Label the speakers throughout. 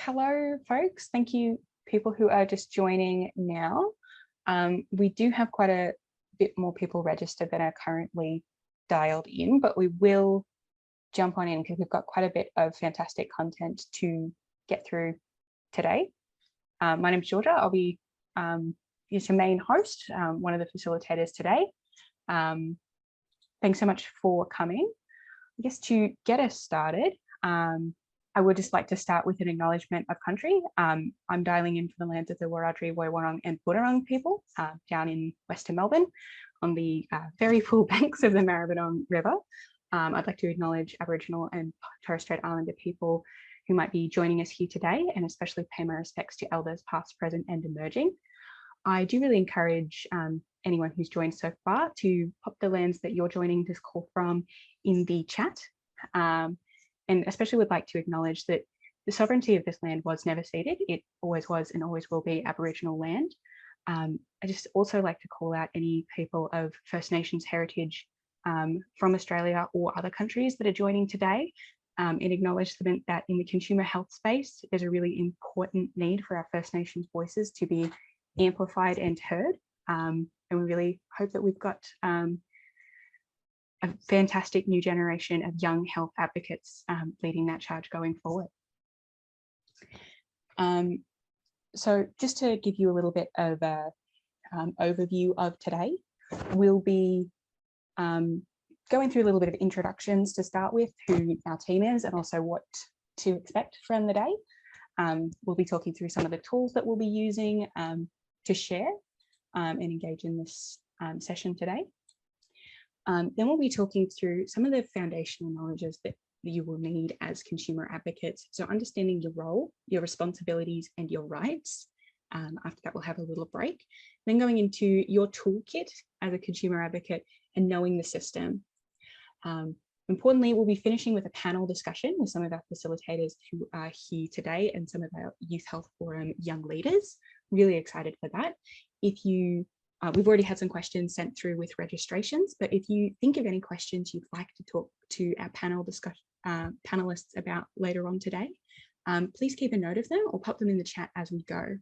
Speaker 1: Hello, folks. Thank you, people who are just joining now. We do have quite a bit more people registered than are currently dialed in, but we will jump on in because we've got quite a bit of fantastic content to get through today. My name's Georgia. I'll be your main host, one of the facilitators today. Thanks so much for coming. I guess to get us started, I would just like to start with an acknowledgement of country. I'm dialing in from the lands of the Wiradjuri, Woiwurrung and Boonwurrung people down in Western Melbourne on the very full banks of the Maribyrnong River. I'd like to acknowledge Aboriginal and Torres Strait Islander people who might be joining us here today, and especially pay my respects to elders past, present and emerging. I do really encourage anyone who's joined so far to pop the lands that you're joining this call from in the chat. And especially would like to acknowledge that the sovereignty of this land was never ceded. It always was and always will be Aboriginal land. I just also like to call out any people of First Nations heritage from Australia or other countries that are joining today, in acknowledgement that in the consumer health space, there's a really important need for our First Nations voices to be amplified and heard. And we really hope that we've got a fantastic new generation of young health advocates leading that charge going forward. So just to give you a little bit of an overview of today, we'll be going through a little bit of introductions to start with, who our team is and also what to expect from the day. We'll be talking through some of the tools that we'll be using to share and engage in this session today. Then we'll be talking through some of the foundational knowledges that you will need as consumer advocates. So understanding your role, your responsibilities and your rights. After that, we'll have a little break. Then going into your toolkit as a consumer advocate and knowing the system. Importantly, we'll be finishing with a panel discussion with some of our facilitators who are here today and some of our Youth Health Forum young leaders. Really excited for that. If you we've already had some questions sent through with registrations, but if you think of any questions you'd like to talk to our panelists about later on today, please keep a note of them or pop them in the chat as we go.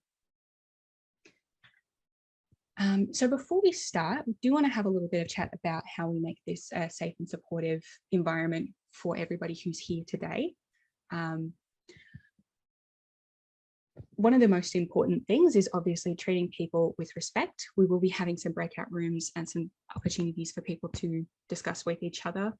Speaker 1: So before we start, we do want to have a little bit of chat about how we make this a safe and supportive environment for everybody who's here today. One of the most important things is obviously treating people with respect. We will be having some breakout rooms and some opportunities for people to discuss with each other.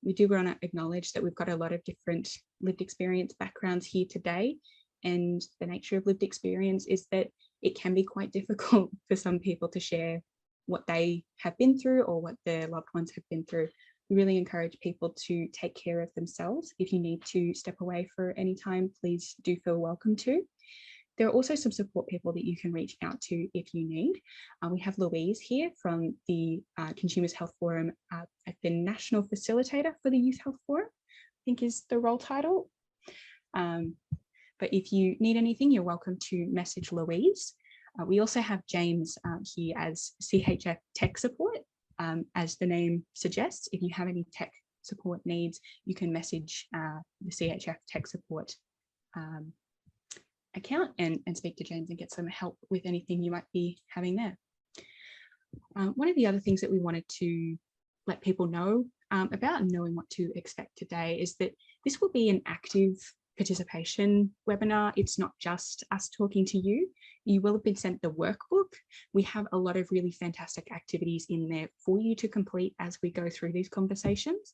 Speaker 1: We do want to acknowledge that we've got a lot of different lived experience backgrounds here today. And the nature of lived experience is that it can be quite difficult for some people to share what they have been through or what their loved ones have been through. We really encourage people to take care of themselves. If you need to step away for any time, please do feel welcome to. There are also some support people that you can reach out to if you need. We have Louise here from the Consumers Health Forum, the National Facilitator for the Youth Health Forum, I think is the role title. But if you need anything, you're welcome to message Louise. We also have James here as CHF Tech Support. As the name suggests, if you have any tech support needs, you can message the CHF Tech Support account and speak to James and get some help with anything you might be having there. One of the other things that we wanted to let people know about and knowing what to expect today is that this will be an active participation webinar. It's not just us talking to you. You will have been sent the workbook. We have a lot of really fantastic activities in there for you to complete as we go through these conversations.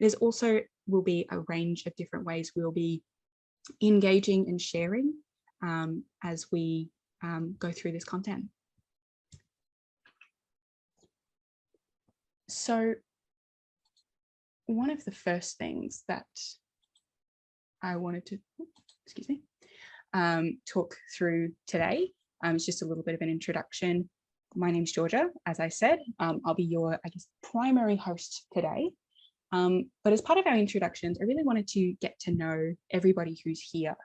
Speaker 1: There's also will be a range of different ways we'll be engaging and sharing as we go through this content. So one of the first things that I wanted to, excuse me, talk through today is just a little bit of an introduction. My name's Georgia, as I said. I'll be your, I guess, primary host today. But as part of our introductions, I really wanted to get to know everybody who's here.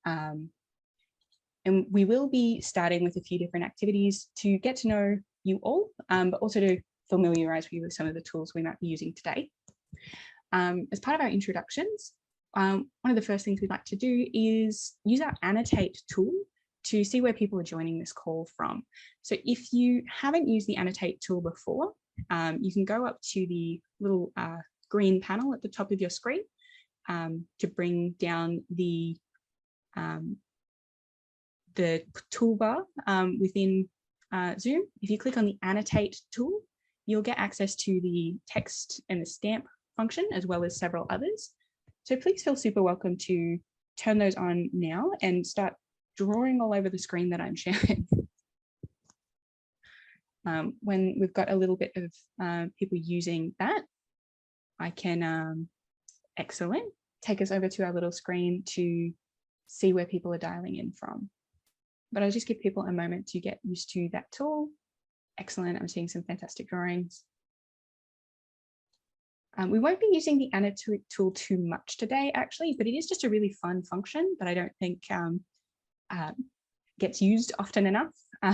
Speaker 1: And we will be starting with a few different activities to get to know you all, but also to familiarise you with some of the tools we might be using today. As part of our introductions, one of the first things we'd like to do is use our annotate tool to see where people are joining this call from. So if you haven't used the annotate tool before, you can go up to the little green panel at the top of your screen to bring down the toolbar within Zoom. If you click on the annotate tool, you'll get access to the text and the stamp function, as well as several others. So please feel super welcome to turn those on now and start drawing all over the screen that I'm sharing. When we've got a little bit of people using that, I can, excellent, take us over to our little screen to see where people are dialing in from. But I'll just give people a moment to get used to that tool. Excellent, I'm seeing some fantastic drawings. We won't be using the annotate tool too much today, actually, but it is just a really fun function that I don't think gets used often enough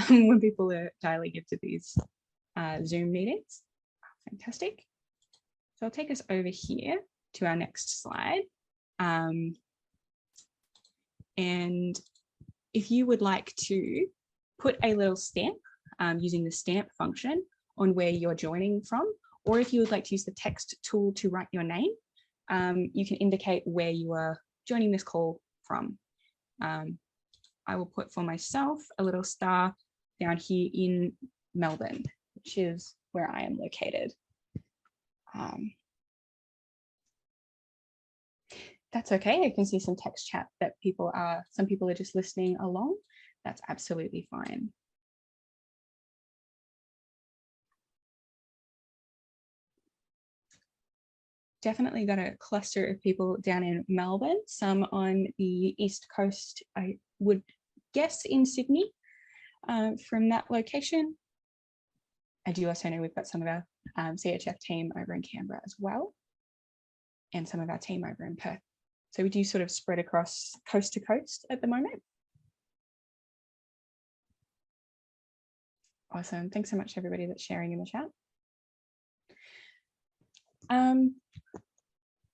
Speaker 1: when people are dialing into these Zoom meetings. Fantastic. So I'll take us over here to our next slide. And if you would like to put a little stamp using the stamp function on where you're joining from, or if you would like to use the text tool to write your name, you can indicate where you are joining this call from. I will put for myself a little star down here in Melbourne, which is where I am located. That's okay. I can see some text chat that some people are just listening along. That's absolutely fine. Definitely got a cluster of people down in Melbourne, some on the East Coast, I would guess in Sydney from that location. I do also know we've got some of our CHF team over in Canberra as well, and some of our team over in Perth. So we do sort of spread across coast to coast at the moment. Awesome. Thanks so much, everybody that's sharing in the chat.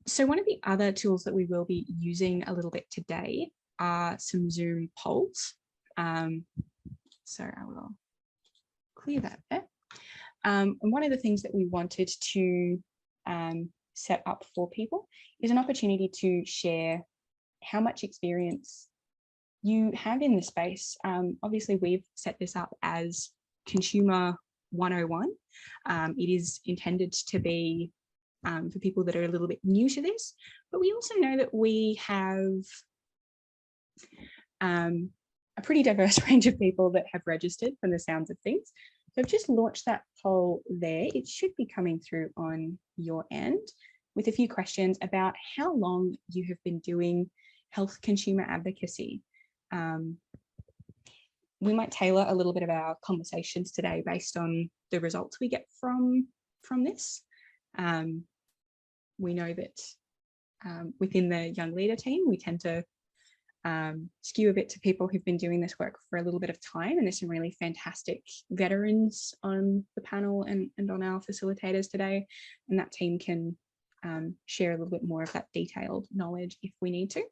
Speaker 1: So one of the other tools that we will be using a little bit today are some Zoom polls. So I will clear that there. And one of the things that we wanted to set up for people is an opportunity to share how much experience you have in the space. Obviously, we've set this up as Consumer 101. It is intended to be for people that are a little bit new to this, but we also know that we have a pretty diverse range of people that have registered from the sounds of things. So I've just launched that poll there. It should be coming through on your end with a few questions about how long you have been doing health consumer advocacy. We might tailor a little bit of our conversations today based on the results we get from this. We know that within the young leader team, we tend to skew a bit to people who've been doing this work for a little bit of time, and there's some really fantastic veterans on the panel and on our facilitators today, and that team can share a little bit more of that detailed knowledge if we need to.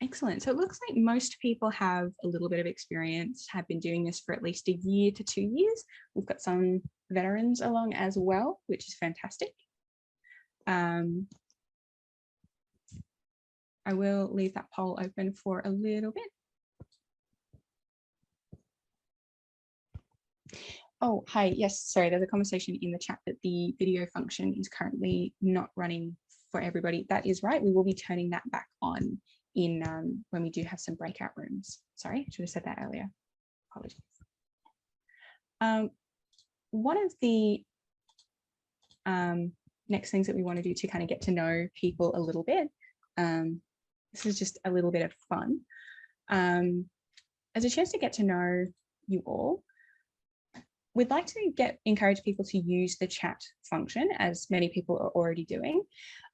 Speaker 1: Excellent. So it looks like most people have a little bit of experience, have been doing this for at least a year to 2 years. We've got some veterans along as well, which is fantastic. I will leave that poll open for a little bit. Oh, hi. Yes, sorry, there's a conversation in the chat that the video function is currently not running for everybody. That is right. We will be turning that back on in when we do have some breakout rooms. Sorry, I should have said that earlier. Apologies. One of the next things that we want to do to kind of get to know people a little bit, this is just a little bit of fun, as a chance to get to know you all. We'd like to encourage people to use the chat function, as many people are already doing,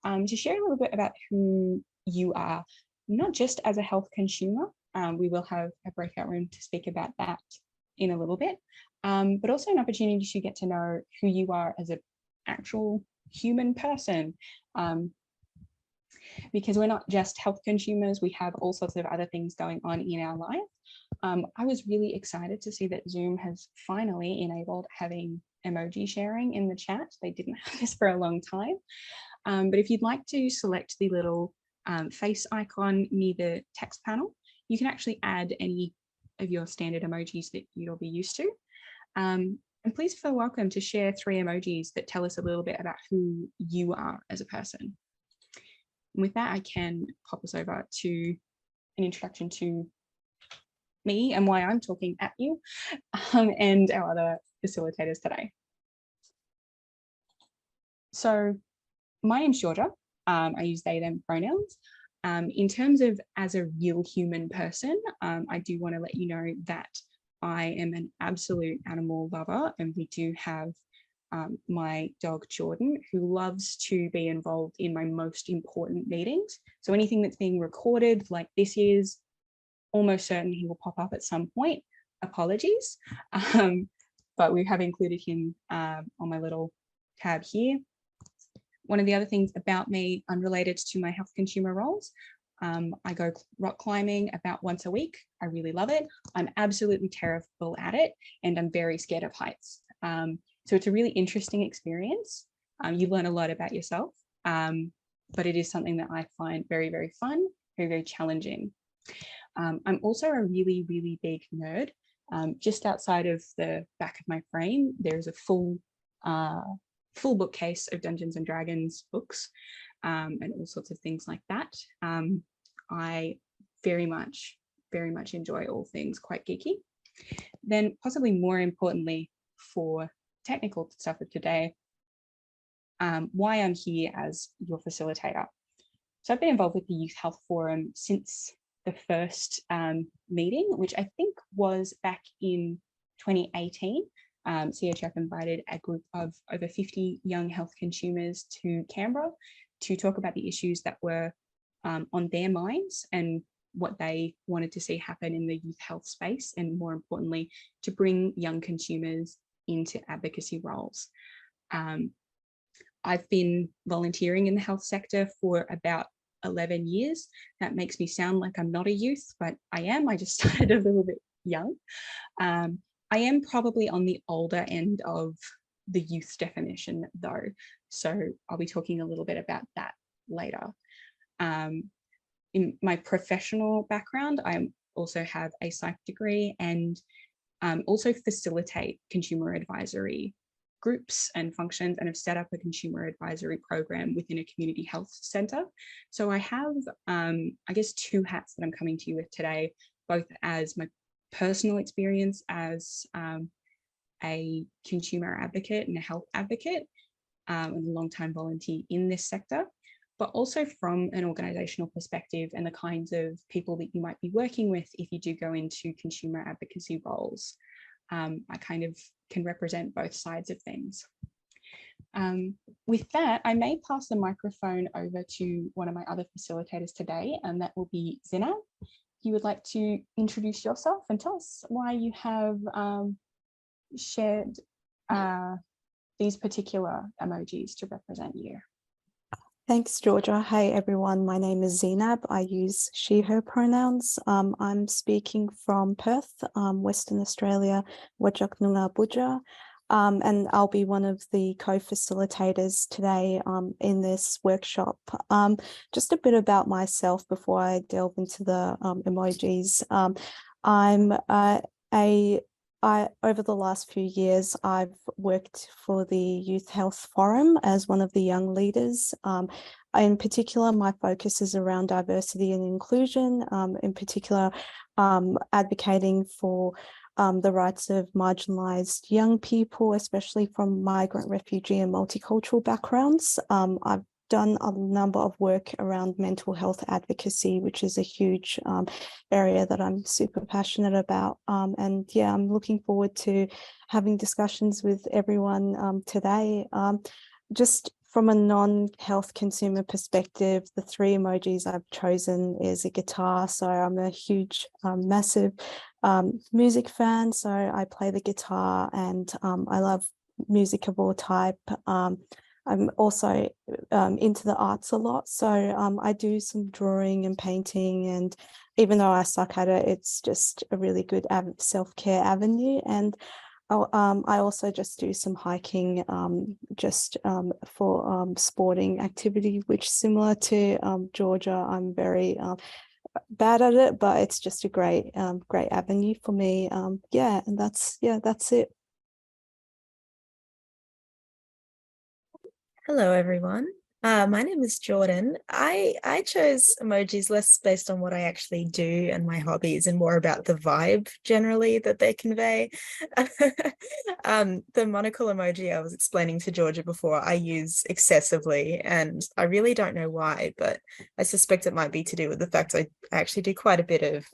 Speaker 1: to share a little bit about who you are, not just as a health consumer. We will have a breakout room to speak about that in a little bit, but also an opportunity to get to know who you are as an actual human person. Because we're not just health consumers, we have all sorts of other things going on in our life. I was really excited to see that Zoom has finally enabled having emoji sharing in the chat. They didn't have this for a long time. But if you'd like to select the little face icon near the text panel, you can actually add any of your standard emojis that you'll be used to. And please feel welcome to share 3 emojis that tell us a little bit about who you are as a person. And with that, I can pop us over to an introduction to me and why I'm talking at you and our other facilitators today. So my name's Georgia. I use they, them pronouns. In terms of as a real human person, I do want to let you know that I am an absolute animal lover, and we do have my dog Jordan, who loves to be involved in my most important meetings. So anything that's being recorded, like this is, almost certain he will pop up at some point. Apologies, but we have included him on my little tab here. One of the other things about me, unrelated to my health consumer roles, I go rock climbing about once a week. I really love it. I'm absolutely terrible at it, and I'm very scared of heights. So it's a really interesting experience. You learn a lot about yourself, but it is something that I find very, very fun, very, very challenging. I'm also a really, really big nerd. Just outside of the back of my frame, there's a full bookcase of Dungeons and Dragons books and all sorts of things like that. I very much enjoy all things quite geeky. Then possibly more importantly for technical stuff of today, why I'm here as your facilitator. So I've been involved with the Youth Health Forum since the first meeting, which I think was back in 2018. CHF invited a group of over 50 young health consumers to Canberra to talk about the issues that were on their minds and what they wanted to see happen in the youth health space, and more importantly, to bring young consumers into advocacy roles. I've been volunteering in the health sector for about 11 years. That makes me sound like I'm not a youth, but I am. I just started a little bit young. I am probably on the older end of the youth definition though, so I'll be talking a little bit about that later. In my professional background, I also have a psych degree and also facilitate consumer advisory groups and functions, and have set up a consumer advisory program within a community health centre. So I have, I guess, 2 hats that I'm coming to you with today, both as my personal experience as a consumer advocate and a health advocate and a long-time volunteer in this sector, but also from an organisational perspective and the kinds of people that you might be working with if you do go into consumer advocacy roles. I kind of can represent both sides of things. With that, I may pass the microphone over to one of my other facilitators today, and that will be Zina. If you would like to introduce yourself and tell us why you have shared these particular emojis to represent you.
Speaker 2: Thanks, Georgia. Hey, everyone. My name is Zainab. I use she, her pronouns. I'm speaking from Perth, Western Australia, Wajak Noongar Budja, and I'll be one of the co-facilitators today in this workshop. Just a bit about myself before I delve into the emojis. Over the last few years, I've worked for the Youth Health Forum as one of the young leaders. In particular, my focus is around diversity and inclusion, in particular, advocating for the rights of marginalised young people, especially from migrant, refugee and multicultural backgrounds. I've done a number of work around mental health advocacy, which is a huge area that I'm super passionate about. And yeah, I'm looking forward to having discussions with everyone today. Just from a non-health consumer perspective, the 3 emojis I've chosen is a guitar. So I'm a huge, massive music fan. So I play the guitar and I love music of all type. I'm also into the arts a lot. So I do some drawing and painting, and even though I suck at it, it's just a really good self-care avenue. And I also just do some hiking just for sporting activity, which similar to Georgia, I'm very bad at it, but it's just a great great avenue for me. Yeah, and that's it.
Speaker 3: Hello, everyone. My name is Jordan. I chose emojis less based on what I actually do and my hobbies and more about the vibe generally that they convey. The monocle emoji I was explaining to Georgia before, I use excessively, and I really don't know why, but I suspect it might be to do with the fact I actually do quite a bit of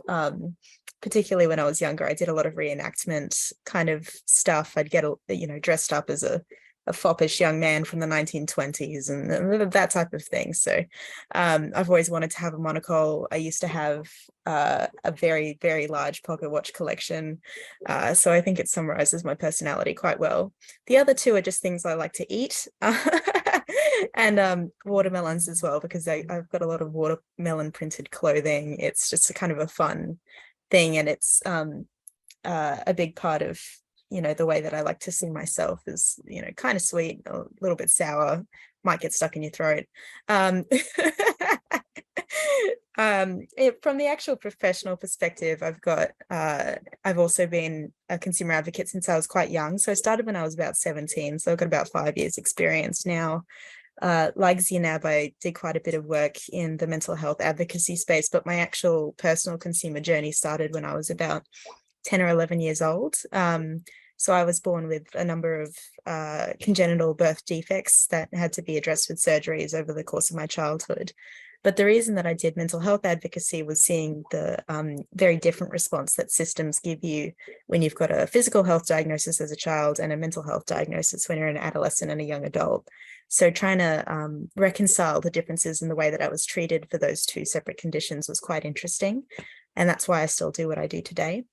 Speaker 3: particularly when I was younger, I did a lot of reenactment kind of stuff. I'd get, dressed up as a foppish young man from the 1920s and that type of thing. So I've always wanted to have a monocle. I used to have a very, very large pocket watch collection. So I think it summarizes my personality quite well. The other two are just things I like to eat. And watermelons as well, because I've got a lot of watermelon printed clothing. It's just a kind of a fun thing, and it's a big part of the way that I like to see myself is, kind of sweet, a little bit sour, might get stuck in your throat. From the actual professional perspective, I've also been a consumer advocate since I was quite young. So I started when I was about 17. So I've got about 5 years experience now. Like Zainab, I did quite a bit of work in the mental health advocacy space, but my actual personal consumer journey started when I was about 10 or 11 years old. So I was born with a number of congenital birth defects that had to be addressed with surgeries over the course of my childhood. But the reason that I did mental health advocacy was seeing the very different response that systems give you when you've got a physical health diagnosis as a child and a mental health diagnosis when you're an adolescent and a young adult. So trying to reconcile the differences in the way that I was treated for those two separate conditions was quite interesting. And that's why I still do what I do today.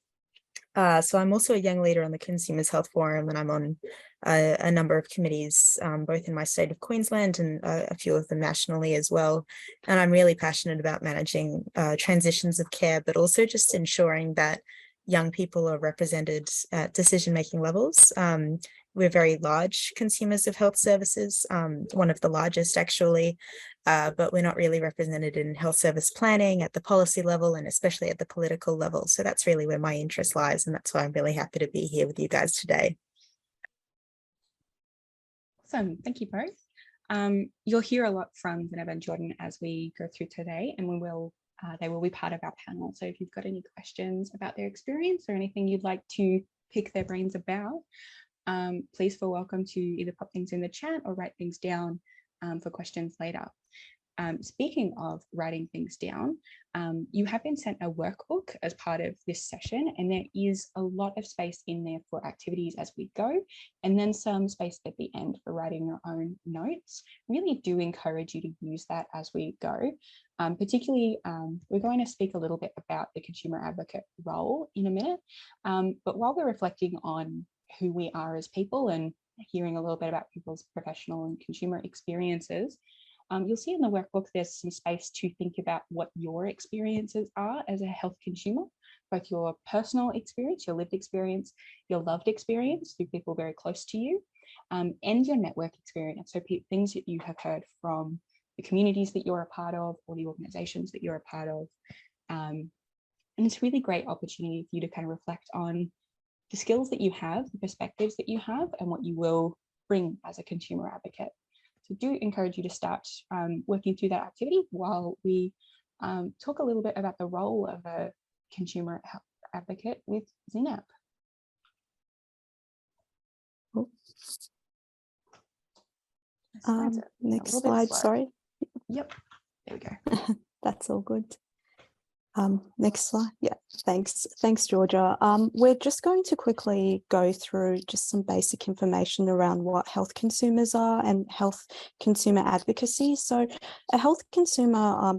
Speaker 3: So I'm also a young leader on the Consumers Health Forum, and I'm on a number of committees, both in my state of Queensland and a few of them nationally as well. And I'm really passionate about managing transitions of care, but also just ensuring that young people are represented at decision-making levels. We're very large consumers of health services, one of the largest actually, but we're not really represented in health service planning at the policy level and especially at the political level. So that's really where my interest lies, and that's why I'm really happy to be here with you guys today.
Speaker 1: Awesome, thank you both. You'll hear a lot from Zainab and Jordan as we go through today, and they will be part of our panel. So if you've got any questions about their experience or anything you'd like to pick their brains about, please feel welcome to either pop things in the chat or write things down for questions later. Speaking of writing things down, you have been sent a workbook as part of this session, and there is a lot of space in there for activities as we go, and then some space at the end for writing your own notes. Really do encourage you to use that as we go. Particularly, we're going to speak a little bit about the consumer advocate role in a minute, but while we're reflecting on who we are as people and hearing a little bit about people's professional and consumer experiences, you'll see in the workbook there's some space to think about what your experiences are as a health consumer, both your personal experience, your lived experience, your loved experience through people very close to you, and your network experience. So things that you have heard from the communities that you're a part of or the organizations that you're a part of. And it's a really great opportunity for you to kind of reflect on the skills that you have, the perspectives that you have, and what you will bring as a consumer advocate. So do encourage you to start working through that activity while we talk a little bit about the role of a consumer health advocate with Zainab.
Speaker 2: Next slide, sorry.
Speaker 1: Yep, there we go.
Speaker 2: That's all good. Next slide. Yeah, thanks, Georgia. We're just going to quickly go through just some basic information around what health consumers are and health consumer advocacy. So a health consumer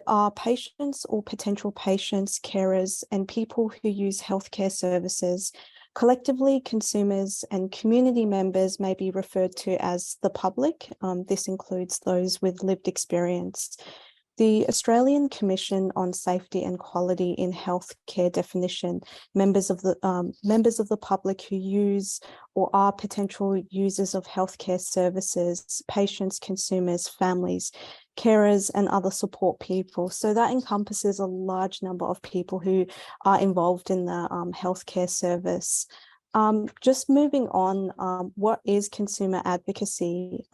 Speaker 2: are patients or potential patients, carers, and people who use healthcare services Collectively, consumers and community members may be referred to as the public. This includes those with lived experience. The Australian Commission on Safety and Quality in Healthcare definition, members of the public who use or are potential users of healthcare services, patients, consumers, families, carers, and other support people. So that encompasses a large number of people who are involved in the healthcare service. Just moving on, what is consumer advocacy?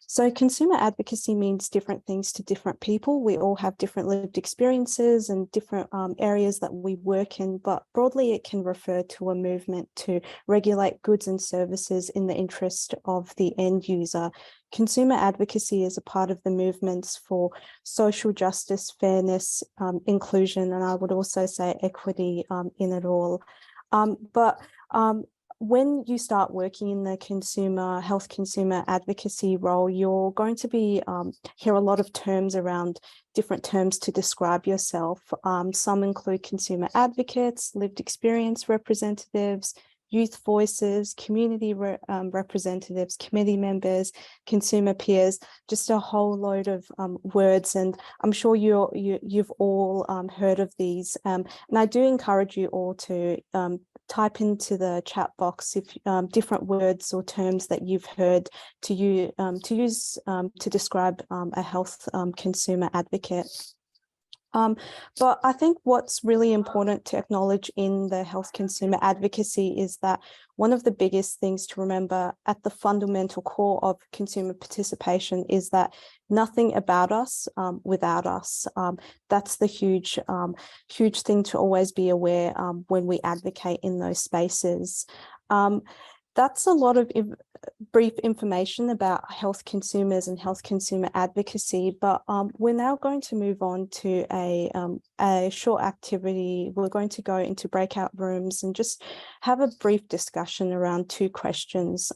Speaker 2: So consumer advocacy means different things to different people. We all have different lived experiences and different areas that we work in, but broadly it can refer to a movement to regulate goods and services in the interest of the end user. Consumer advocacy is a part of the movements for social justice, fairness, inclusion, and I would also say equity in it all. When you start working in the consumer advocacy role, you're going to be hear a lot of terms around different terms to describe yourself. Some include consumer advocates, lived experience representatives, youth voices, community representatives, committee members, consumer peers, just a whole load of words. And I'm sure you've all heard of these. And I do encourage you all to type into the chat box if different words or terms that you've heard to use to describe a health consumer advocate. But I think what's really important to acknowledge in the health consumer advocacy is that one of the biggest things to remember at the fundamental core of consumer participation is that nothing about us without us. That's the huge thing to always be aware when we advocate in those spaces. That's a lot of brief information about health consumers and health consumer advocacy, but we're now going to move on to a short activity. We're going to go into breakout rooms and just have a brief discussion around two questions.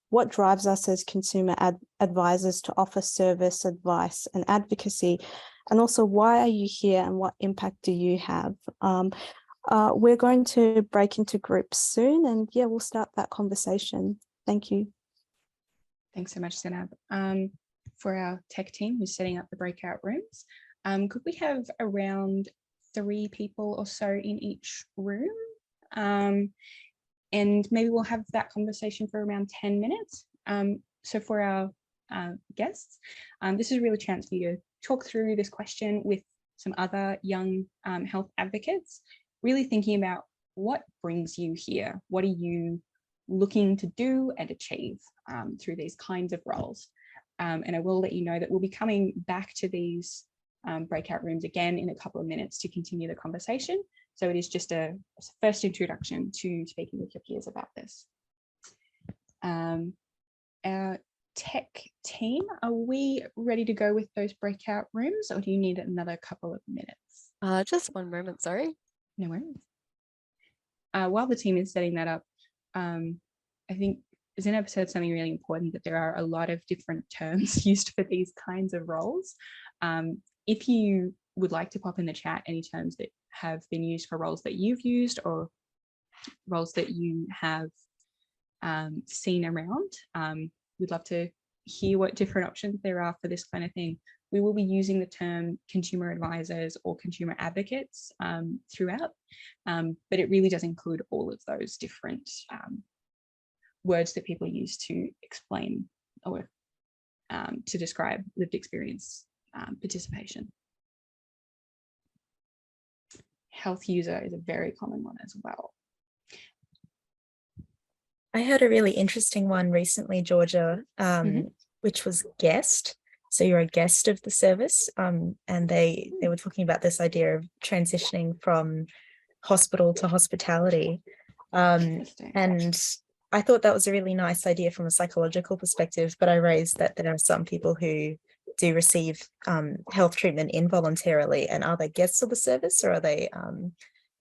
Speaker 2: What drives us as consumer advisors to offer service, advice, and advocacy? And also, why are you here and what impact do you have? We're going to break into groups soon, and yeah, we'll start that conversation. Thank you.
Speaker 1: Thanks so much, Zainab. For our tech team who's setting up the breakout rooms, could we have around 3 people or so in each room? And maybe we'll have that conversation for around 10 minutes. So for our guests, this is a real chance for you to talk through this question with some other young health advocates, really thinking about what brings you here. What are you looking to do and achieve through these kinds of roles? And I will let you know that we'll be coming back to these breakout rooms again in a couple of minutes to continue the conversation. So it is just a first introduction to speaking with your peers about this. Our tech team, are we ready to go with those breakout rooms, or do you need another couple of minutes?
Speaker 4: Just one moment, sorry.
Speaker 1: No worries. While the team is setting that up, I think Zainab said something really important, that there are a lot of different terms used for these kinds of roles. If you would like to pop in the chat any terms that have been used for roles that you've used or roles that you have seen around, we'd love to hear what different options there are for this kind of thing. We will be using the term consumer advisors or consumer advocates throughout, but it really does include all of those different words that people use to explain or to describe lived experience participation. Health user is a very common one as well.
Speaker 3: I heard a really interesting one recently, Georgia, which was guest. So you're a guest of the service, and they were talking about this idea of transitioning from hospital to hospitality. And I thought that was a really nice idea from a psychological perspective, but I raised that there are some people who do receive health treatment involuntarily, and are they guests of the service, or are they,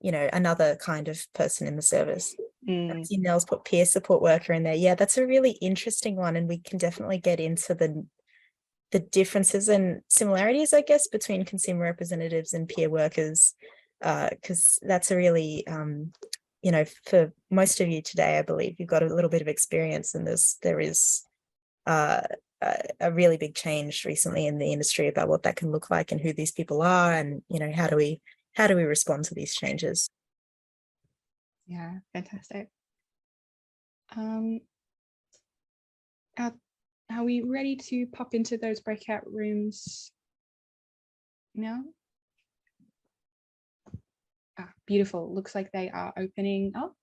Speaker 3: another kind of person in the service? I see Nell's put peer support worker in there. Yeah, that's a really interesting one, and we can definitely get into the differences and similarities, I guess, between consumer representatives and peer workers, because that's a really you know, for most of you today, I believe you've got a little bit of experience in this. There is a really big change recently in the industry about what that can look like and who these people are, and, you know, how do we respond to these changes?
Speaker 1: Yeah, fantastic. Are we ready to pop into those breakout rooms now? Beautiful. Looks like they are opening up.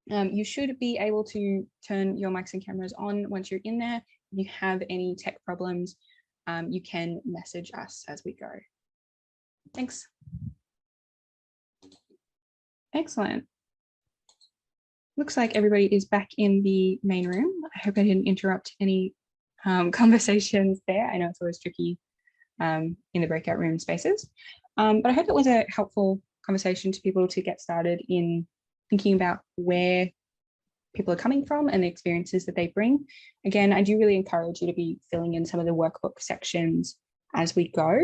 Speaker 1: You should be able to turn your mics and cameras on once you're in there. If you have any tech problems, you can message us as we go. Thanks. Excellent. Looks like everybody is back in the main room. I hope I didn't interrupt any conversations there. I know it's always tricky in the breakout room spaces, but I hope it was a helpful conversation to people to get started in thinking about where people are coming from and the experiences that they bring. Again, I do really encourage you to be filling in some of the workbook sections as we go.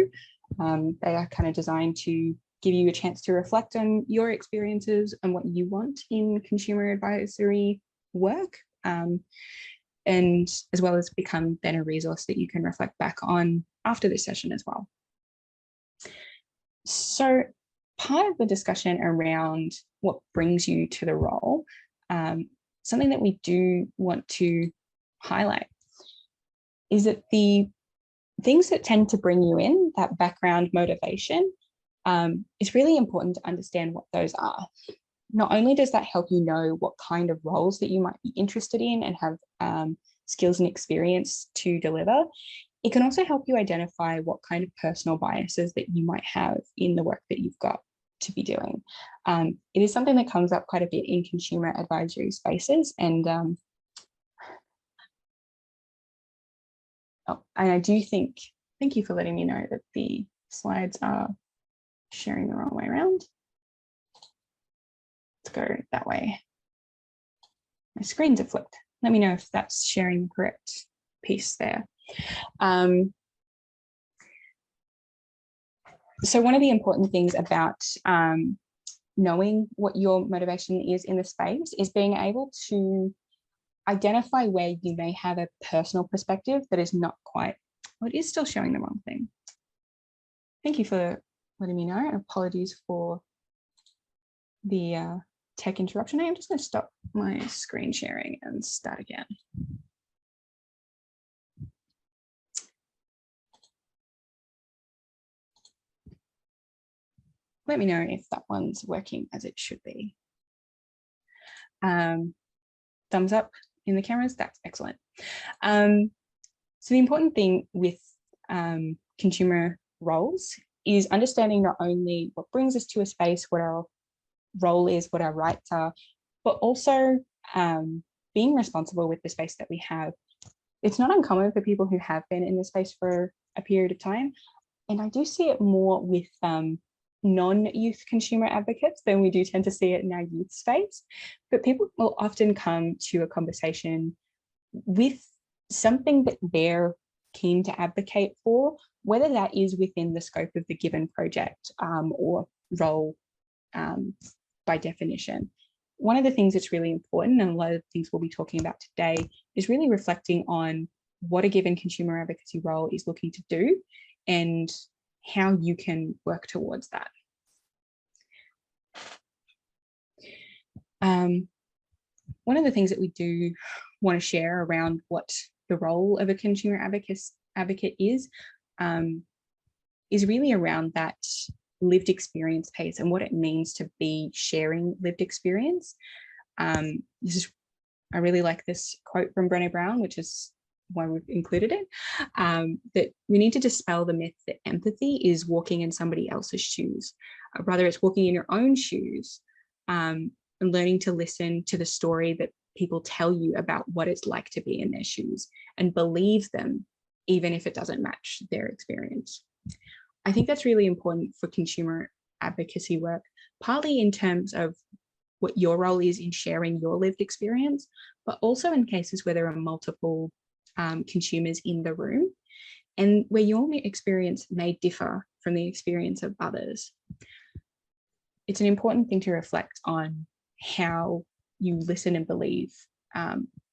Speaker 1: They are kind of designed to give you a chance to reflect on your experiences and what you want in consumer advisory work, and as well as become then a resource that you can reflect back on after this session as well. So part of the discussion around what brings you to the role, something that we do want to highlight is that the things that tend to bring you in, that background motivation, it's really important to understand what those are. Not only does that help you know what kind of roles that you might be interested in and have skills and experience to deliver, it can also help you identify what kind of personal biases that you might have in the work that you've got to be doing. It is something that comes up quite a bit in consumer advisory spaces, and I do think, thank you for letting me know that the slides are sharing the wrong way around. Let's go that way. My screens are flipped. Let me know if that's sharing the correct piece there. So one of the important things about knowing what your motivation is in the space is being able to identify where you may have a personal perspective that is not quite, well, it is still showing the wrong thing. Thank you for letting me know, and apologies for the tech interruption. I'm just going to stop my screen sharing and start again. Let me know if that one's working as it should be. Thumbs up in the cameras, that's excellent. So the important thing with consumer roles is understanding not only what brings us to a space, what our role is, what our rights are, but also being responsible with the space that we have. It's not uncommon for people who have been in the space for a period of time, and I do see it more with non-youth consumer advocates than we do tend to see it in our youth space. But people will often come to a conversation with something that they're keen to advocate for, whether that is within the scope of the given project or role by definition. One of the things that's really important, and a lot of the things we'll be talking about today, is really reflecting on what a given consumer advocacy role is looking to do and how you can work towards that. One of the things that we do want to share around what the role of a consumer advocate is really around that lived experience piece and what it means to be sharing lived experience. I really like this quote from Brené Brown, which is why we've included it, that we need to dispel the myth that empathy is walking in somebody else's shoes. Rather, it's walking in your own shoes and learning to listen to the story that people tell you about what it's like to be in their shoes and believe them, even if it doesn't match their experience. I think that's really important for consumer advocacy work, partly in terms of what your role is in sharing your lived experience, but also in cases where there are multiple consumers in the room and where your experience may differ from the experience of others. It's an important thing to reflect on how you listen and believe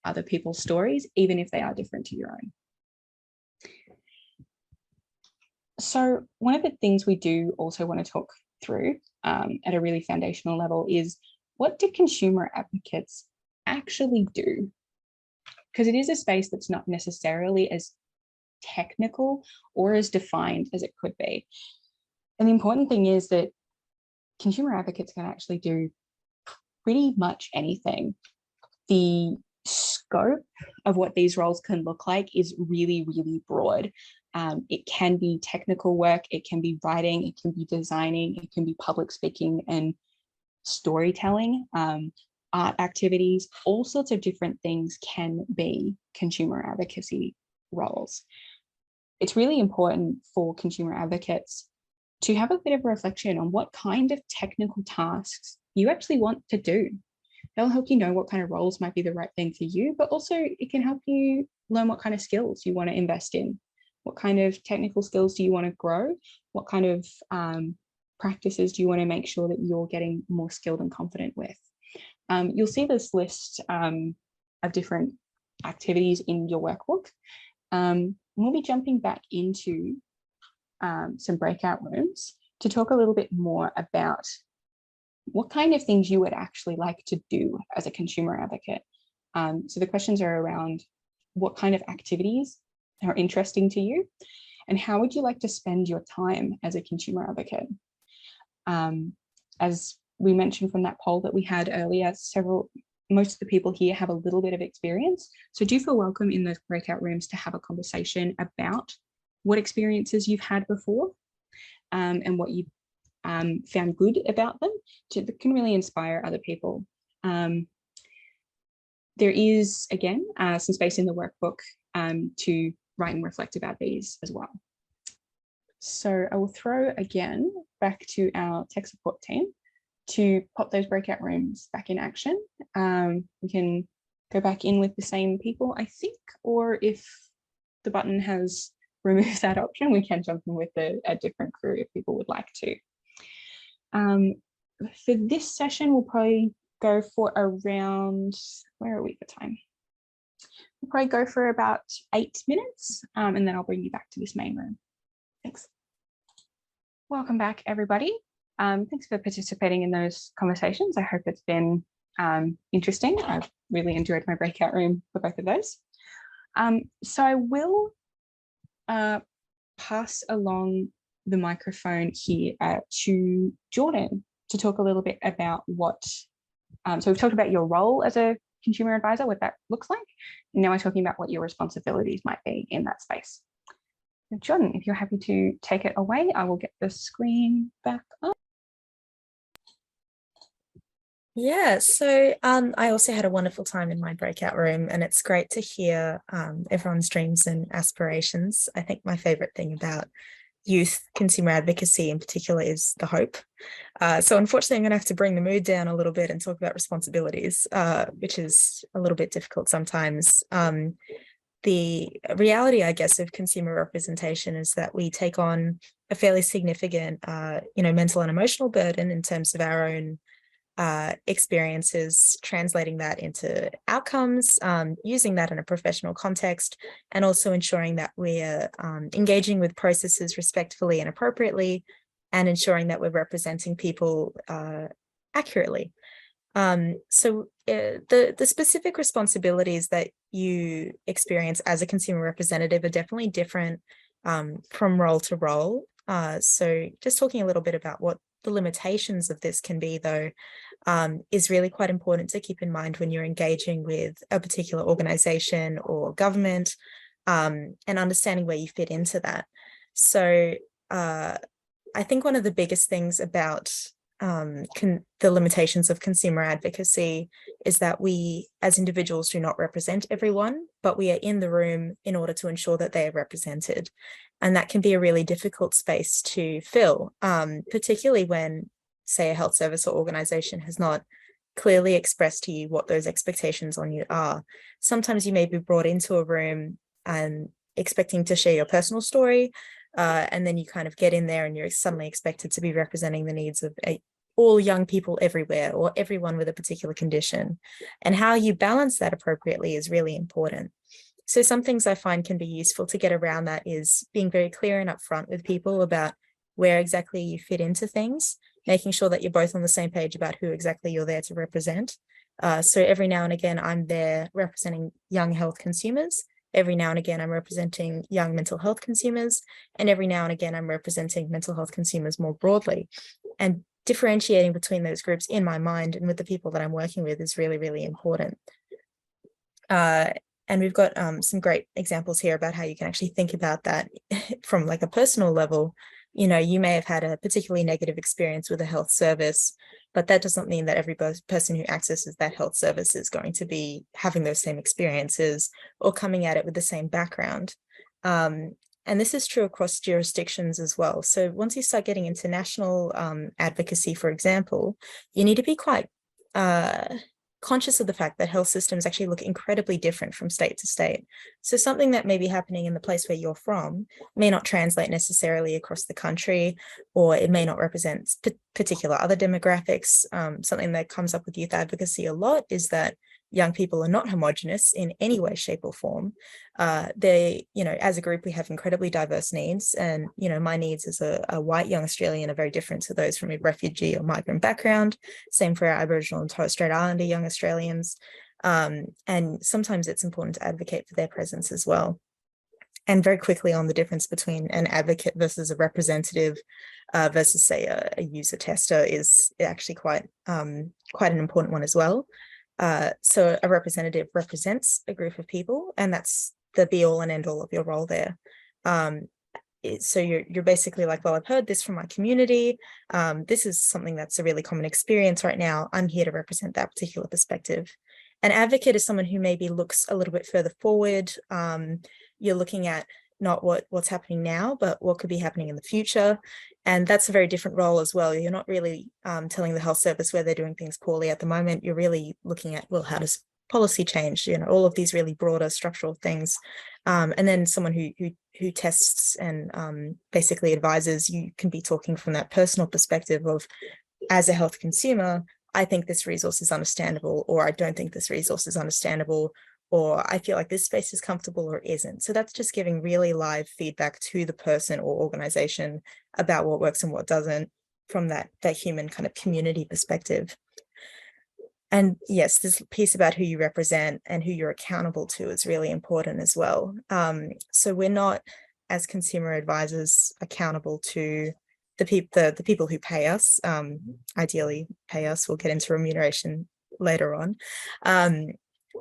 Speaker 1: other people's stories, even if they are different to your own. So one of the things we do also want to talk through at a really foundational level is, what do consumer advocates actually do? Because it is a space that's not necessarily as technical or as defined as it could be. And the important thing is that consumer advocates can actually do pretty much anything. The scope of what these roles can look like is really, really broad. It can be technical work, it can be writing, it can be designing, it can be public speaking and storytelling, art activities, all sorts of different things can be consumer advocacy roles. It's really important for consumer advocates to have a bit of a reflection on what kind of technical tasks you actually want to do. They'll help you know what kind of roles might be the right thing for you, but also it can help you learn what kind of skills you want to invest in. What kind of technical skills do you want to grow? What kind of practices do you want to make sure that you're getting more skilled and confident with? You'll see this list of different activities in your workbook. We'll be jumping back into some breakout rooms to talk a little bit more about what kind of things you would actually like to do as a consumer advocate. So the questions are around what kind of activities are interesting to you, and how would you like to spend your time as a consumer advocate? As we mentioned from that poll that we had earlier, most of the people here have a little bit of experience. So do feel welcome in those breakout rooms to have a conversation about what experiences you've had before and what you found good about them, that can really inspire other people. There is, again, some space in the workbook to write and reflect about these as well. So I will throw again back to our tech support team to pop those breakout rooms back in action. We can go back in with the same people, I think, or if the button has removed that option, we can jump in with a different crew if people would like to. For this session, we'll probably go for around, where are we for time? We'll probably go for about 8 minutes, and then I'll bring you back to this main room. Thanks. Welcome back, everybody. Thanks for participating in those conversations. I hope it's been interesting. I've really enjoyed my breakout room for both of those. So I will pass along the microphone here to Jordan to talk a little bit about what, so we've talked about your role as a consumer advisor, what that looks like. And now we're talking about what your responsibilities might be in that space. So Jordan, if you're happy to take it away, I will get the screen back up.
Speaker 3: Yeah, so I also had a wonderful time in my breakout room, and it's great to hear everyone's dreams and aspirations. I think my favorite thing about youth consumer advocacy in particular is the hope. So unfortunately, I'm going to have to bring the mood down a little bit and talk about responsibilities, which is a little bit difficult sometimes. The reality, I guess, of consumer representation is that we take on a fairly significant, mental and emotional burden in terms of our own experiences, translating that into outcomes, using that in a professional context, and also ensuring that we're engaging with processes respectfully and appropriately, and ensuring that we're representing people accurately. So the specific responsibilities that you experience as a consumer representative are definitely different from role to role. So just talking a little bit about what the limitations of this can be, though, is really quite important to keep in mind when you're engaging with a particular organization or government, and understanding where you fit into that. So I think one of the biggest things about the limitations of consumer advocacy is that we as individuals do not represent everyone, but we are in the room in order to ensure that they are represented. And that can be a really difficult space to fill, particularly when, say, a health service or organization has not clearly expressed to you what those expectations on you are. Sometimes you may be brought into a room and expecting to share your personal story, and then you kind of get in there and you're suddenly expected to be representing the needs of all young people everywhere or everyone with a particular condition. And how you balance that appropriately is really important. So some things I find can be useful to get around that is being very clear and upfront with people about where exactly you fit into things, making sure that you're both on the same page about who exactly you're there to represent. So every now and again, I'm there representing young health consumers. Every now and again, I'm representing young mental health consumers. And every now and again, I'm representing mental health consumers more broadly. And differentiating between those groups in my mind and with the people that I'm working with is really, really important. And we've got some great examples here about how you can actually think about that from like a personal level. You know, you may have had a particularly negative experience with a health service, but that doesn't mean that every person who accesses that health service is going to be having those same experiences or coming at it with the same background. And this is true across jurisdictions as well. So once you start getting into national advocacy, for example, you need to be quite conscious of the fact that health systems actually look incredibly different from state to state. So something that may be happening in the place where you're from may not translate necessarily across the country, or it may not represent particular other demographics. Something that comes up with youth advocacy a lot is that young people are not homogenous in any way, shape, or form. They, you know, as a group, we have incredibly diverse needs. And, you know, my needs as a white young Australian are very different to those from a refugee or migrant background. Same for our Aboriginal and Torres Strait Islander young Australians. And sometimes it's important to advocate for their presence as well. And very quickly on the difference between an advocate versus a representative versus, say, a user tester is actually quite an important one as well. So a representative represents a group of people, and that's the be all and end all of your role there. So you're basically like, well, I've heard this from my community. This is something that's a really common experience right now. I'm here to represent that particular perspective. An advocate is someone who maybe looks a little bit further forward. You're looking at not what's happening now, but what could be happening in the future. And that's a very different role as well. You're not really telling the health service where they're doing things poorly at the moment. You're really looking at, well, how does policy change? You know, all of these really broader structural things. And then someone who tests and basically advises, you can be talking from that personal perspective of, as a health consumer, I think this resource is understandable, or I don't think this resource is understandable, or I feel like this space is comfortable or isn't. So that's just giving really live feedback to the person or organization about what works and what doesn't from that human kind of community perspective. And yes, this piece about who you represent and who you're accountable to is really important as well. So we're not, as consumer advisors, accountable to the people who pay us, ideally pay us. We'll get into remuneration later on.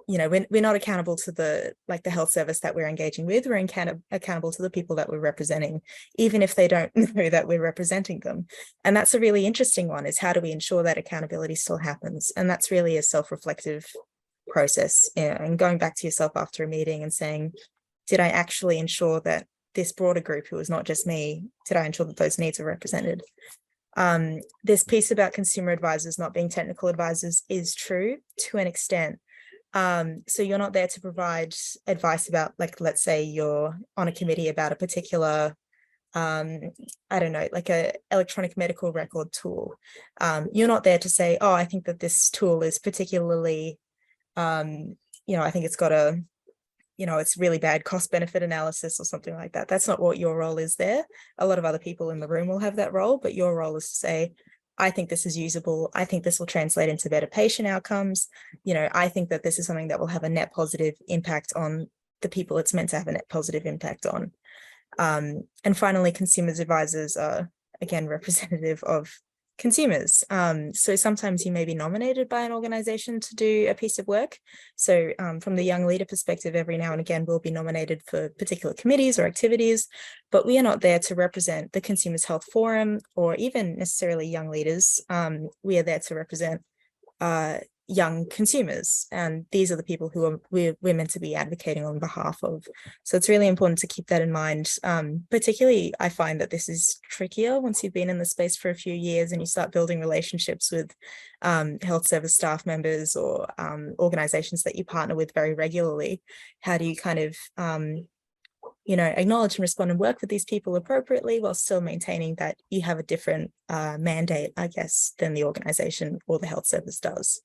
Speaker 3: You know, we're not accountable to the health service that we're engaging with. We're accountable to the people that we're representing, even if they don't know that we're representing them. And that's a really interesting one, is how do we ensure that accountability still happens? And that's really a self-reflective process, and going back to yourself after a meeting and saying, did I actually ensure that this broader group, who was not just me, did I ensure that those needs are represented? This piece about consumer advisors not being technical advisors is true to an extent. So you're not there to provide advice about, like, let's say you're on a committee about a particular, I don't know, like a electronic medical record tool. You're not there to say, oh, I think that this tool is particularly, you know, I think it's got a, you know, it's really bad cost benefit analysis or something like that. That's not what your role is there. A lot of other people in the room will have that role, but your role is to say, I think this is usable. I think this will translate into better patient outcomes. You know, I think that this is something that will have a net positive impact on the people it's meant to have a net positive impact on. And finally, consumers advisors are, again, representative of consumers. So sometimes you may be nominated by an organization to do a piece of work. So from the young leader perspective, every now and again, we'll be nominated for particular committees or activities, but we are not there to represent the Consumers Health Forum or even necessarily young leaders. We are there to represent young consumers, and these are the people who we're meant to be advocating on behalf of. So it's really important to keep that in mind. Particularly, I find that this is trickier once you've been in the space for a few years and you start building relationships with health service staff members or organizations that you partner with very regularly. How do you kind of acknowledge and respond and work with these people appropriately while still maintaining that you have a different mandate, I guess, than the organization or the health service does.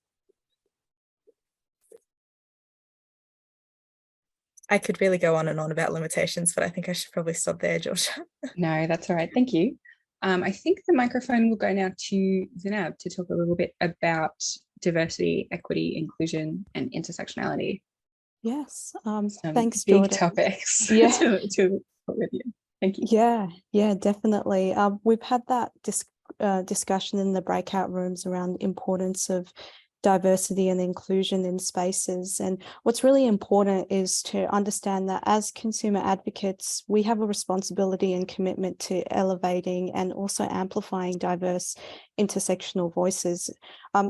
Speaker 3: I could really go on and on about limitations, but I think I should probably stop there, Georgia.
Speaker 1: No, that's all right. Thank you. I think the microphone will go now to Zinab to talk a little bit about diversity, equity, inclusion, and intersectionality.
Speaker 2: Yes.
Speaker 1: Some
Speaker 2: Thanks,
Speaker 1: big
Speaker 2: Jordan.
Speaker 1: topics
Speaker 2: Yeah.
Speaker 1: to put with you. Thank you.
Speaker 2: Yeah, definitely. We've had that discussion in the breakout rooms around the importance of diversity and inclusion in spaces. And what's really important is to understand that as consumer advocates, we have a responsibility and commitment to elevating and also amplifying diverse intersectional voices.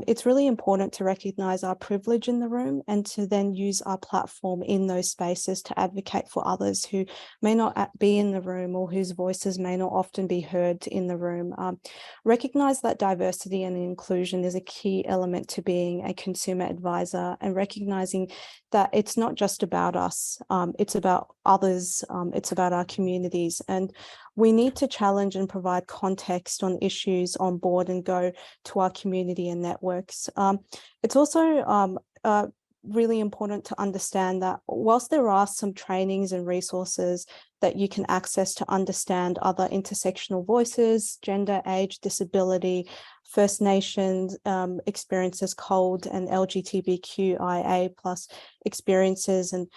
Speaker 2: It's really important to recognize our privilege in the room and to then use our platform in those spaces to advocate for others who may not be in the room or whose voices may not often be heard in the room. Recognize that diversity and inclusion is a key element to being a consumer advisor, and recognizing that it's not just about us, it's about others, it's about our communities. And we need to challenge and provide context on issues on board and go to our community and networks. It's also really important to understand that whilst there are some trainings and resources that you can access to understand other intersectional voices, gender, age, disability, First Nations experiences, COLD and LGBTQIA plus experiences and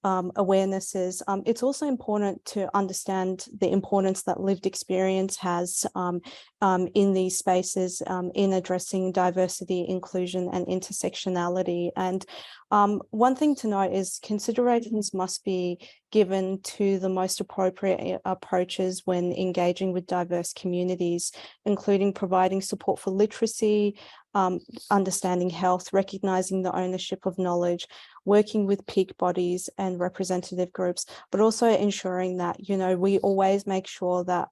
Speaker 2: awarenesses. It's also important to understand the importance that lived experience has in these spaces in addressing diversity, inclusion, and intersectionality. And one thing to note is considerations must be given to the most appropriate approaches when engaging with diverse communities, including providing support for literacy, understanding health, recognizing the ownership of knowledge, working with peak bodies and representative groups, but also ensuring that, we always make sure that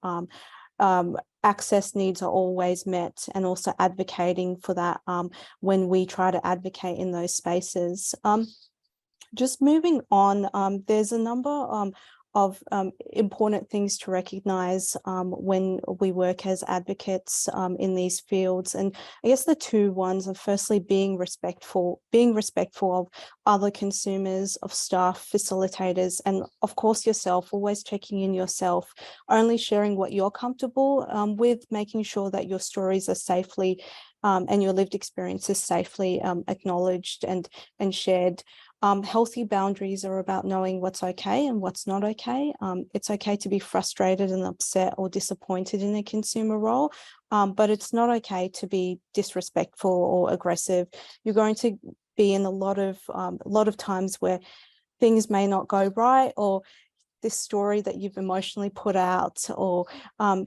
Speaker 2: access needs are always met, and also advocating for that when we try to advocate in those spaces. Just moving on, there's a number of important things to recognize when we work as advocates in these fields. And I guess the two ones are firstly being respectful of other consumers, of staff, facilitators, and of course yourself, always checking in yourself, only sharing what you're comfortable with, making sure that your stories are safely and your lived experiences safely acknowledged and shared. Healthy boundaries are about knowing what's okay and what's not okay. It's okay to be frustrated and upset or disappointed in a consumer role, but it's not okay to be disrespectful or aggressive. You're going to be in a lot of times where things may not go right, or this story that you've emotionally put out, or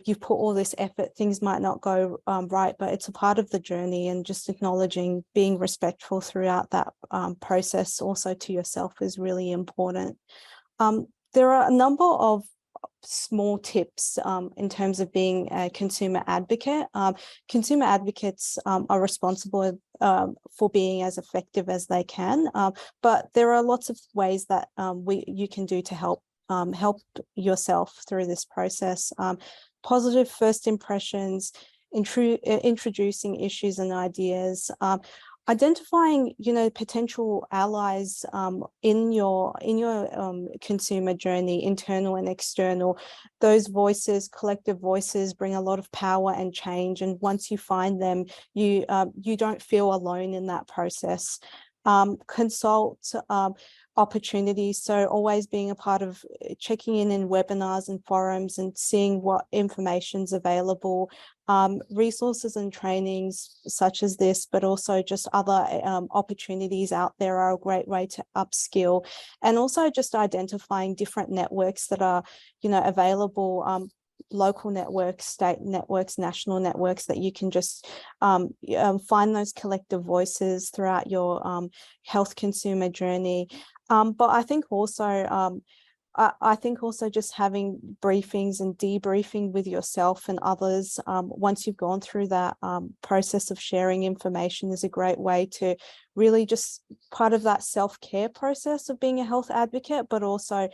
Speaker 2: you've put all this effort, things might not go right, but it's a part of the journey, and just acknowledging, being respectful throughout that process also to yourself is really important. There are a number of small tips in terms of being a consumer advocate. Consumer advocates are responsible for being as effective as they can, but there are lots of ways that you can do to help yourself through this process. Positive first impressions, introducing issues and ideas, identifying potential allies in your consumer journey, internal and external. Those voices, collective voices, bring a lot of power and change, and once you find them, you don't feel alone in that process. Consult opportunities, so always being a part of checking in webinars and forums and seeing what information's available, resources and trainings such as this, but also just other opportunities out there are a great way to upskill, and also just identifying different networks that are available, local networks, state networks, national networks, that you can just find those collective voices throughout your health consumer journey. But I think also I think also just having briefings and debriefing with yourself and others once you've gone through that process of sharing information is a great way to really just part of that self-care process of being a health advocate, but also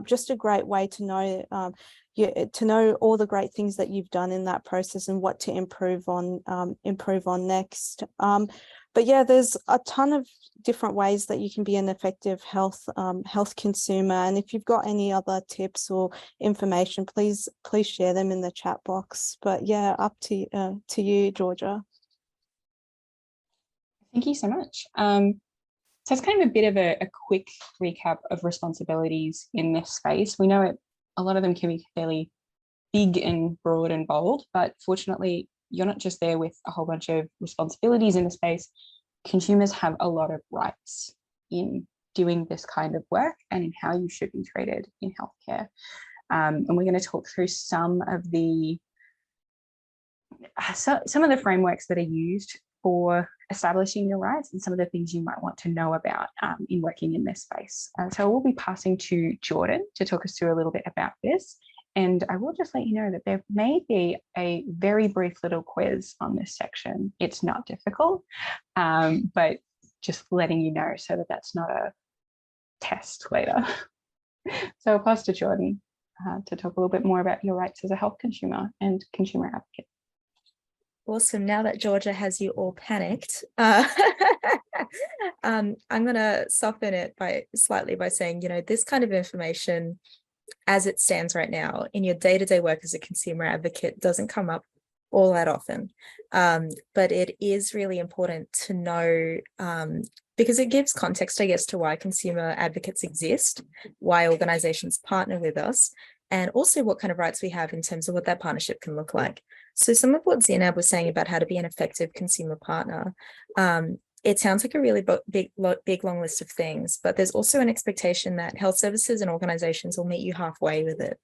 Speaker 2: just a great way to know to know all the great things that you've done in that process and what to improve on next. But yeah, there's a ton of different ways that you can be an effective health consumer. And if you've got any other tips or information, please share them in the chat box. But yeah, up to you, Georgia.
Speaker 1: Thank you so much. So it's kind of a bit of a quick recap of responsibilities in this space. We know a lot of them can be fairly big and broad and bold, but fortunately, you're not just there with a whole bunch of responsibilities in the space. Consumers have a lot of rights in doing this kind of work and in how you should be treated in healthcare. And we're going to talk through some of the frameworks that are used for establishing your rights and some of the things you might want to know about in working in this space. So we'll be passing to Jordan to talk us through a little bit about this. And I will just let you know that there may be a very brief little quiz on this section. It's not difficult, but just letting you know so that that's not a test later. So I'll pass to Jordan to talk a little bit more about your rights as a health consumer and consumer advocate.
Speaker 3: Awesome. Now that Georgia has you all panicked, I'm going to soften it slightly by saying, this kind of information as it stands right now in your day-to-day work as a consumer advocate doesn't come up all that often. But it is really important to know because it gives context, I guess, to why consumer advocates exist, why organizations partner with us, and also what kind of rights we have in terms of what that partnership can look like. So some of what Zainab was saying about how to be an effective consumer partner, it sounds like a really big, long list of things, but there's also an expectation that health services and organizations will meet you halfway with it.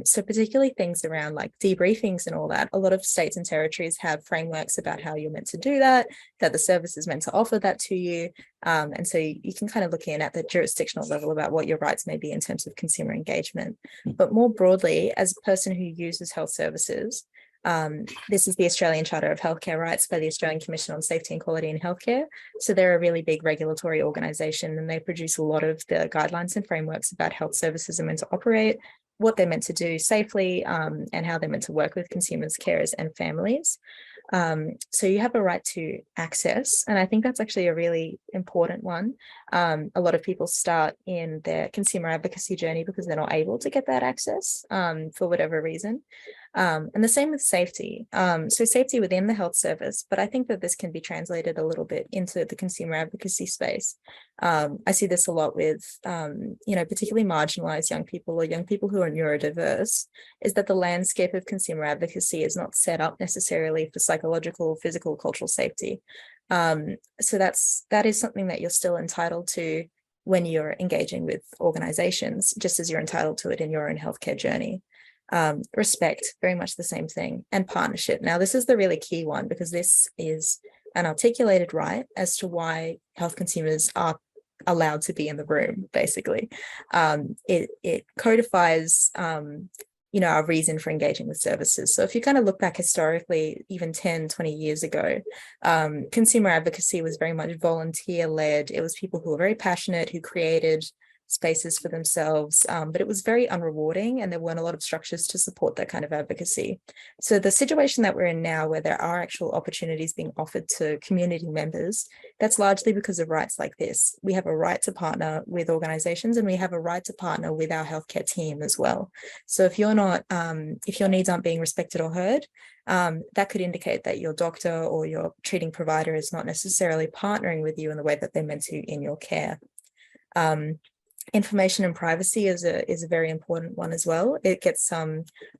Speaker 3: So particularly things around like debriefings and all that, a lot of states and territories have frameworks about how you're meant to do that the service is meant to offer that to you. And so you can kind of look in at the jurisdictional level about what your rights may be in terms of consumer engagement. But more broadly, as a person who uses health services, this is the Australian Charter of Healthcare Rights by the Australian Commission on Safety and Quality in Healthcare. So they're a really big regulatory organisation and they produce a lot of the guidelines and frameworks about health services are meant to operate, what they're meant to do safely, and how they're meant to work with consumers, carers and families. So you have a right to access, and I think that's actually a really important one. A lot of people start in their consumer advocacy journey because they're not able to get that access for whatever reason. And the same with safety. So safety within the health service, but I think that this can be translated a little bit into the consumer advocacy space. I see this a lot with, particularly marginalized young people or young people who are neurodiverse, is that the landscape of consumer advocacy is not set up necessarily for psychological, physical, cultural safety. So that is something that you're still entitled to when you're engaging with organizations, just as you're entitled to it in your own healthcare journey. Respect, very much the same thing, and partnership. Now, this is the really key one because this is an articulated right as to why health consumers are allowed to be in the room, basically. It codifies, our reason for engaging with services. So if you kind of look back historically, even 10, 20 years ago, consumer advocacy was very much volunteer-led. It was people who were very passionate, who created spaces for themselves, but it was very unrewarding and there weren't a lot of structures to support that kind of advocacy. So the situation that we're in now, where there are actual opportunities being offered to community members, that's largely because of rights like this. We have a right to partner with organizations and we have a right to partner with our healthcare team as well. So if you're not, if your needs aren't being respected or heard, that could indicate that your doctor or your treating provider is not necessarily partnering with you in the way that they're meant to in your care. Information and privacy is a very important one as well. It gets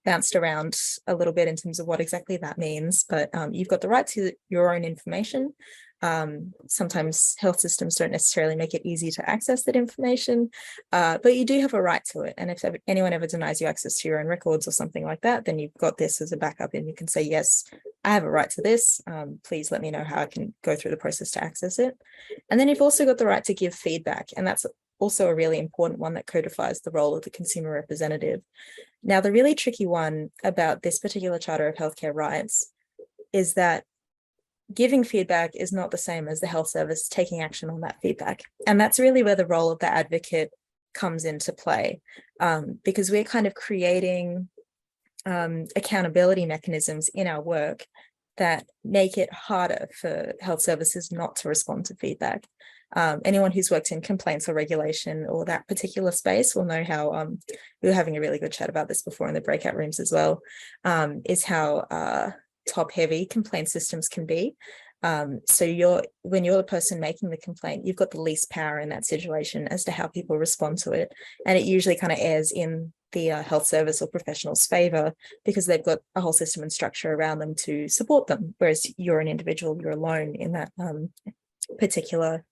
Speaker 3: bounced around a little bit in terms of what exactly that means, but you've got the right to your own information. Sometimes health systems don't necessarily make it easy to access that information, but you do have a right to it. And if anyone ever denies you access to your own records or something like that, then you've got this as a backup and you can say, yes, I have a right to this. Please let me know how I can go through the process to access it. And then you've also got the right to give feedback. And that's also a really important one that codifies the role of the consumer representative. Now, the really tricky one about this particular Charter of Healthcare Rights is that giving feedback is not the same as the health service taking action on that feedback. And that's really where the role of the advocate comes into play, because we're kind of creating accountability mechanisms in our work that make it harder for health services not to respond to feedback. Anyone who's worked in complaints or regulation or that particular space will know how, we were having a really good chat about this before in the breakout rooms as well, is how top heavy complaint systems can be. So when you're the person making the complaint, you've got the least power in that situation as to how people respond to it. And it usually kind of airs in the health service or professional's favor because they've got a whole system and structure around them to support them. Whereas you're an individual, you're alone in that particular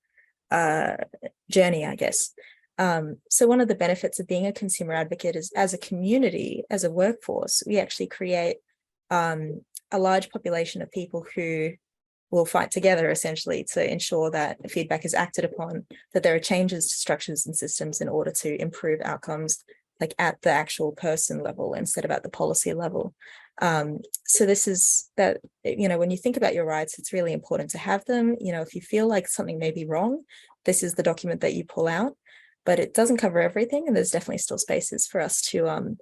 Speaker 3: journey, I guess. So one of the benefits of being a consumer advocate is, as a community, as a workforce, we actually create a large population of people who will fight together essentially to ensure that feedback is acted upon, that there are changes to structures and systems in order to improve outcomes, like at the actual person level instead of at the policy level. So this is that, when you think about your rights, it's really important to have them. If you feel like something may be wrong, this is the document that you pull out, but it doesn't cover everything. And there's definitely still spaces for us to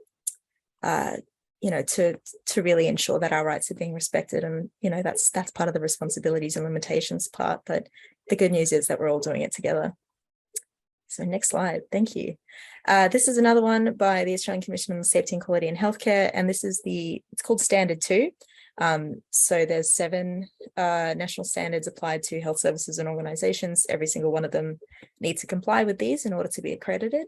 Speaker 3: to really ensure that our rights are being respected. And, that's part of the responsibilities and limitations part. But the good news is that we're all doing it together. So next slide. Thank you. This is another one by the Australian Commission on Safety and Quality in Healthcare. And this is it's called Standard 2. So there's 7 national standards applied to health services and organizations. Every single one of them needs to comply with these in order to be accredited.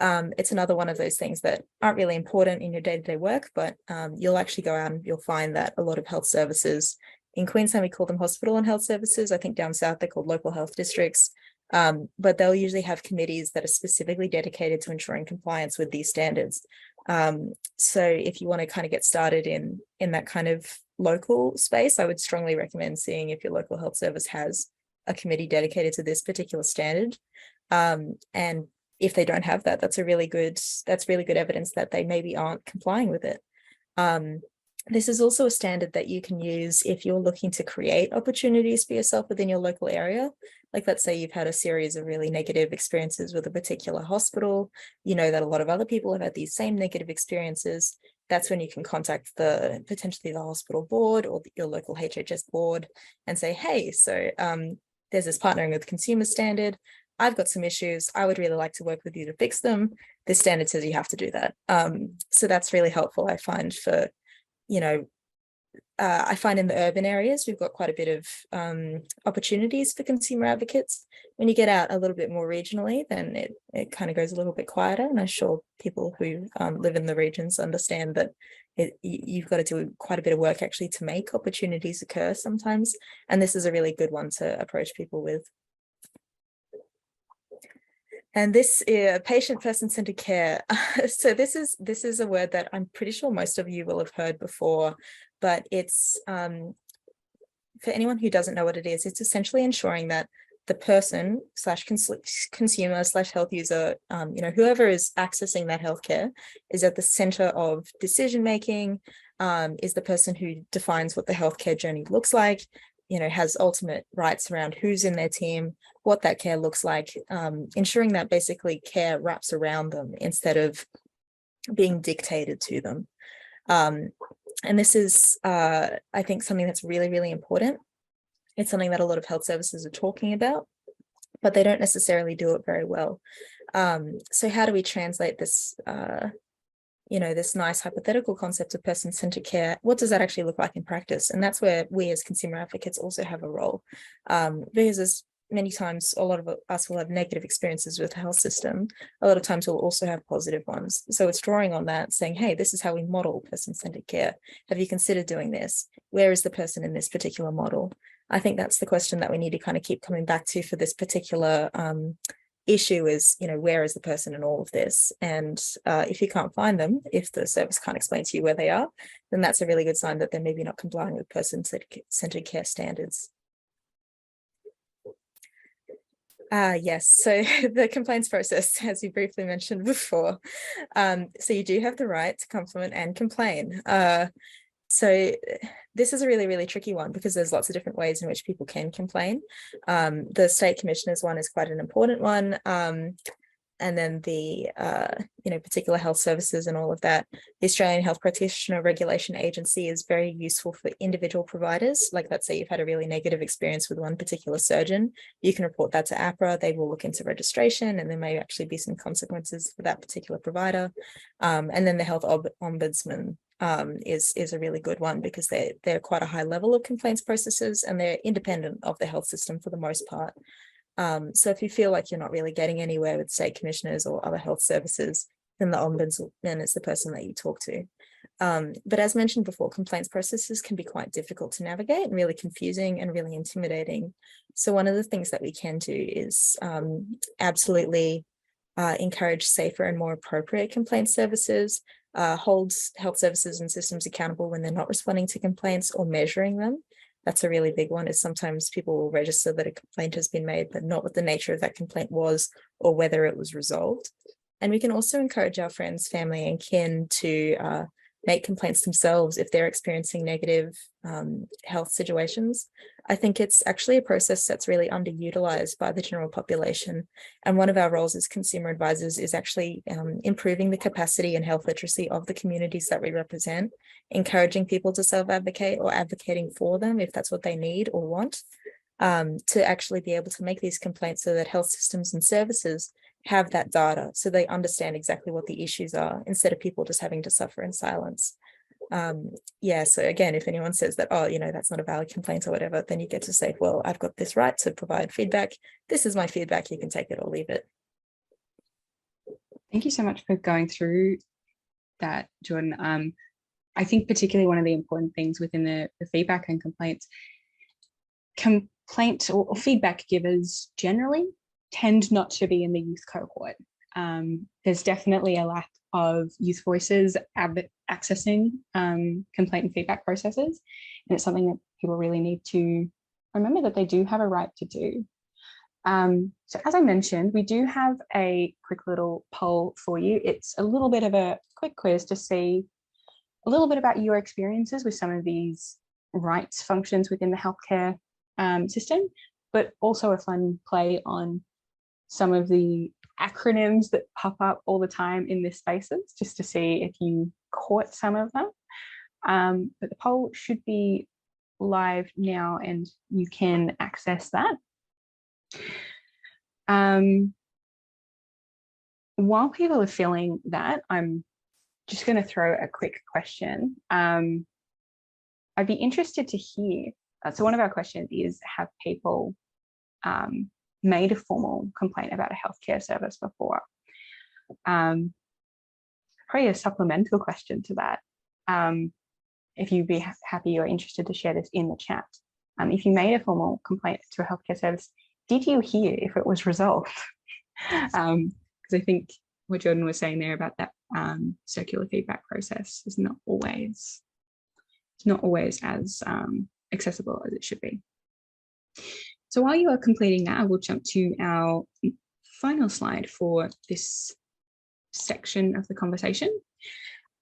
Speaker 3: It's another one of those things that aren't really important in your day-to-day work, but you'll actually go out and you'll find that a lot of health services in Queensland, we call them hospital and health services. I think down south, they're called local health districts. But they'll usually have committees that are specifically dedicated to ensuring compliance with these standards. So if you want to kind of get started in that kind of local space, I would strongly recommend seeing if your local health service has a committee dedicated to this particular standard. And if they don't have that, that's really good evidence that they maybe aren't complying with it. This is also a standard that you can use if you're looking to create opportunities for yourself within your local area. Like, let's say you've had a series of really negative experiences with a particular hospital, that a lot of other people have had these same negative experiences. That's when you can contact potentially the hospital board or your local HHS board and say, hey, so there's this partnering with consumer standard. I've got some issues. I would really like to work with you to fix them. This standard says you have to do that. So that's really helpful, I find, for I find in the urban areas, we've got quite a bit of opportunities for consumer advocates. When you get out a little bit more regionally, then it kind of goes a little bit quieter. And I'm sure people who live in the regions understand that you've got to do quite a bit of work actually to make opportunities occur sometimes. And this is a really good one to approach people with. And this is patient person-centered care. So this is a word that I'm pretty sure most of you will have heard before, but it's for anyone who doesn't know what it is, it's essentially ensuring that the person / consumer / health user, whoever is accessing that healthcare is at the center of decision making, is the person who defines what the healthcare journey looks like, has ultimate rights around who's in their team, what that care looks like, ensuring that basically care wraps around them instead of being dictated to them. And this is, I think, something that's really, really important. It's something that a lot of health services are talking about, but they don't necessarily do it very well. So how do we translate this, this nice hypothetical concept of person-centered care? What does that actually look like in practice? And that's where we as consumer advocates also have a role, because as many times a lot of us will have negative experiences with the health system. A lot of times we'll also have positive ones. So it's drawing on that, saying, hey, this is how we model person-centered care. Have you considered doing this? Where is the person in this particular model? I think that's the question that we need to kind of keep coming back to for this particular issue is, where is the person in all of this? And if you can't find them, if the service can't explain to you where they are, then that's a really good sign that they're maybe not complying with person-centered care standards. Yes, so the complaints process, as you briefly mentioned before, so you do have the right to compliment and complain. So this is a really, really tricky one because there's lots of different ways in which people can complain. The state commissioners one is quite an important one. And then the particular health services and all of that. The Australian Health Practitioner Regulation Agency is very useful for individual providers. Like, let's say you've had a really negative experience with one particular surgeon, you can report that to APRA. They will look into registration, and there may actually be some consequences for that particular provider. And then the Health Ombudsman is a really good one because they're quite a high level of complaints processes, and they're independent of the health system for the most part. So if you feel like you're not really getting anywhere with state commissioners or other health services, then the ombudsman is the person that you talk to. But as mentioned before, complaints processes can be quite difficult to navigate and really confusing and really intimidating. So one of the things that we can do is absolutely encourage safer and more appropriate complaint services, hold health services and systems accountable when they're not responding to complaints or measuring them. That's a really big one, is sometimes people will register that a complaint has been made, but not what the nature of that complaint was or whether it was resolved. And we can also encourage our friends, family and kin to make complaints themselves if they're experiencing negative health situations. I think it's actually a process that's really underutilized by the general population. And one of our roles as consumer advisors is actually improving the capacity and health literacy of the communities that we represent, encouraging people to self-advocate or advocating for them if that's what they need or want, to actually be able to make these complaints so that health systems and services have that data so they understand exactly what the issues are instead of people just having to suffer in silence. So again, if anyone says that, oh, that's not a valid complaint or whatever, then you get to say, well, I've got this right to provide feedback. This is my feedback. You can take it or leave it.
Speaker 1: Thank you so much for going through that, Jordan. I think particularly one of the important things within the feedback and complaints or feedback givers generally tend not to be in the youth cohort. There's definitely a lack of youth voices accessing complaint and feedback processes. And it's something that people really need to remember that they do have a right to do. So as I mentioned, we do have a quick little poll for you. It's a little bit of a quick quiz to see a little bit about your experiences with some of these rights functions within the healthcare system, but also a fun play on some of the acronyms that pop up all the time in this spaces, just to see if you caught some of them. But the poll should be live now and you can access that. While people are filling that, I'm just going to throw a quick question. I'd be interested to hear. So one of our questions is, have people made a formal complaint about a healthcare service before? Probably a supplemental question to that. If you'd be happy or interested to share this in the chat. If you made a formal complaint to a healthcare service, did you hear if it was resolved? Because I think what Jordan was saying there about that circular feedback process is not always as accessible as it should be. So while you are completing that, I will jump to our final slide for this section of the conversation.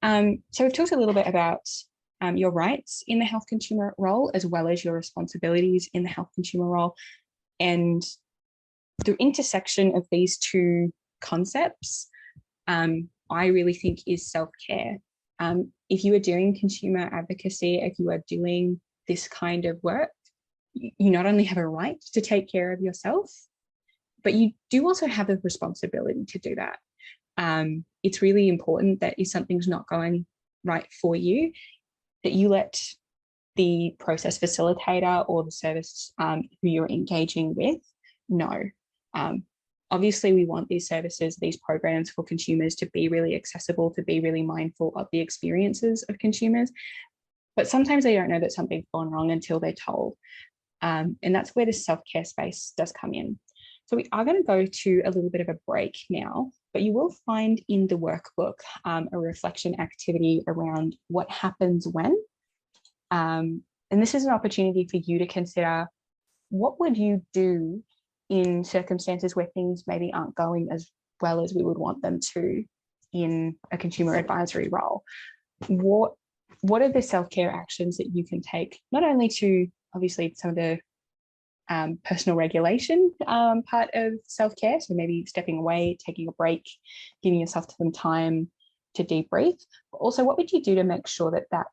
Speaker 1: So we've talked a little bit about your rights in the health consumer role, as well as your responsibilities in the health consumer role. And the intersection of these two concepts, I really think is self-care. If you are doing consumer advocacy, if you are doing this kind of work, you not only have a right to take care of yourself, but you do also have a responsibility to do that. It's really important that if something's not going right for you, that you let the process facilitator or the service who you're engaging with know. Obviously, we want these services, these programs for consumers to be really accessible, to be really mindful of the experiences of consumers. But sometimes they don't know that something's gone wrong until they're told. And that's where the self-care space does come in. So we are going to go to a little bit of a break now, but you will find in the workbook a reflection activity around what happens when. And this is an opportunity for you to consider, what would you do in circumstances where things maybe aren't going as well as we would want them to in a consumer advisory role. What are the self-care actions that you can take, not only to obviously some of the personal regulation part of self-care, so maybe stepping away, taking a break, giving yourself some time to debrief, but also what would you do to make sure that that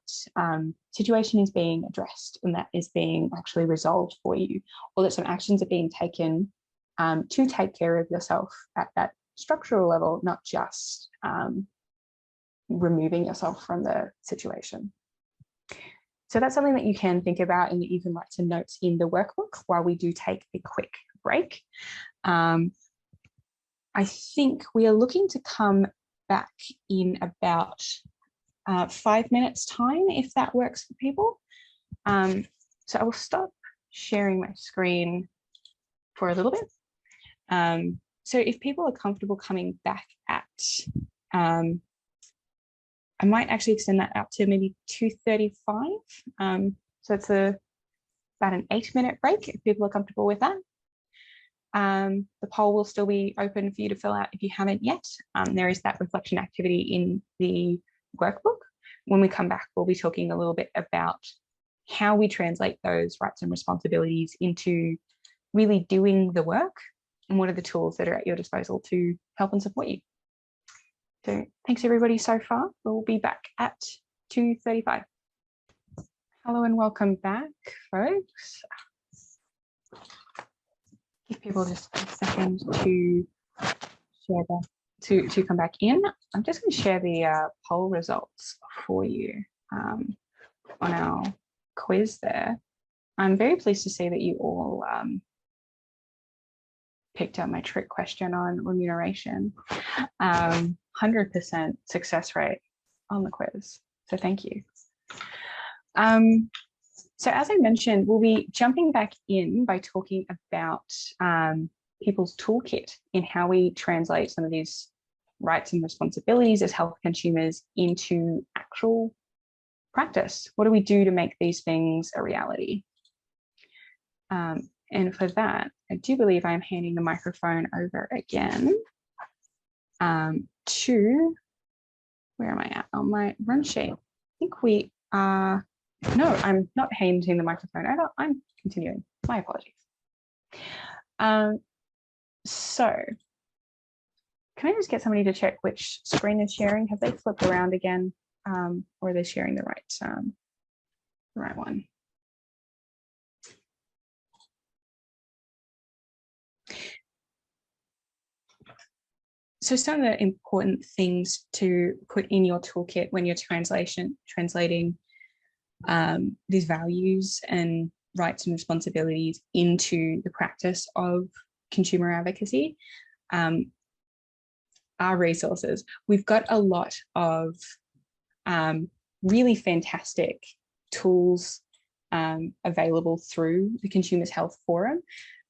Speaker 1: situation is being addressed and that is being actually resolved for you, or that some actions are being taken to take care of yourself at that structural level, not just removing yourself from the situation. So that's something that you can think about and that you can write some notes in the workbook while we do take a quick break. I think we are looking to come back in about 5 minutes time, if that works for people. So I will stop sharing my screen for a little bit. So if people are comfortable coming back at, I might actually extend that out to maybe 2:35. So it's about an 8-minute break if people are comfortable with that. The poll will still be open for you to fill out if you haven't yet. There is that reflection activity in the workbook. When we come back, we'll be talking a little bit about how we translate those rights and responsibilities into really doing the work, and what are the tools that are at your disposal to help and support you. So thanks everybody so far. We'll be back at 2:35. Hello and welcome back, folks. Give people just a second to share to come back in. I'm just going to share the poll results for you on our quiz there. I'm very pleased to see that you all picked up my trick question on remuneration. 100% success rate on the quiz. So thank you. So as I mentioned, we'll be jumping back in by talking about people's toolkit in how we translate some of these rights and responsibilities as health consumers into actual practice. What do we do to make these things a reality? And for that, I do believe I'm handing the microphone over again to, where am I at on my run sheet? I think we are, no, I'm not handing the microphone over, I'm continuing, my apologies. So can I just get somebody to check which screen is sharing? Have they flipped around again, or are they sharing the right one? So some of the important things to put in your toolkit when you're translating these values and rights and responsibilities into the practice of consumer advocacy are resources. We've got a lot of really fantastic tools available through the Consumers Health Forum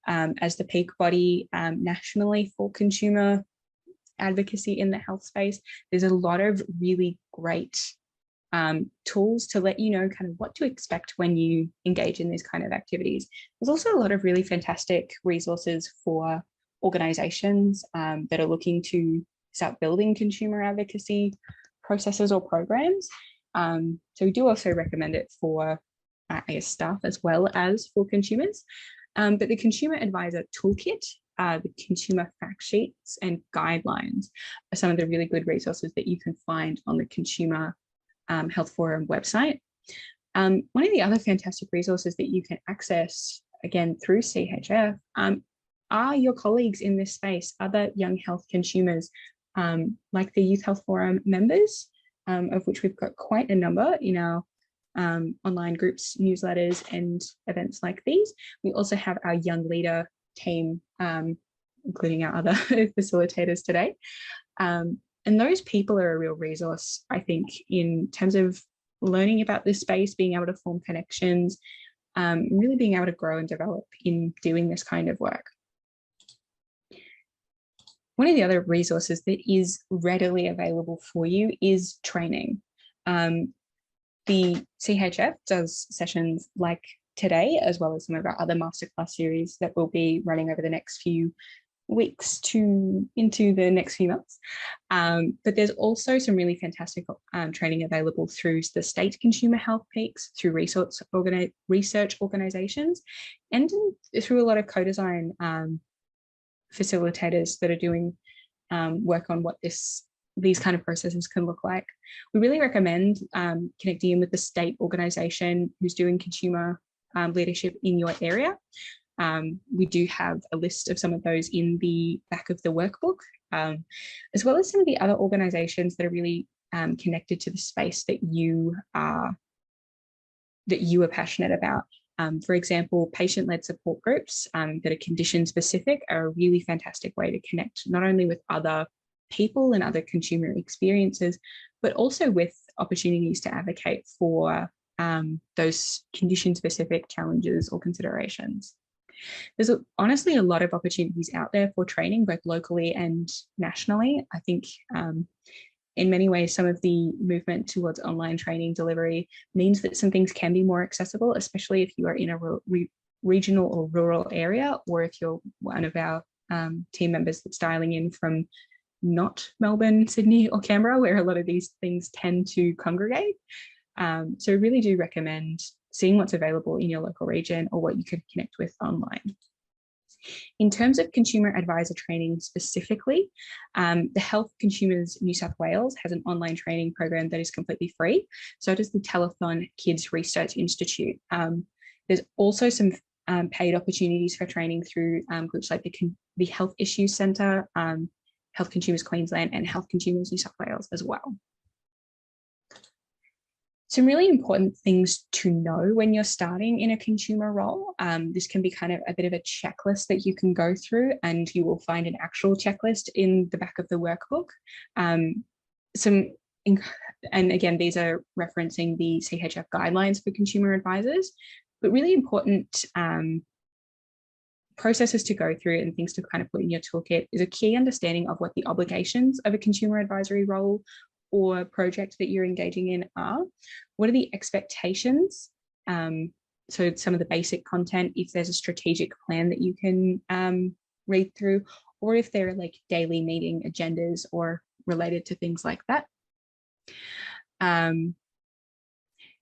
Speaker 1: as the peak body nationally for consumer advocacy in the health space. There's a lot of really great tools to let you know kind of what to expect when you engage in these kind of activities. There's also a lot of really fantastic resources for organizations that are looking to start building consumer advocacy processes or programs. So we do also recommend it for I guess staff as well as for consumers. But the Consumer Advisor Toolkit, the consumer fact sheets and guidelines are some of the really good resources that you can find on the Consumer Health Forum website. One of the other fantastic resources that you can access, again, through CHF, are your colleagues in this space, other young health consumers, like the Youth Health Forum members, of which we've got quite a number in our online groups, newsletters, and events like these. We also have our Young Leader team, including our other facilitators today. And those people are a real resource, I think, in terms of learning about this space, being able to form connections, really being able to grow and develop in doing this kind of work. One of the other resources that is readily available for you is training. The CHF does sessions like today, as well as some of our other masterclass series that will be running over the next few weeks to into the next few months. But there's also some really fantastic training available through the state consumer health peaks, through research organizations, and through a lot of co-design facilitators that are doing work on what these kind of processes can look like. We really recommend connecting in with the state organization who's doing consumer leadership in your area. We do have a list of some of those in the back of the workbook, as well as some of the other organizations that are really connected to the space that you are passionate about. For example, patient-led support groups that are condition-specific are a really fantastic way to connect not only with other people and other consumer experiences, but also with opportunities to advocate for those condition-specific challenges or considerations. There's honestly a lot of opportunities out there for training, both locally and nationally. I think in many ways, some of the movement towards online training delivery means that some things can be more accessible, especially if you are in a regional or rural area, or if you're one of our team members that's dialing in from not Melbourne, Sydney, or Canberra, where a lot of these things tend to congregate. So I really do recommend seeing what's available in your local region or what you could connect with online. In terms of consumer advisor training specifically, the Health Consumers New South Wales has an online training program that is completely free. So does the Telethon Kids Research Institute. There's also some paid opportunities for training through groups like the Health Issues Centre, Health Consumers Queensland, and Health Consumers New South Wales as well. Some really important things to know when you're starting in a consumer role. This can be kind of a bit of a checklist that you can go through, and you will find an actual checklist in the back of the workbook. And again, these are referencing the CHF guidelines for consumer advisors, but really important processes to go through and things to kind of put in your toolkit is a key understanding of what the obligations of a consumer advisory role or project that you're engaging in are. What are the expectations? So some of the basic content, if there's a strategic plan that you can read through, or if they're like daily meeting agendas or related to things like that.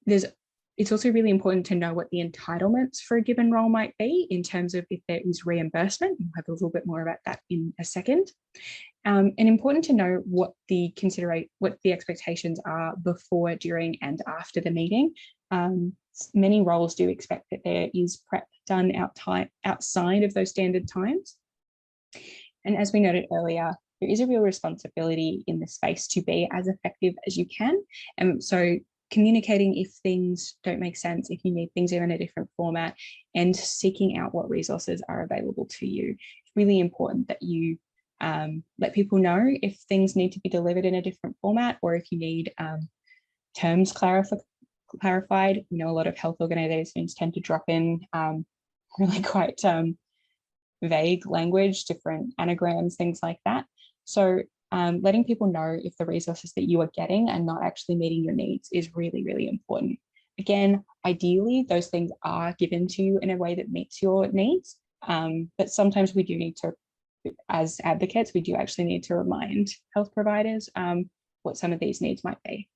Speaker 1: It's also really important to know what the entitlements for a given role might be in terms of if there is reimbursement. We'll have a little bit more about that in a second. And important to know what the expectations are before, during, and after the meeting. Many roles do expect that there is prep done outside of those standard times. And as we noted earlier, there is a real responsibility in this space to be as effective as you can. And so communicating if things don't make sense, if you need things in a different format, and seeking out what resources are available to you. It's really important that you let people know if things need to be delivered in a different format, or if you need terms clarified. You know, a lot of health organizations tend to drop in really quite vague language, different anagrams, things like that. So letting people know if the resources that you are getting are not actually meeting your needs is really, really important. Again, ideally, those things are given to you in a way that meets your needs, but sometimes we do need to, as advocates, we do actually need to remind health providers what some of these needs might be.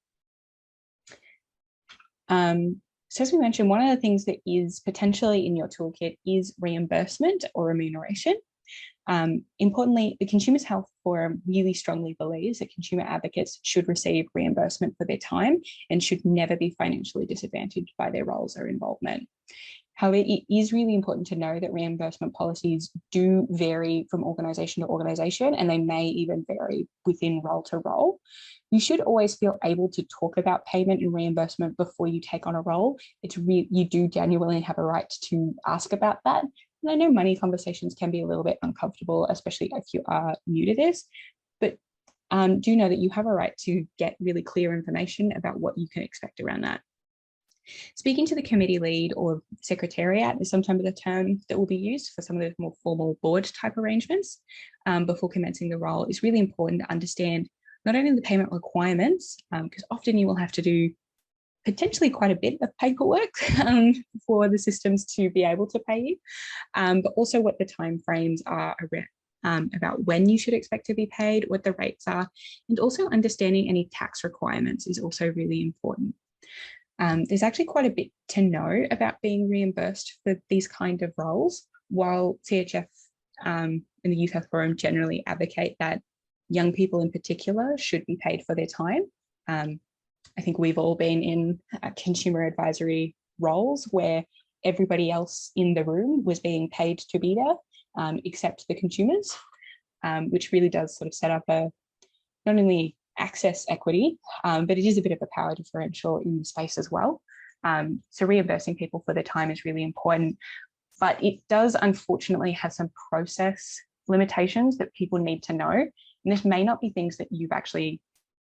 Speaker 1: So as we mentioned, one of the things that is potentially in your toolkit is reimbursement or remuneration. Importantly, the Consumers Health Forum really strongly believes that consumer advocates should receive reimbursement for their time and should never be financially disadvantaged by their roles or involvement. However, it is really important to know that reimbursement policies do vary from organisation to organisation, and they may even vary within role to role. You should always feel able to talk about payment and reimbursement before you take on a role. You do genuinely have a right to ask about that. And I know money conversations can be a little bit uncomfortable, especially if you are new to this, but do know that you have a right to get really clear information about what you can expect around that. Speaking to the committee lead or secretariat is sometimes the term that will be used for some of the more formal board type arrangements before commencing the role. Is really important to understand not only the payment requirements, because often you will have to do potentially quite a bit of paperwork for the systems to be able to pay you, but also what the timeframes are around, about when you should expect to be paid, what the rates are, and also understanding any tax requirements is also really important. There's actually quite a bit to know about being reimbursed for these kind of roles, while CHF and the Youth Health Forum generally advocate that young people in particular should be paid for their time. I think we've all been in consumer advisory roles where everybody else in the room was being paid to be there, except the consumers, which really does sort of set up a not only access equity, but it is a bit of a power differential in the space as well. So reimbursing people for their time is really important, but it does unfortunately have some process limitations that people need to know. And this may not be things that you've actually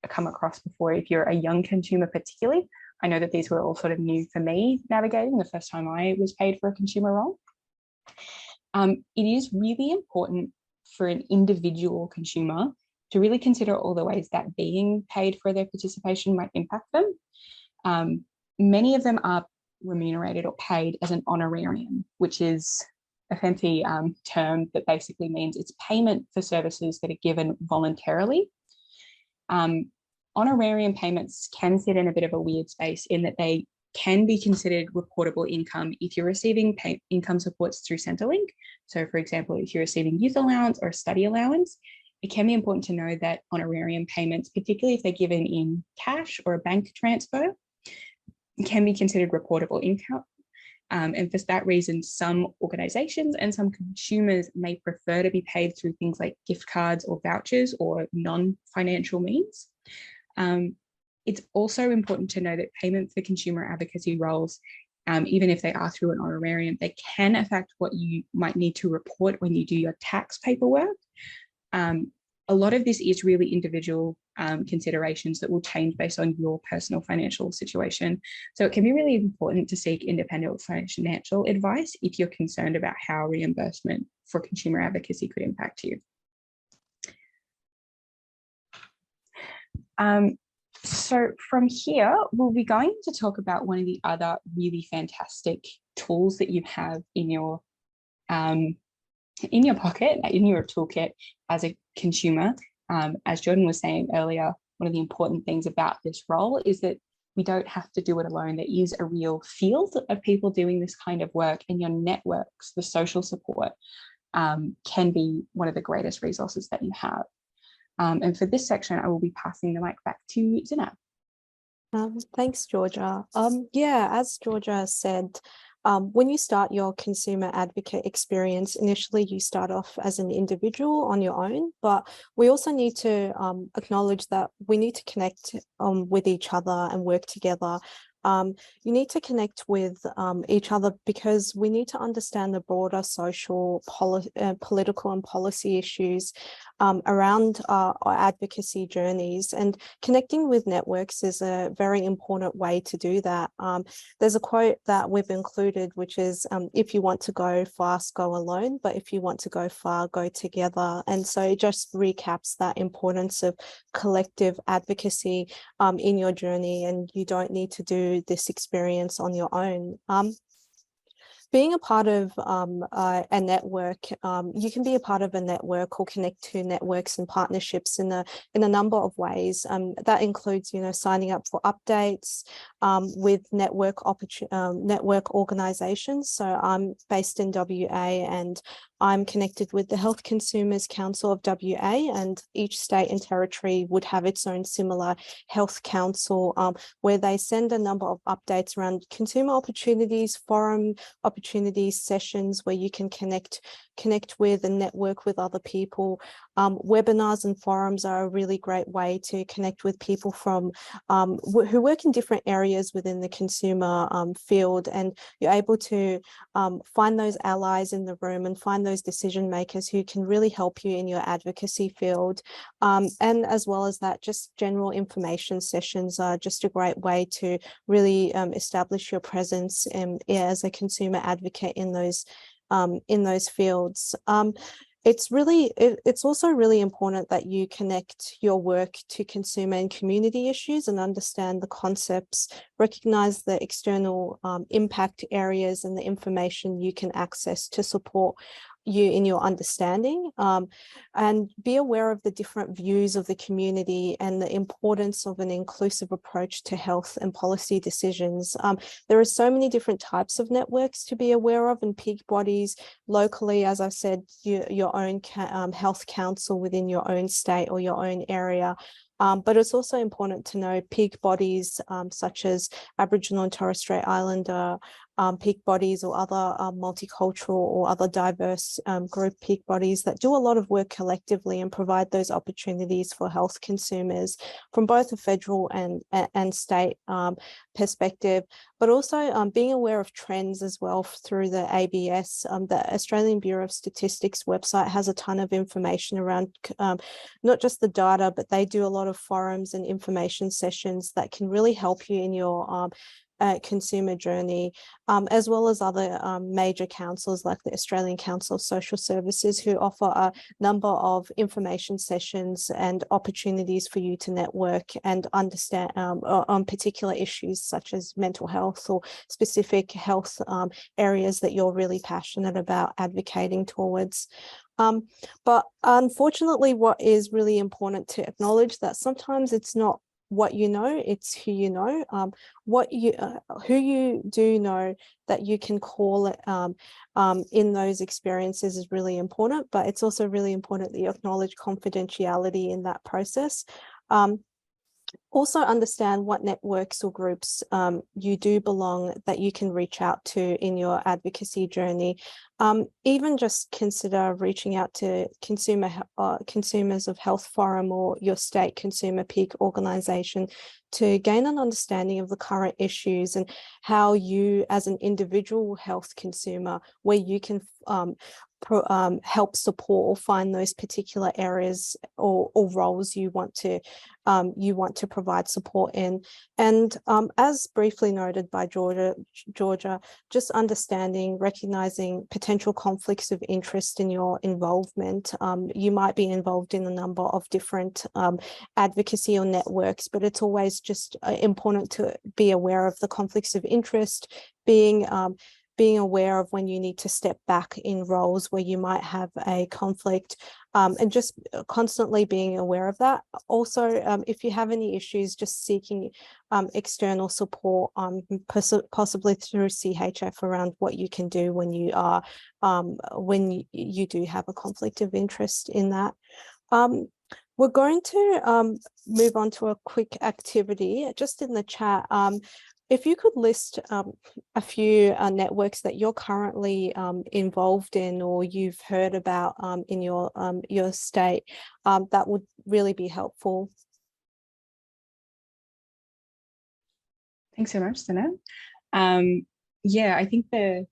Speaker 1: come across before if you're a young consumer particularly. I know that these were all sort of new for me navigating the first time I was paid for a consumer role. It is really important for an individual consumer to really consider all the ways that being paid for their participation might impact them. Many of them are remunerated or paid as an honorarium, which is a fancy term that basically means it's payment for services that are given voluntarily. Honorarium payments can sit in a bit of a weird space in that they can be considered reportable income if you're receiving income supports through Centrelink. So for example, if you're receiving youth allowance or study allowance, it can be important to know that honorarium payments, particularly if they're given in cash or a bank transfer, can be considered reportable income. And for that reason, some organizations and some consumers may prefer to be paid through things like gift cards or vouchers or non-financial means. It's also important to know that payment for consumer advocacy roles, even if they are through an honorarium, they can affect what you might need to report when you do your tax paperwork. A lot of this is really individual considerations that will change based on your personal financial situation. So it can be really important to seek independent financial advice if you're concerned about how reimbursement for consumer advocacy could impact you. So from here, we'll be going to talk about one of the other really fantastic tools that you have in your pocket, in your toolkit as a consumer. As Jordan was saying earlier, one of the important things about this role is that we don't have to do it alone. There is a real field of people doing this kind of work, and your networks, the social support, can be one of the greatest resources that you have. And for this section, I will be passing the mic back to Zinab.
Speaker 2: Thanks, Georgia. Yeah, as Georgia said, when you start your consumer advocate experience, initially you start off as an individual on your own, but we also need to acknowledge that we need to connect with each other and work together. You need to connect with each other because we need to understand the broader social, political and policy issues around our advocacy journeys, and connecting with networks is a very important way to do that. There's a quote that we've included, which is, if you want to go fast, go alone, but if you want to go far, go together. And so it just recaps that importance of collective advocacy in your journey, and you don't need to do this experience on your own. Being a part of a network, you can be a part of a network or connect to networks and partnerships in a number of ways. That includes, signing up for updates with network organisations. So I'm based in WA, and I'm connected with the Health Consumers Council of WA, and each state and territory would have its own similar health council where they send a number of updates around consumer opportunities, forum opportunities, sessions where you can connect with and network with other people. Webinars and forums are a really great way to connect with people from who work in different areas within the consumer field, and you're able to find those allies in the room and find those decision makers who can really help you in your advocacy field. And as well as that, just general information sessions are just a great way to really establish your presence as a consumer advocate in those fields. it's also really important that you connect your work to consumer and community issues and understand the concepts, recognize the external impact areas and the information you can access to support you in your understanding, and be aware of the different views of the community and the importance of an inclusive approach to health and policy decisions. There are so many different types of networks to be aware of, and peak bodies locally, as I've said, your own health council within your own state or your own area. But it's also important to know peak bodies such as Aboriginal and Torres Strait Islander peak bodies, or other multicultural or other diverse group peak bodies that do a lot of work collectively and provide those opportunities for health consumers from both a federal and state perspective, but also being aware of trends as well through the ABS. The Australian Bureau of Statistics website has a ton of information around not just the data, but they do a lot of forums and information sessions that can really help you in your consumer journey, as well as other major councils like the Australian Council of Social Services, who offer a number of information sessions and opportunities for you to network and understand on particular issues such as mental health or specific health areas that you're really passionate about advocating towards. But unfortunately, what is really important to acknowledge that sometimes it's not what you know, it's who you know. Who you do know that you can call it in those experiences is really important, but it's also really important that you acknowledge confidentiality in that process. Also understand what networks or groups you do belong that you can reach out to in your advocacy journey. Even just consider reaching out to consumers of Health Forum or your state consumer peak organisation to gain an understanding of the current issues and how you as an individual health consumer, where you can help support or find those particular areas or roles you want to provide support in. And as briefly noted by Georgia, just understanding, recognizing potential conflicts of interest in your involvement. You might be involved in a number of different advocacy or networks, but it's always just important to be aware of the conflicts of interest, being aware of when you need to step back in roles where you might have a conflict, and just constantly being aware of that. Also, if you have any issues, just seeking external support, possibly through CHF, around what you can do when you are when you do have a conflict of interest in that. We're going to move on to a quick activity just in the chat. If you could list a few networks that you're currently involved in or you've heard about in your state, that would really be helpful.
Speaker 1: Thanks so much, Sana. Yeah, I think the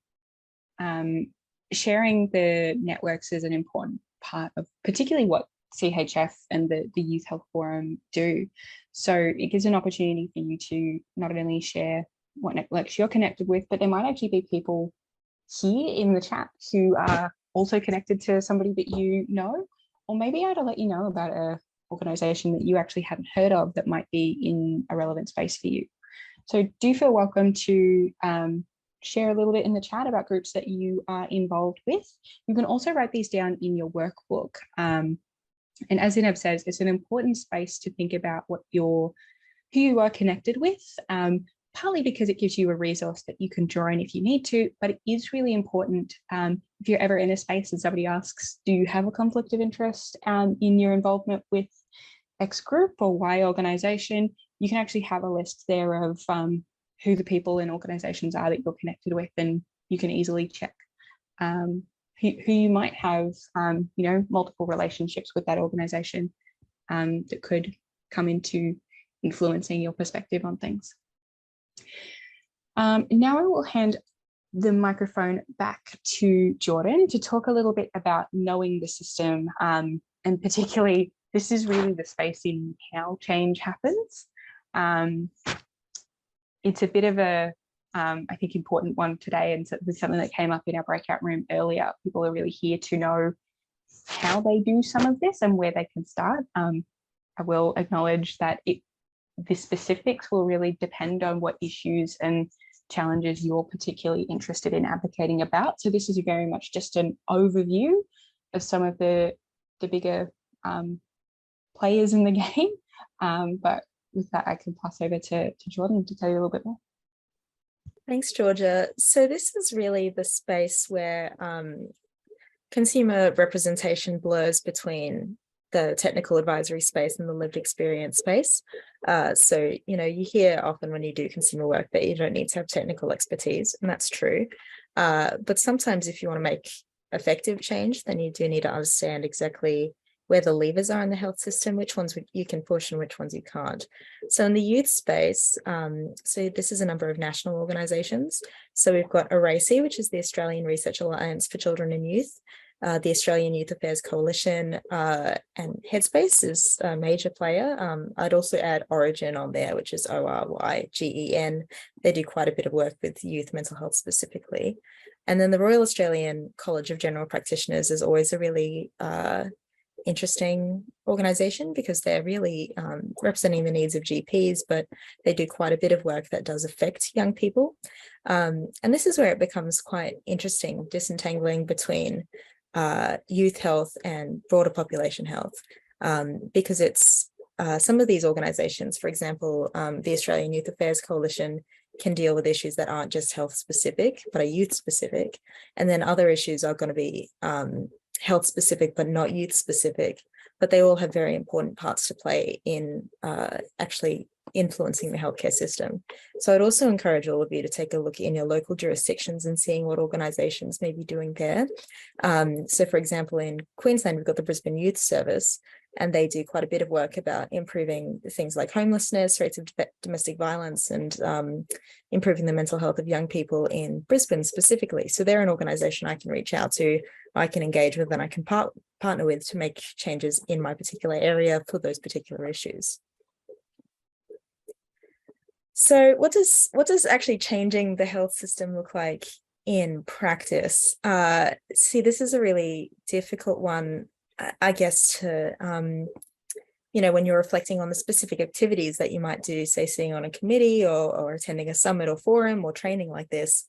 Speaker 1: sharing the networks is an important part of particularly what CHF and the Youth Health Forum do. So it gives an opportunity for you to not only share what networks you're connected with, but there might actually be people here in the chat who are also connected to somebody that you know, or maybe able to let you know about an organisation that you actually hadn't heard of that might be in a relevant space for you. So do feel welcome to share a little bit in the chat about groups that you are involved with. You can also write these down in your workbook. And as Zineb says, it's an important space to think about who you are connected with, partly because it gives you a resource that you can draw in if you need to, but it is really important if you're ever in a space and somebody asks, do you have a conflict of interest in your involvement with X group or Y organisation, you can actually have a list there of who the people and organisations are that you're connected with, and you can easily check who you might have, multiple relationships with that organisation that could come into influencing your perspective on things. Now I will hand the microphone back to Jordan to talk a little bit about knowing the system, and particularly this is really the space in how change happens. It's a bit of a I think important one today, and so there's something that came up in our breakout room earlier. People are really here to know how they do some of this and where they can start. I will acknowledge that the specifics will really depend on what issues and challenges you're particularly interested in advocating about. So this is very much just an overview of some of the bigger players in the game. But with that, I can pass over to Jordan to tell you a little bit more.
Speaker 3: Thanks, Georgia. So this is really the space where consumer representation blurs between the technical advisory space and the lived experience space. So, you hear often when you do consumer work that you don't need to have technical expertise, and that's true. But sometimes if you want to make effective change, then you do need to understand exactly where the levers are in the health system, which ones you can push and which ones you can't. So in the youth space, so this is a number of national organisations. So we've got ARACI, which is the Australian Research Alliance for Children and Youth, the Australian Youth Affairs Coalition, and Headspace is a major player. I'd also add Origin on there, which is ORYGEN. They do quite a bit of work with youth mental health specifically. And then the Royal Australian College of General Practitioners is always a really interesting organisation because they're really representing the needs of GPs, but they do quite a bit of work that does affect young people. And this is where it becomes quite interesting, disentangling between youth health and broader population health, because it's some of these organisations, for example, the Australian Youth Affairs Coalition can deal with issues that aren't just health specific, but are youth specific. And then other issues are going to be health specific, but not youth specific, but they all have very important parts to play in actually influencing the healthcare system. So I'd also encourage all of you to take a look in your local jurisdictions and seeing what organisations may be doing there. So for example, in Queensland, we've got the Brisbane Youth Service, and they do quite a bit of work about improving things like homelessness, rates of domestic violence, and improving the mental health of young people in Brisbane specifically. So they're an organisation I can reach out to, I can engage with, and I can partner with to make changes in my particular area for those particular issues. So what does actually changing the health system look like in practice? See, this is a really difficult one, I guess, to, when you're reflecting on the specific activities that you might do, say sitting on a committee or attending a summit or forum or training like this.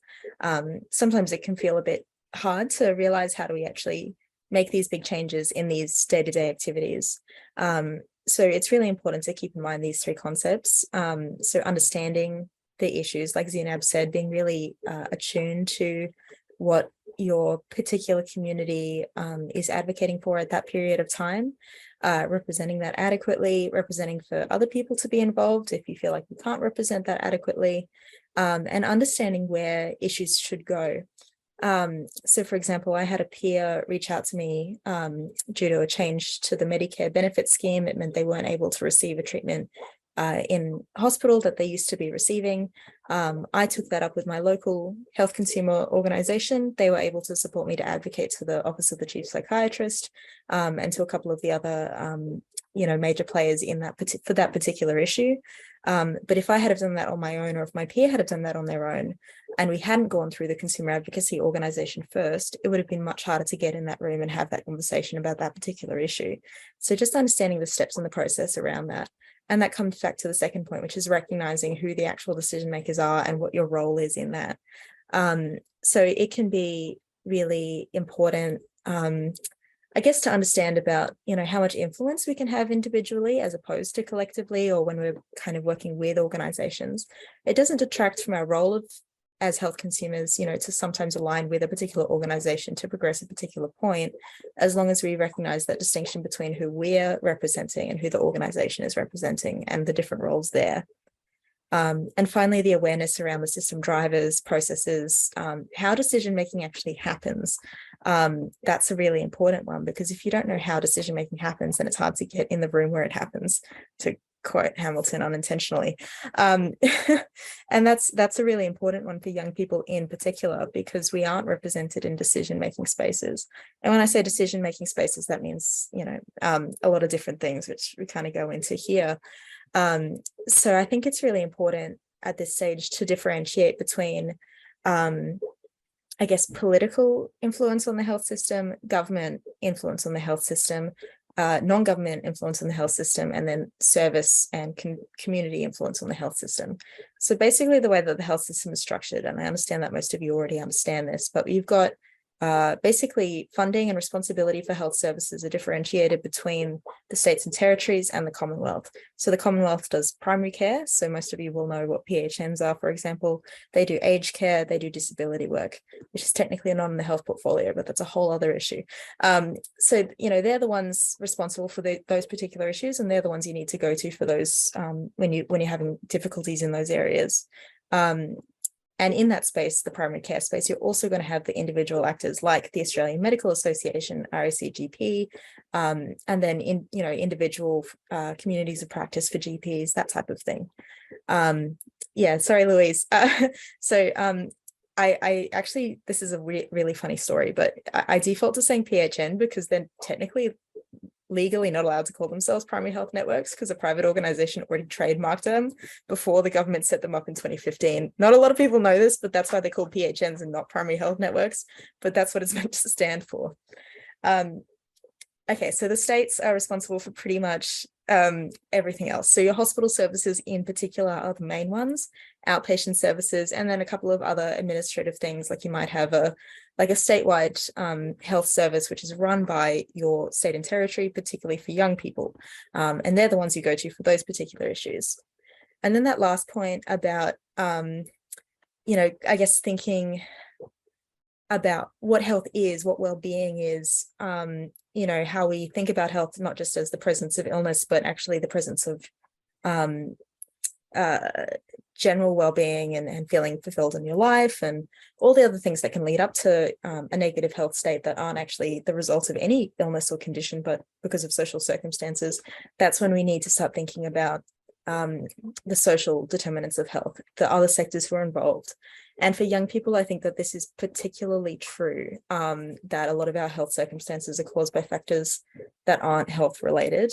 Speaker 3: Sometimes it can feel a bit hard to realize how do we actually make these big changes in these day-to-day activities. So it's really important to keep in mind these three concepts. So understanding the issues, like Zainab said, being really attuned to what your particular community is advocating for at that period of time, representing that adequately, representing for other people to be involved if you feel like you can't represent that adequately, and understanding where issues should go. So for example, I had a peer reach out to me due to a change to the Medicare benefit scheme. It meant they weren't able to receive a treatment in hospital that they used to be receiving. I took that up with my local health consumer organisation. They were able to support me to advocate to the Office of the Chief Psychiatrist and to a couple of the other major players in that for that particular issue. But if I had have done that on my own, or if my peer had have done that on their own, and we hadn't gone through the consumer advocacy organisation first, it would have been much harder to get in that room and have that conversation about that particular issue. So just understanding the steps in the process around that. And that comes back to the second point, which is recognising who the actual decision makers are and what your role is in that. So it can be really important, I guess, to understand about, how much influence we can have individually as opposed to collectively, or when we're kind of working with organizations. It doesn't detract from our role as health consumers, to sometimes align with a particular organization to progress a particular point, as long as we recognize that distinction between who we're representing and who the organization is representing and the different roles there. And finally, the awareness around the system drivers, processes, how decision-making actually happens. That's a really important one, because if you don't know how decision-making happens, then it's hard to get in the room where it happens, to quote Hamilton unintentionally. And that's a really important one for young people in particular, because we aren't represented in decision-making spaces. And when I say decision-making spaces, that means, a lot of different things, which we kind of go into here. So I think it's really important at this stage to differentiate between I guess, political influence on the health system, government influence on the health system, non-government influence on the health system, and then service and community influence on the health system. So basically the way that the health system is structured, and I understand that most of you already understand this, but you've got basically funding and responsibility for health services are differentiated between the states and territories and the Commonwealth. So the Commonwealth does primary care. So most of you will know what PHNs are, for example. They do aged care, they do disability work, which is technically not in the health portfolio, but that's a whole other issue. So, you know, they're the ones responsible for those particular issues, and they're the ones you need to go to for those when you're having difficulties in those areas. And in that space, the primary care space, you're also going to have the individual actors like the Australian Medical Association, RACGP, and then individual communities of practice for GPs, that type of thing. Yeah, sorry, Louise. I actually, this is a really funny story, but I default to saying PHN because they're technically legally not allowed to call themselves primary health networks because a private organization already trademarked them before the government set them up in 2015. Not a lot of people know this, but that's why they're called PHNs and not primary health networks, but that's what it's meant to stand for. Okay, so the states are responsible for pretty much everything else. So your hospital services in particular are the main ones, outpatient services, and then a couple of other administrative things, like you might have a statewide health service, which is run by your state and territory, particularly for young people. And they're the ones you go to for those particular issues. And then that last point about, I guess thinking about what health is, what well-being is, how we think about health, not just as the presence of illness, but actually the presence of general well-being and feeling fulfilled in your life, and all the other things that can lead up to a negative health state that aren't actually the result of any illness or condition, but because of social circumstances. That's when we need to start thinking about the social determinants of health, the other sectors who are involved. And for young people, I think that this is particularly true, that a lot of our health circumstances are caused by factors that aren't health related.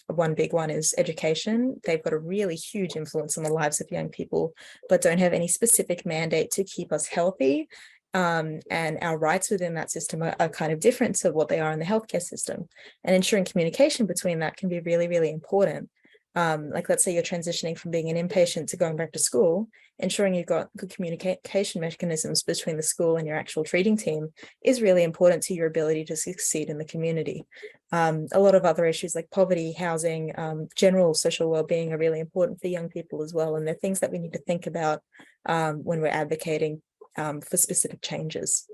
Speaker 3: One big one is education. They've got a really huge influence on the lives of young people, but don't have any specific mandate to keep us healthy. And our rights within that system are kind of different to what they are in the healthcare system. And ensuring communication between that can be really, really important. Like let's say you're transitioning from being an inpatient to going back to school, ensuring you've got good communication mechanisms between the school and your actual treating team is really important to your ability to succeed in the community. A lot of other issues like poverty, housing, general social well-being are really important for young people as well. And they're things that we need to think about when we're advocating for specific changes.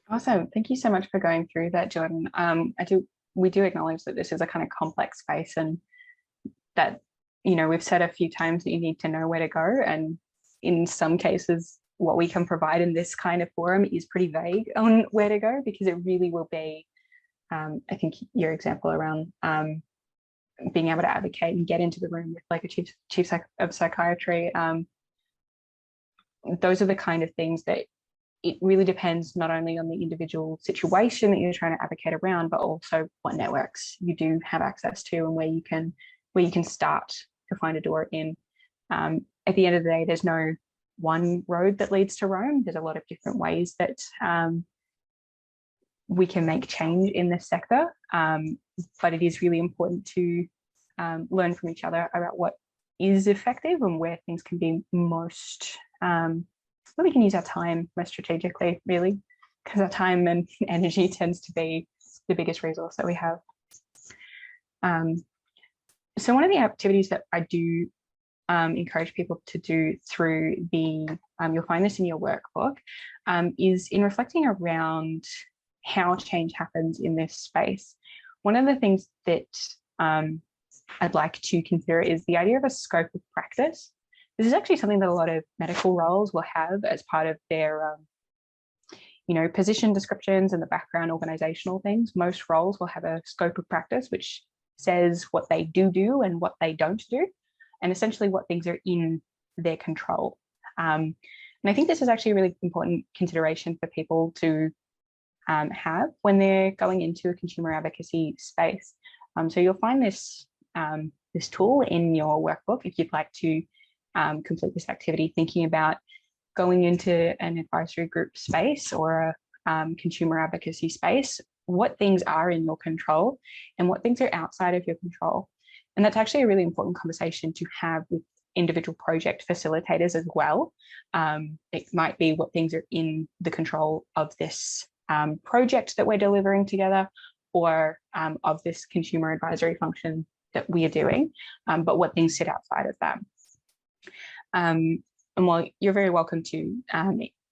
Speaker 1: Awesome. Thank you so much for going through that, Jordan. We do acknowledge that this is a kind of complex space, and that, we've said a few times that you need to know where to go. And in some cases, what we can provide in this kind of forum is pretty vague on where to go, because it really will be, I think your example around being able to advocate and get into the room with like a chief of psychiatry. Those are the kind of things that it really depends not only on the individual situation that you're trying to advocate around, but also what networks you do have access to and where you can start to find a door in. At the end of the day, there's no one road that leads to Rome. There's a lot of different ways that we can make change in this sector, but it is really important to learn from each other about what is effective and where things can be most where we can use our time most strategically, really, because our time and energy tends to be the biggest resource that we have. So one of the activities that I do encourage people to do through the, you'll find this in your workbook, is in reflecting around how change happens in this space. One of the things that I'd like to consider is the idea of a scope of practice. This is actually something that a lot of medical roles will have as part of their, position descriptions and the background organizational things. Most roles will have a scope of practice, which says what they do and what they don't do, and essentially what things are in their control. And I think this is actually a really important consideration for people to have when they're going into a consumer advocacy space. So you'll find this, this tool in your workbook if you'd like to complete this activity, thinking about going into an advisory group space or a consumer advocacy space, what things are in your control and what things are outside of your control. And that's actually a really important conversation to have with individual project facilitators as well. It might be what things are in the control of this project that we're delivering together, or of this consumer advisory function that we are doing, but what things sit outside of that. And while you're very welcome to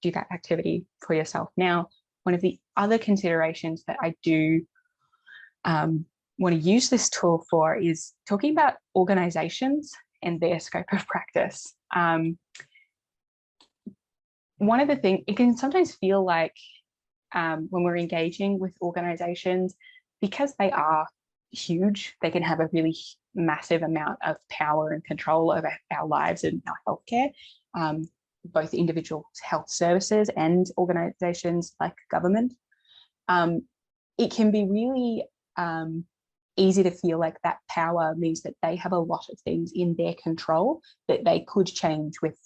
Speaker 1: do that activity for yourself now, one of the other considerations that I do want to use this tool for is talking about organizations and their scope of practice. One of the things, it can sometimes feel like when we're engaging with organizations, because they are huge, they can have a really massive amount of power and control over our lives and our healthcare, both individual health services and organizations like government. It can be really easy to feel like that power means that they have a lot of things in their control that they could change with,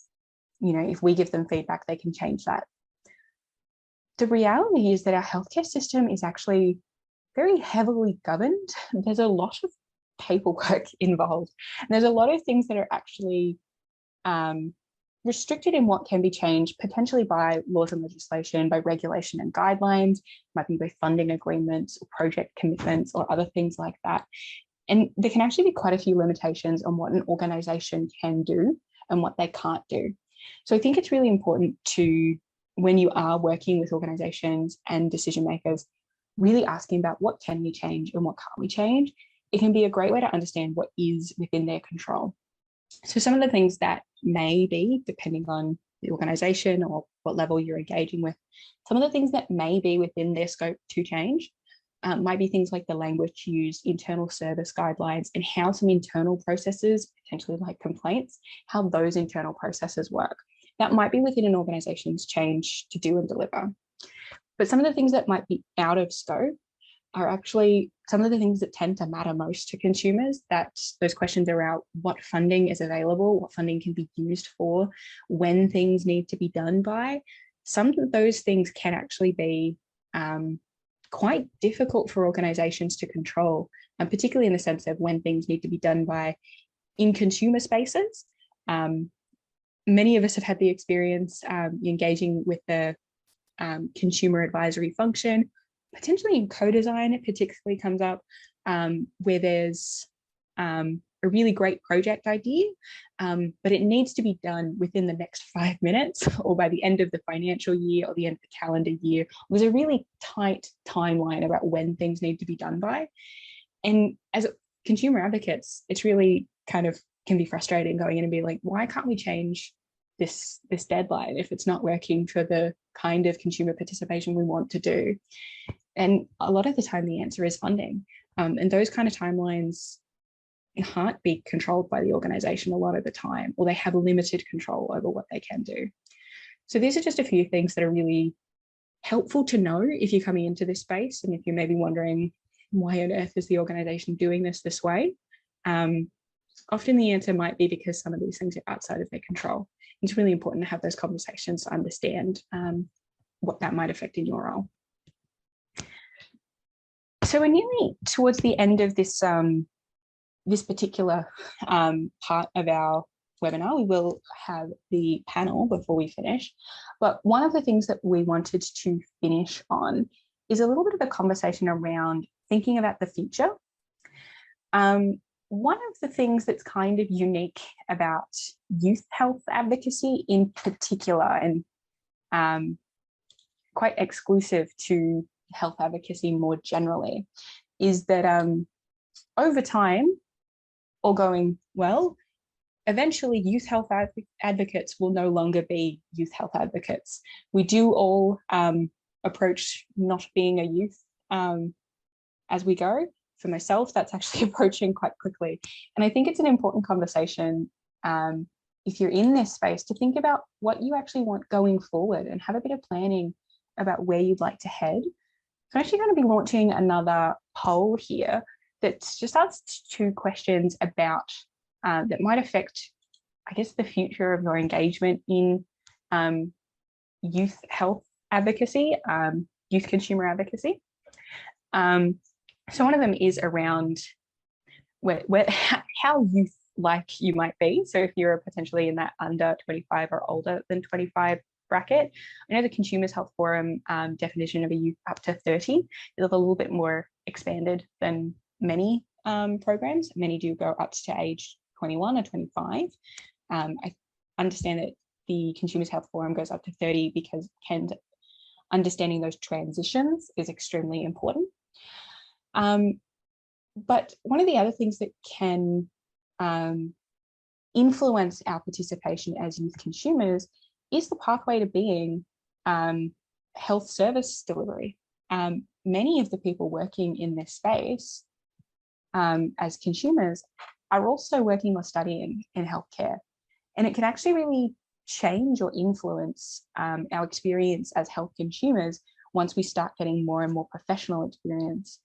Speaker 1: if we give them feedback, they can change that. The reality is that our healthcare system is actually very heavily governed. There's a lot of paperwork involved. And there's a lot of things that are actually restricted in what can be changed, potentially by laws and legislation, by regulation and guidelines, might be by funding agreements or project commitments or other things like that. And there can actually be quite a few limitations on what an organization can do and what they can't do. So I think it's really important to, when you are working with organizations and decision makers, really asking about what can we change and what can't we change. It can be a great way to understand what is within their control. So some of the things that may be, depending on the organization or what level you're engaging with, some of the things that may be within their scope to change might be things like the language used, internal service guidelines, and how some internal processes, potentially like complaints, how those internal processes work. That might be within an organization's change to do and deliver. But some of the things that might be out of scope are actually some of the things that tend to matter most to consumers. That those questions around what funding is available, what funding can be used for, when things need to be done by. Some of those things can actually be quite difficult for organizations to control, and particularly in the sense of when things need to be done by in consumer spaces. Many of us have had the experience engaging with the consumer advisory function, potentially in co-design. It particularly comes up where there's a really great project idea, but it needs to be done within the next 5 minutes or by the end of the financial year or the end of the calendar year. There's a really tight timeline about when things need to be done by. And as consumer advocates, it's really kind of can be frustrating going in and be like, why can't we change this deadline if it's not working for the kind of consumer participation we want to do? And a lot of the time the answer is funding, and those kind of timelines can't be controlled by the organization a lot of the time, or they have limited control over what they can do. So these are just a few things that are really helpful to know if you're coming into this space, and if you're maybe wondering why on earth is the organization doing this way. Often the answer might be because some of these things are outside of their control. It's really important to have those conversations to understand what that might affect in your role. So we're nearly towards the end of this, this particular part of our webinar. We will have the panel before we finish. But one of the things that we wanted to finish on is a little bit of a conversation around thinking about the future. One of the things that's kind of unique about youth health advocacy in particular, and quite exclusive to health advocacy more generally, is that over time, all going well, eventually youth health advocates will no longer be youth health advocates. We do all approach not being a youth as we go. For myself, that's actually approaching quite quickly. And I think it's an important conversation if you're in this space to think about what you actually want going forward and have a bit of planning about where you'd like to head. So I'm actually going to be launching another poll here that's just asked 2 questions about that might affect, I guess, the future of your engagement in youth health advocacy, youth consumer advocacy. So one of them is around how youth-like you might be. So if you're potentially in that under 25 or older than 25 bracket, I know the Consumers Health Forum definition of a youth up to 30 is a little bit more expanded than many programs. Many do go up to age 21 or 25. I understand that the Consumers Health Forum goes up to 30 because understanding those transitions is extremely important. But one of the other things that can influence our participation as youth consumers is the pathway to being health service delivery. Many of the people working in this space as consumers are also working or studying in healthcare. And it can actually really change or influence our experience as health consumers once we start getting more and more professional experience,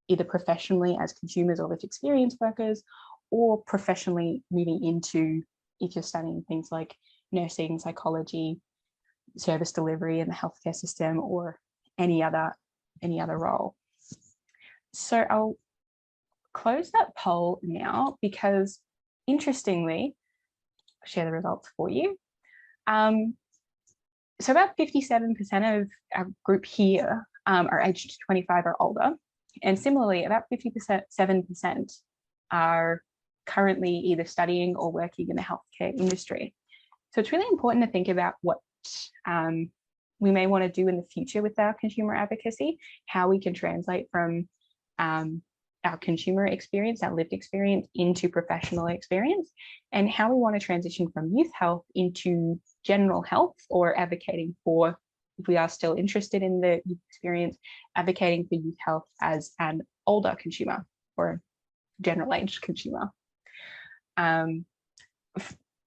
Speaker 1: either professionally as consumers or lived experience workers, or professionally moving into, if you're studying things like nursing, psychology, service delivery in the healthcare system, or any other role. So I'll close that poll now because, interestingly, I'll share the results for you. So about 57% of our group here are aged 25 or older. And similarly, about 57% are currently either studying or working in the healthcare industry. So it's really important to think about what we may want to do in the future with our consumer advocacy, how we can translate from our consumer experience, our lived experience, into professional experience, and how we want to transition from youth health into general health, or advocating for, if we are still interested in the youth experience, advocating for youth health as an older consumer or general age consumer.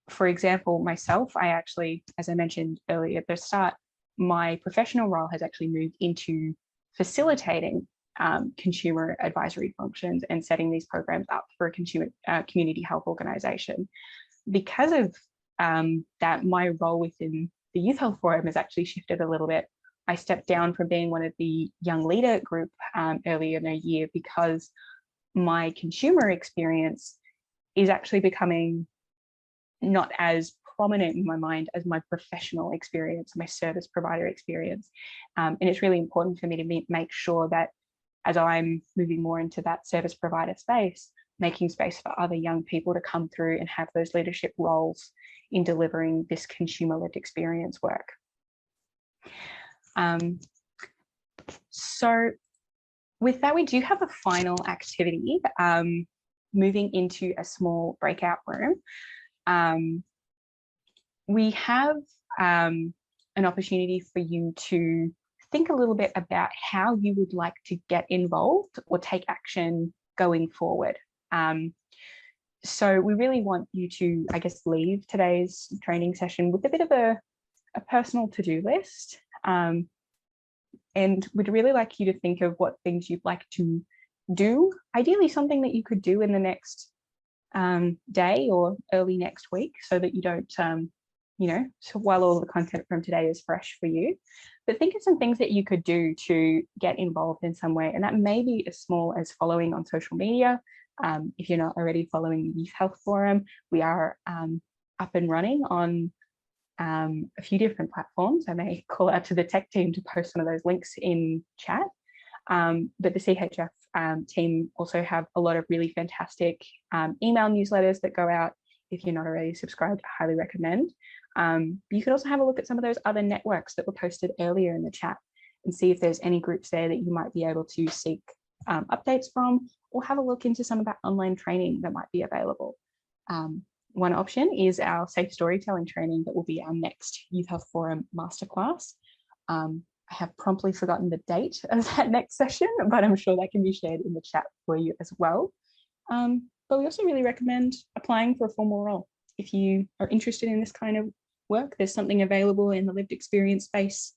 Speaker 1: For example, myself, I actually, as I mentioned earlier at the start, my professional role has actually moved into facilitating consumer advisory functions and setting these programs up for a community health organisation. Because of that, my role within the Youth Health Forum has actually shifted a little bit. I stepped down from being one of the young leader group earlier in the year because my consumer experience is actually becoming not as prominent in my mind as my professional experience, my service provider experience. And it's really important for me to make sure that as I'm moving more into that service provider space, making space for other young people to come through and have those leadership roles in delivering this consumer-led experience work. So with that, we do have a final activity, moving into a small breakout room. We have an opportunity for you to think a little bit about how you would like to get involved or take action going forward. So we really want you to, I guess, leave today's training session with a bit of a personal to-do list. And we'd really like you to think of what things you'd like to do, ideally something that you could do in the next day or early next week, so that you don't, so while all the content from today is fresh for you, but think of some things that you could do to get involved in some way. And that may be as small as following on social media. If you're not already following the Youth Health Forum, we are up and running on a few different platforms. I may call out to the tech team to post some of those links in chat. But the CHF team also have a lot of really fantastic email newsletters that go out. If you're not already subscribed, I highly recommend. You could also have a look at some of those other networks that were posted earlier in the chat and see if there's any groups there that you might be able to seek updates from, or have a look into some of that online training that might be available. One option is our safe storytelling training that will be our next Youth Health Forum masterclass. I have promptly forgotten the date of that next session, but I'm sure that can be shared in the chat for you as well. But we also really recommend applying for a formal role. If you are interested in this kind of work, there's something available in the lived experience space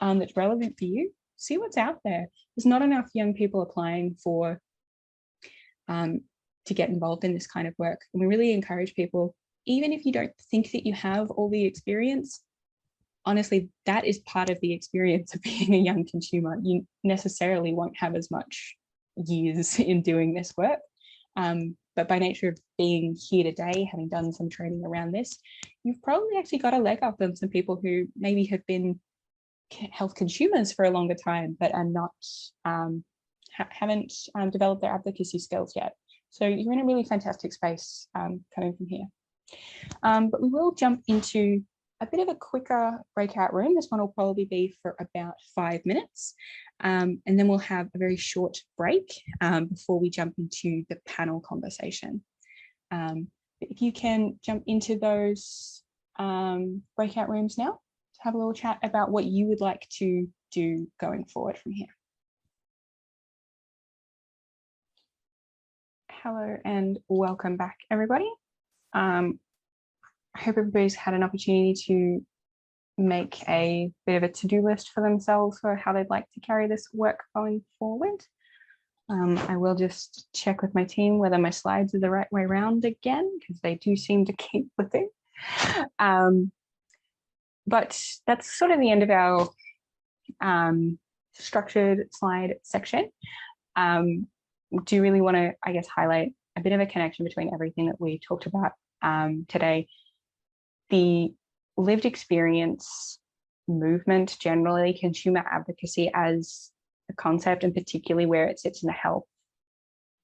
Speaker 1: that's relevant for you. See what's out there. There's not enough young people applying for to get involved in this kind of work. And we really encourage people, even if you don't think that you have all the experience, honestly, that is part of the experience of being a young consumer. You necessarily won't have as much years in doing this work. But by nature of being here today, having done some training around this, you've probably actually got a leg up on some people who maybe have been health consumers for a longer time, but are not, haven't developed their advocacy skills yet. So you're in a really fantastic space coming from here. But we will jump into a bit of a quicker breakout room. This one will probably be for about 5 minutes. And then we'll have a very short break before we jump into the panel conversation. If you can jump into those breakout rooms now to have a little chat about what you would like to do going forward from here. Hello and welcome back, everybody. I hope everybody's had an opportunity to make a bit of a to-do list for themselves for how they'd like to carry this work going forward. I will just check with my team whether my slides are the right way around again, because they do seem to keep flipping. But that's sort of the end of our structured slide section. Do really want to, I guess, highlight a bit of a connection between everything that we talked about today. The lived experience movement, generally consumer advocacy as a concept, and particularly where it sits in the health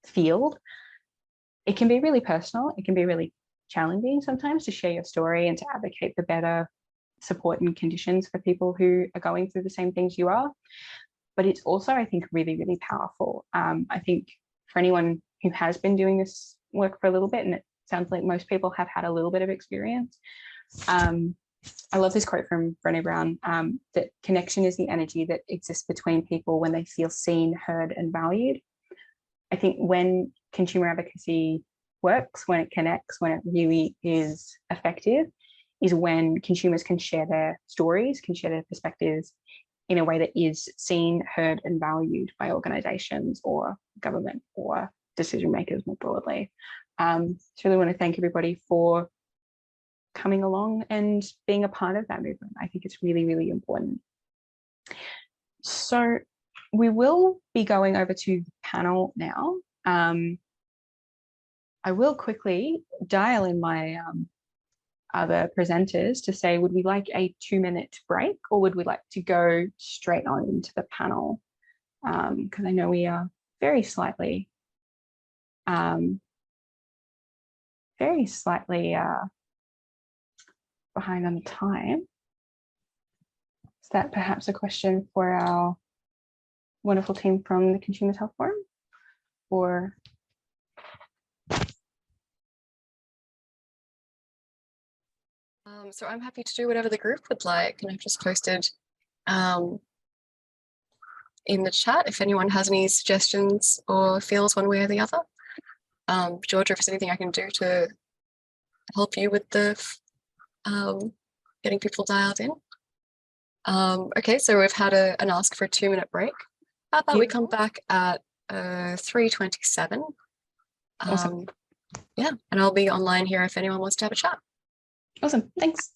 Speaker 1: field, it can be really personal. It can be really challenging sometimes to share your story and to advocate for better support and conditions for people who are going through the same things you are. But it's also, I think, really, really powerful. I think for anyone who has been doing this work for a little bit, and it sounds like most people have had a little bit of experience, I love this quote from Brené Brown, that connection is the energy that exists between people when they feel seen, heard, and valued. I think when consumer advocacy works, when it connects, when it really is effective, is when consumers can share their stories, can share their perspectives in a way that is seen, heard, and valued by organizations or government or decision makers more broadly. So really want to thank everybody for coming along and being a part of that movement. I think it's really, really important. So we will be going over to the panel now. I will quickly dial in my other presenters to say, would we like a 2-minute break, or would we like to go straight on into the panel? Because I know we are very slightly behind on the time. Is that perhaps a question for our wonderful team from the Consumers Health Forum? Or
Speaker 4: so I'm happy to do whatever the group would like, and I've just posted in the chat if anyone has any suggestions or feels one way or the other. Georgia, if there's anything I can do to help you with the getting people dialed in. Okay, so we've had an ask for a 2-minute break. How about we come back at 3:27?
Speaker 1: Awesome.
Speaker 4: Yeah, and I'll be online here if anyone wants to have a chat.
Speaker 1: Awesome, thanks.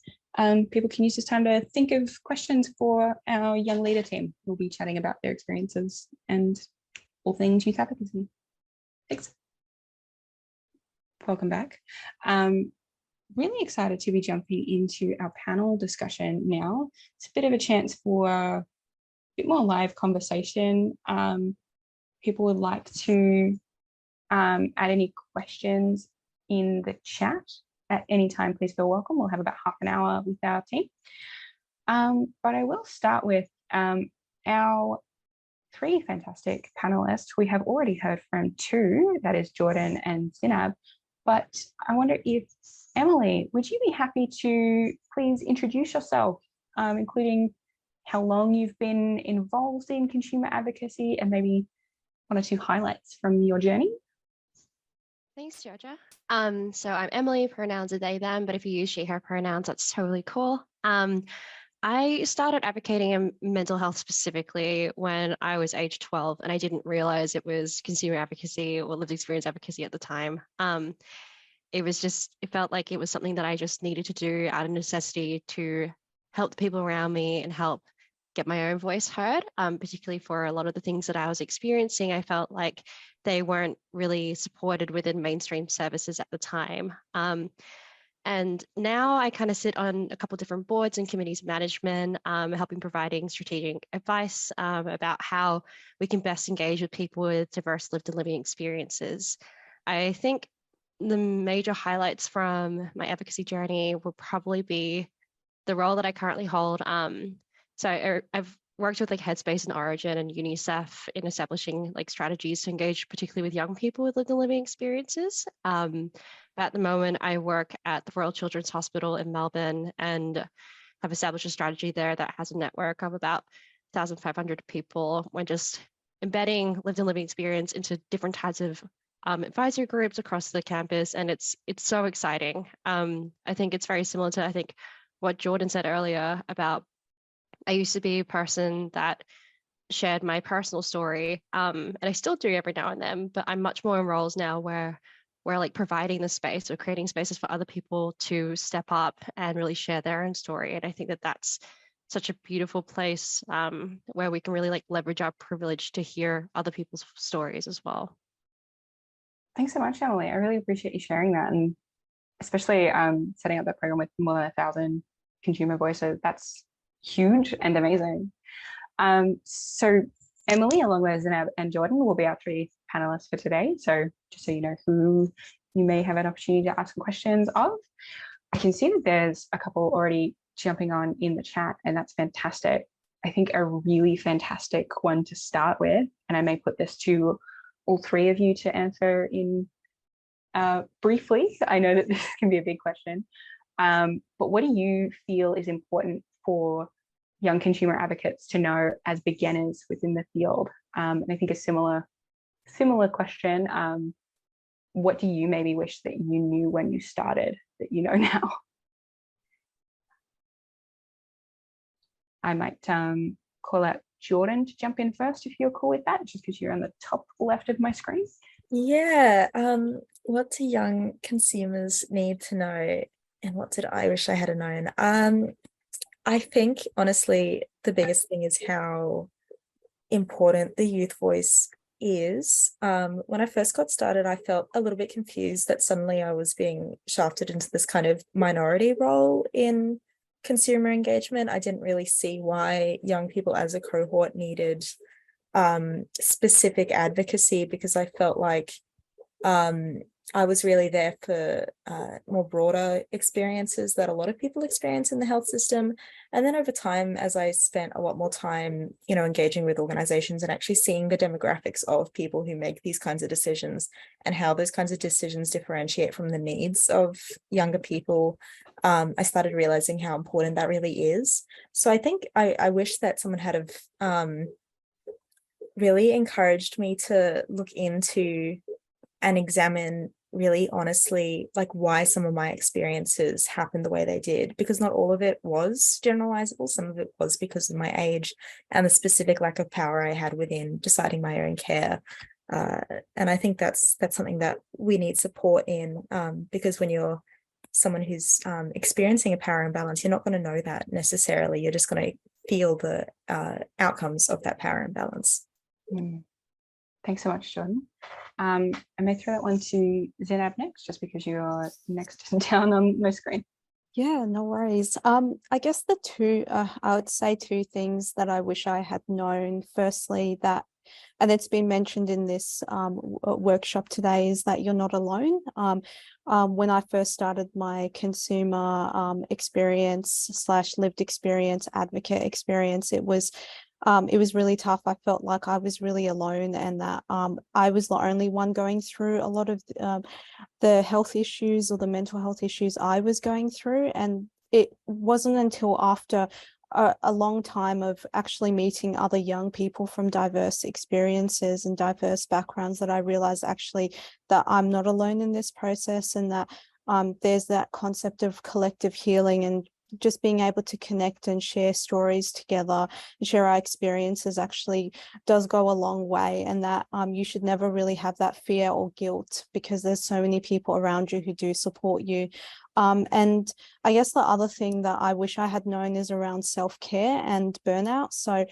Speaker 1: People can use this time to think of questions for our young leader team. We'll be chatting about their experiences and all things youth advocacy. Thanks. Welcome back. Really excited to be jumping into our panel discussion now. It's a bit of a chance for a bit more live conversation. People would like to add any questions in the chat at any time, please feel welcome. We'll have about half an hour with our team. But I will start with our 3 fantastic panelists. We have already heard from 2, that is Jordan and Zinab, but I wonder if, Emily, would you be happy to please introduce yourself, including how long you've been involved in consumer advocacy and maybe 1 or 2 highlights from your journey?
Speaker 5: Thanks, Georgia. So I'm Emily, pronouns are they, them, but if you use she, her pronouns, that's totally cool. I started advocating in mental health specifically when I was age 12, and I didn't realize it was consumer advocacy or lived experience advocacy at the time. It felt like it was something that I just needed to do out of necessity to help the people around me and help get my own voice heard, particularly for a lot of the things that I was experiencing. I felt like they weren't really supported within mainstream services at the time. And now I kind of sit on a couple of different boards and committees of management, helping providing strategic advice about how we can best engage with people with diverse lived and living experiences. I think the major highlights from my advocacy journey will probably be the role that I currently hold. I've worked with like Headspace and Origin and UNICEF in establishing like strategies to engage particularly with young people with lived and living experiences. At the moment, I work at the Royal Children's Hospital in Melbourne and have established a strategy there that has a network of about 1,500 people. We're just embedding lived and living experience into different types of advisory groups across the campus, and it's so exciting. I think it's very similar to what Jordan said earlier about I used to be a person that shared my personal story, and I still do every now and then, but I'm much more in roles now where we're like providing the space or creating spaces for other people to step up and really share their own story. And I think that that's such a beautiful place where we can really like leverage our privilege to hear other people's stories as well.
Speaker 1: Thanks so much, Emily. I really appreciate you sharing that, and especially setting up that program with more than 1,000 consumer voices. That's huge and amazing. So Emily, along with Zinab and Jordan, will be our 3 panelists for today. So just so you know who you may have an opportunity to ask some questions of. I can see that there's a couple already jumping on in the chat, and that's fantastic. I think a really fantastic one to start with, and I may put this to all 3 of you to answer in briefly. I know that this can be a big question, but what do you feel is important for young consumer advocates to know as beginners within the field? And I think a similar question, what do you maybe wish that you knew when you started that you know now? I might call out Jordan to jump in first if you're cool with that, just because you're on the top left of my screen.
Speaker 3: Yeah, what do young consumers need to know, and what did I wish I had known? I think honestly the biggest thing is how important the youth voice is. When I first got started, I felt a little bit confused that suddenly I was being shafted into this kind of minority role in consumer engagement. I didn't really see why young people as a cohort needed specific advocacy, because I felt like I was really there for more broader experiences that a lot of people experience in the health system. And then over time, as I spent a lot more time, engaging with organizations and actually seeing the demographics of people who make these kinds of decisions and how those kinds of decisions differentiate from the needs of younger people, I started realizing how important that really is. So I think I wish that someone had really encouraged me to look into and examine really honestly like why some of my experiences happened the way they did, because not all of it was generalizable. Some of it was because of my age and the specific lack of power I had within deciding my own care. And I think that's something that we need support in, because when you're someone who's experiencing a power imbalance, you're not going to know that necessarily. You're just going to feel the outcomes of that power imbalance.
Speaker 1: Thanks so much, Jordan. I may throw that one to Zainab next, just because you're next down on my screen.
Speaker 2: Yeah, no worries. I guess I would say 2 things that I wish I had known. Firstly, that, and it's been mentioned in this workshop today, is that you're not alone. When I first started my consumer experience / lived experience, advocate experience, it was really tough. I felt like I was really alone, and that I was the only one going through a lot of the health issues or the mental health issues I was going through. And it wasn't until after a long time of actually meeting other young people from diverse experiences and diverse backgrounds that I realized actually that I'm not alone in this process, and that there's that concept of collective healing, and just being able to connect and share stories together and share our experiences actually does go a long way. And that you should never really have that fear or guilt, because there's so many people around you who do support you. And I guess the other thing that I wish I had known is around self-care and burnout. So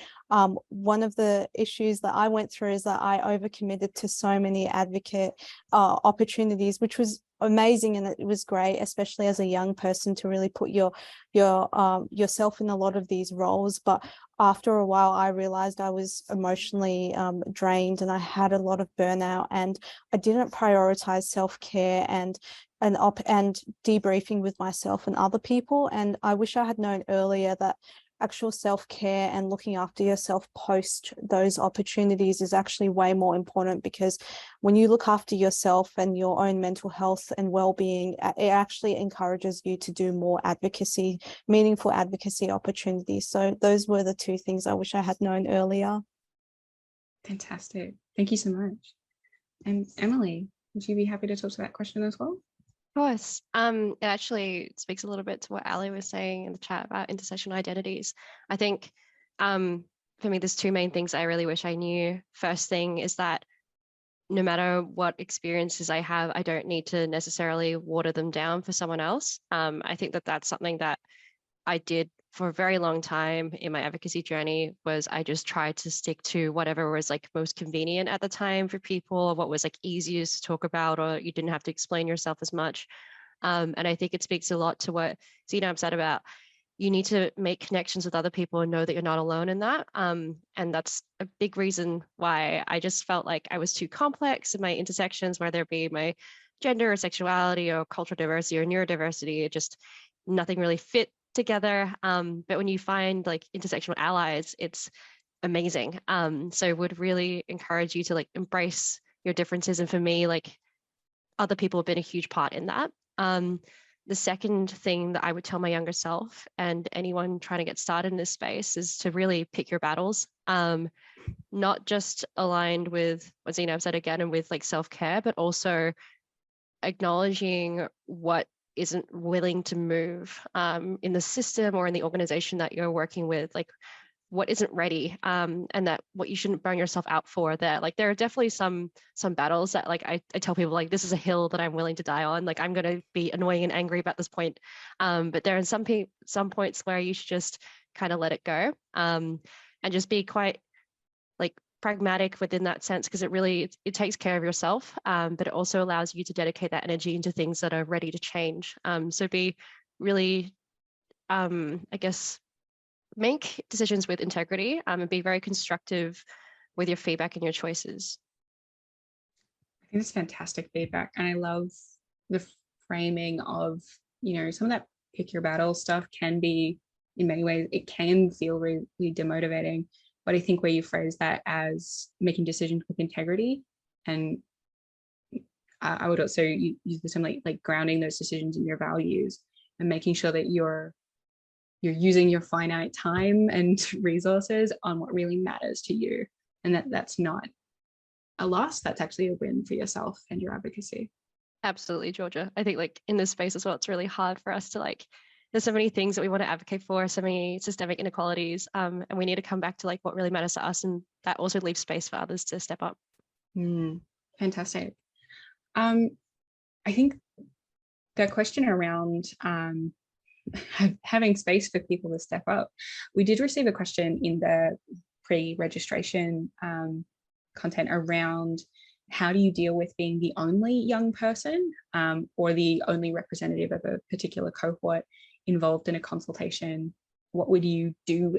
Speaker 2: one of the issues that I went through is that I overcommitted to so many advocate opportunities, which was amazing, and it was great, especially as a young person, to really put yourself in a lot of these roles. But after a while, I realized I was emotionally drained, and I had a lot of burnout, and I didn't prioritize self-care and debriefing with myself and other people. And I wish I had known earlier that actual self-care and looking after yourself post those opportunities is actually way more important, because when you look after yourself and your own mental health and well-being, it actually encourages you to do more advocacy, meaningful advocacy opportunities. So those were the two things I wish I had known earlier.
Speaker 1: Fantastic. Thank you so much. And Emily, would you be happy to talk to that question as well?
Speaker 5: Of course. It actually speaks a little bit to what Ali was saying in the chat about intersectional identities. I think for me, there's two main things I really wish I knew. First thing is that no matter what experiences I have, I don't need to necessarily water them down for someone else. I think that that's something that I did for a very long time in my advocacy journey. Was I just tried to stick to whatever was like most convenient at the time for people, or what was like easiest to talk about, or you didn't have to explain yourself as much. And I think it speaks a lot to what Zainab said about you need to make connections with other people and know that you're not alone in that. And that's a big reason why I just felt like I was too complex in my intersections, whether it be my gender or sexuality or cultural diversity or neurodiversity. It just, nothing really fit together. But when you find like intersectional allies, it's amazing. So would really encourage you to like embrace your differences. And for me, like other people have been a huge part in that. The second thing that I would tell my younger self and anyone trying to get started in this space is to really pick your battles, not just aligned with what Zainab said again and with like self-care, but also acknowledging what isn't willing to move in the system or in the organization that you're working with, like what isn't ready, and that what you shouldn't burn yourself out for. That like there are definitely some battles that like I tell people like this is a hill that I'm willing to die on. Like I'm gonna be annoying and angry about this point, but there are some points where you should just kind of let it go, and just be quite like pragmatic within that sense, because it takes care of yourself, but it also allows you to dedicate that energy into things that are ready to change. So be really, I guess, make decisions with integrity, and be very constructive with your feedback and your choices.
Speaker 1: I think it's fantastic feedback. And I love the framing of, some of that pick your battle stuff can be, in many ways, it can feel really demotivating. But I think where you phrase that as making decisions with integrity, and I would also use the term like grounding those decisions in your values and making sure that you're using your finite time and resources on what really matters to you, and that's not a loss, that's actually a win for yourself and your advocacy.
Speaker 5: Absolutely, Georgia. I think like in this space as well, it's really hard for us to like, there's so many things that we want to advocate for, so many systemic inequalities, and we need to come back to like what really matters to us, and that also leaves space for others to step up.
Speaker 1: Fantastic. I think the question around having space for people to step up, we did receive a question in the pre-registration content around how do you deal with being the only young person or the only representative of a particular cohort involved in a consultation. What would you do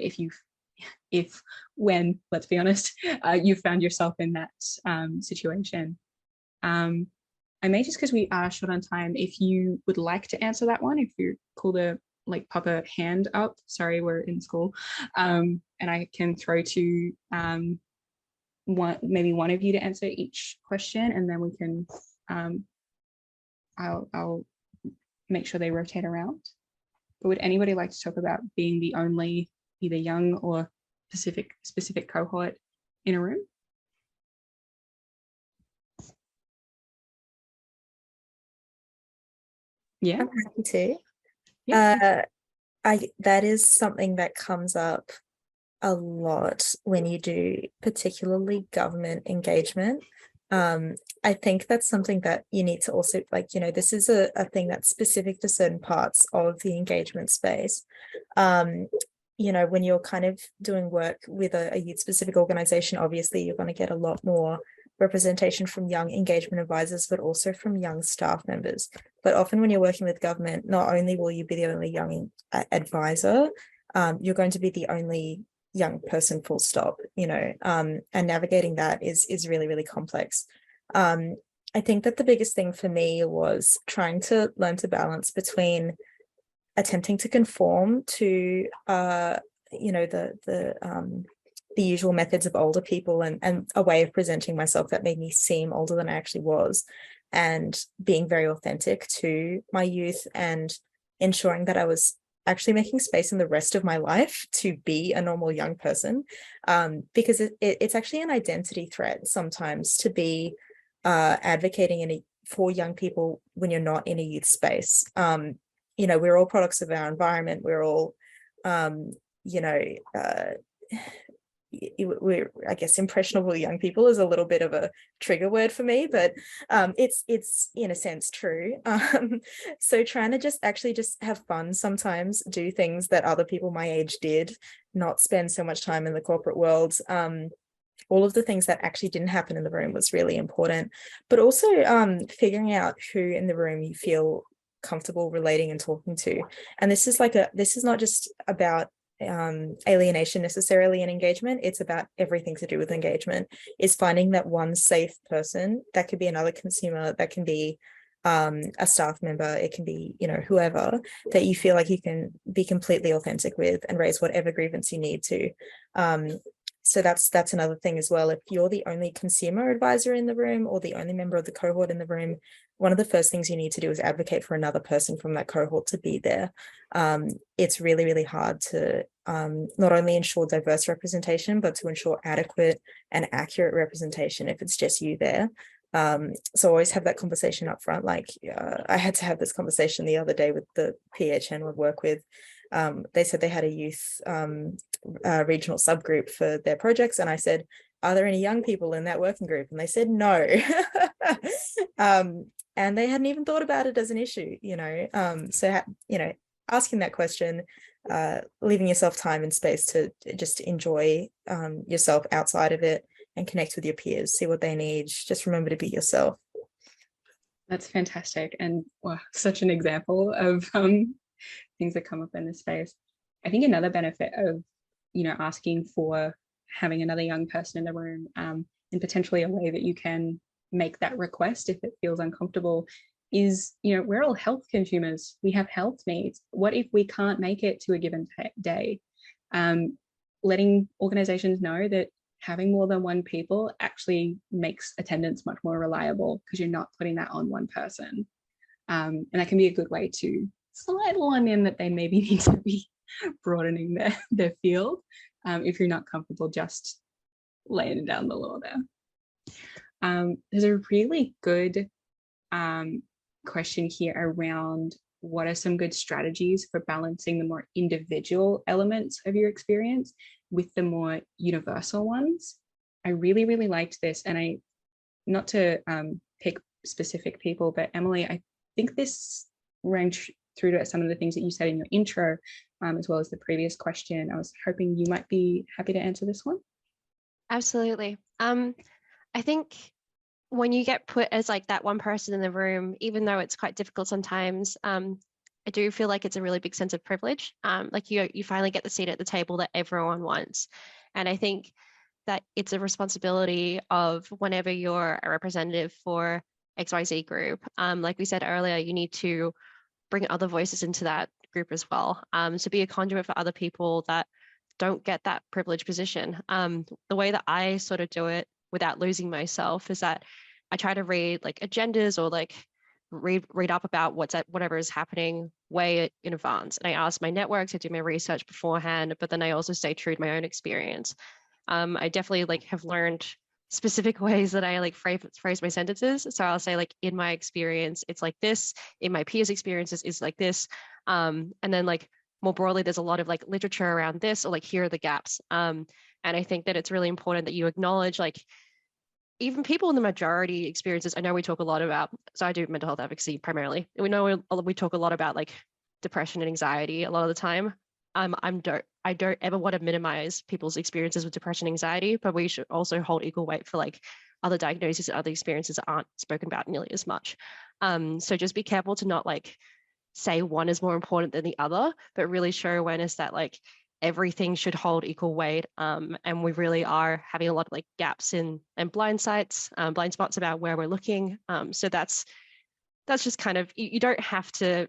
Speaker 1: when, let's be honest, you found yourself in that situation? I may, just because we are short on time, if you would like to answer that one, if you're cool to like pop a hand up, sorry, we're in school, and I can throw to maybe one of you to answer each question, and then we can, I'll make sure they rotate around. But would anybody like to talk about being the only either young or specific cohort in a room? Yeah,
Speaker 3: I'm happy to.
Speaker 1: yeah.
Speaker 3: That is something that comes up a lot when you do particularly government engagement. I think that's something that you need to also, like, this is a thing that's specific to certain parts of the engagement space. When you're kind of doing work with a youth specific organization, obviously you're going to get a lot more representation from young engagement advisors, but also from young staff members. But often when you're working with government, not only will you be the only young advisor, you're going to be the only young person, full stop, and navigating that is really, really complex. I think that the biggest thing for me was trying to learn to balance between attempting to conform to the usual methods of older people and a way of presenting myself that made me seem older than I actually was, and being very authentic to my youth and ensuring that I was actually making space in the rest of my life to be a normal young person, because it's actually an identity threat sometimes to be advocating for young people when you're not in a youth space. We're all products of our environment. We're all, we're, I guess, impressionable young people is a little bit of a trigger word for me, but it's in a sense true. So trying to just have fun sometimes, do things that other people my age did, not spend so much time in the corporate world. All of the things that actually didn't happen in the room was really important, but also figuring out who in the room you feel comfortable relating and talking to. And this is not just about alienation necessarily in engagement. It's about everything to do with engagement, is finding that one safe person. That could be another consumer, that can be a staff member, it can be whoever, that you feel like you can be completely authentic with and raise whatever grievance you need to. So that's another thing as well. If you're the only consumer advisor in the room or the only member of the cohort in the room, one of the first things you need to do is advocate for another person from that cohort to be there. It's really, really hard to not only ensure diverse representation, but to ensure adequate and accurate representation if it's just you there. So always have that conversation up front. Like I had to have this conversation the other day with the PHN we work with. They said they had a youth regional subgroup for their projects, and I said, are there any young people in that working group? And they said no. And they hadn't even thought about it as an issue, so asking that question, leaving yourself time and space to just enjoy yourself outside of it and connect with your peers, see what they need. Just remember to be yourself.
Speaker 1: That's fantastic, and wow, such an example of things that come up in this space. I think another benefit of asking for having another young person in the room, and potentially a way that you can make that request if it feels uncomfortable, is we're all health consumers. We have health needs. What if we can't make it to a given day? Letting organizations know that having more than one people actually makes attendance much more reliable, because you're not putting that on one person, and that can be a good way to slide one in that they maybe need to be broadening their field, if you're not comfortable just laying down the law there. There's a really good question here around what are some good strategies for balancing the more individual elements of your experience with the more universal ones. I really, really liked this, and not to pick specific people, but Emily, I think this ranged through to some of the things that you said in your intro, as well as the previous question. I was hoping you might be happy to answer this one.
Speaker 5: Absolutely. I think when you get put as like that one person in the room, even though it's quite difficult sometimes, I do feel like it's a really big sense of privilege. Like you finally get the seat at the table that everyone wants. And I think that it's a responsibility of whenever you're a representative for XYZ group, like we said earlier, you need to bring other voices into that group as well. So be a conduit for other people that don't get that privileged position. The way that I sort of do it without losing myself is that I try to read like agendas or like read up about whatever is happening way in advance. And I ask my networks, I do my research beforehand, but then I also stay true to my own experience. I definitely like have learned specific ways that I like phrase my sentences. So I'll say like, in my experience, it's like this, in my peers' experiences, it's like this. And then like more broadly, there's a lot of like literature around this, or like, here are the gaps. And I think that it's really important that you acknowledge like, even people in the majority experiences, I know we talk a lot about, so I do mental health advocacy primarily. We know we talk a lot about like depression and anxiety a lot of the time. I don't ever want to minimize people's experiences with depression and anxiety, but we should also hold equal weight for like other diagnoses and other experiences that aren't spoken about nearly as much. So just be careful to not like say one is more important than the other, but really show awareness that like everything should hold equal weight. And we really are having a lot of like gaps and blind spots about where we're looking. So that's just kind of, you don't have to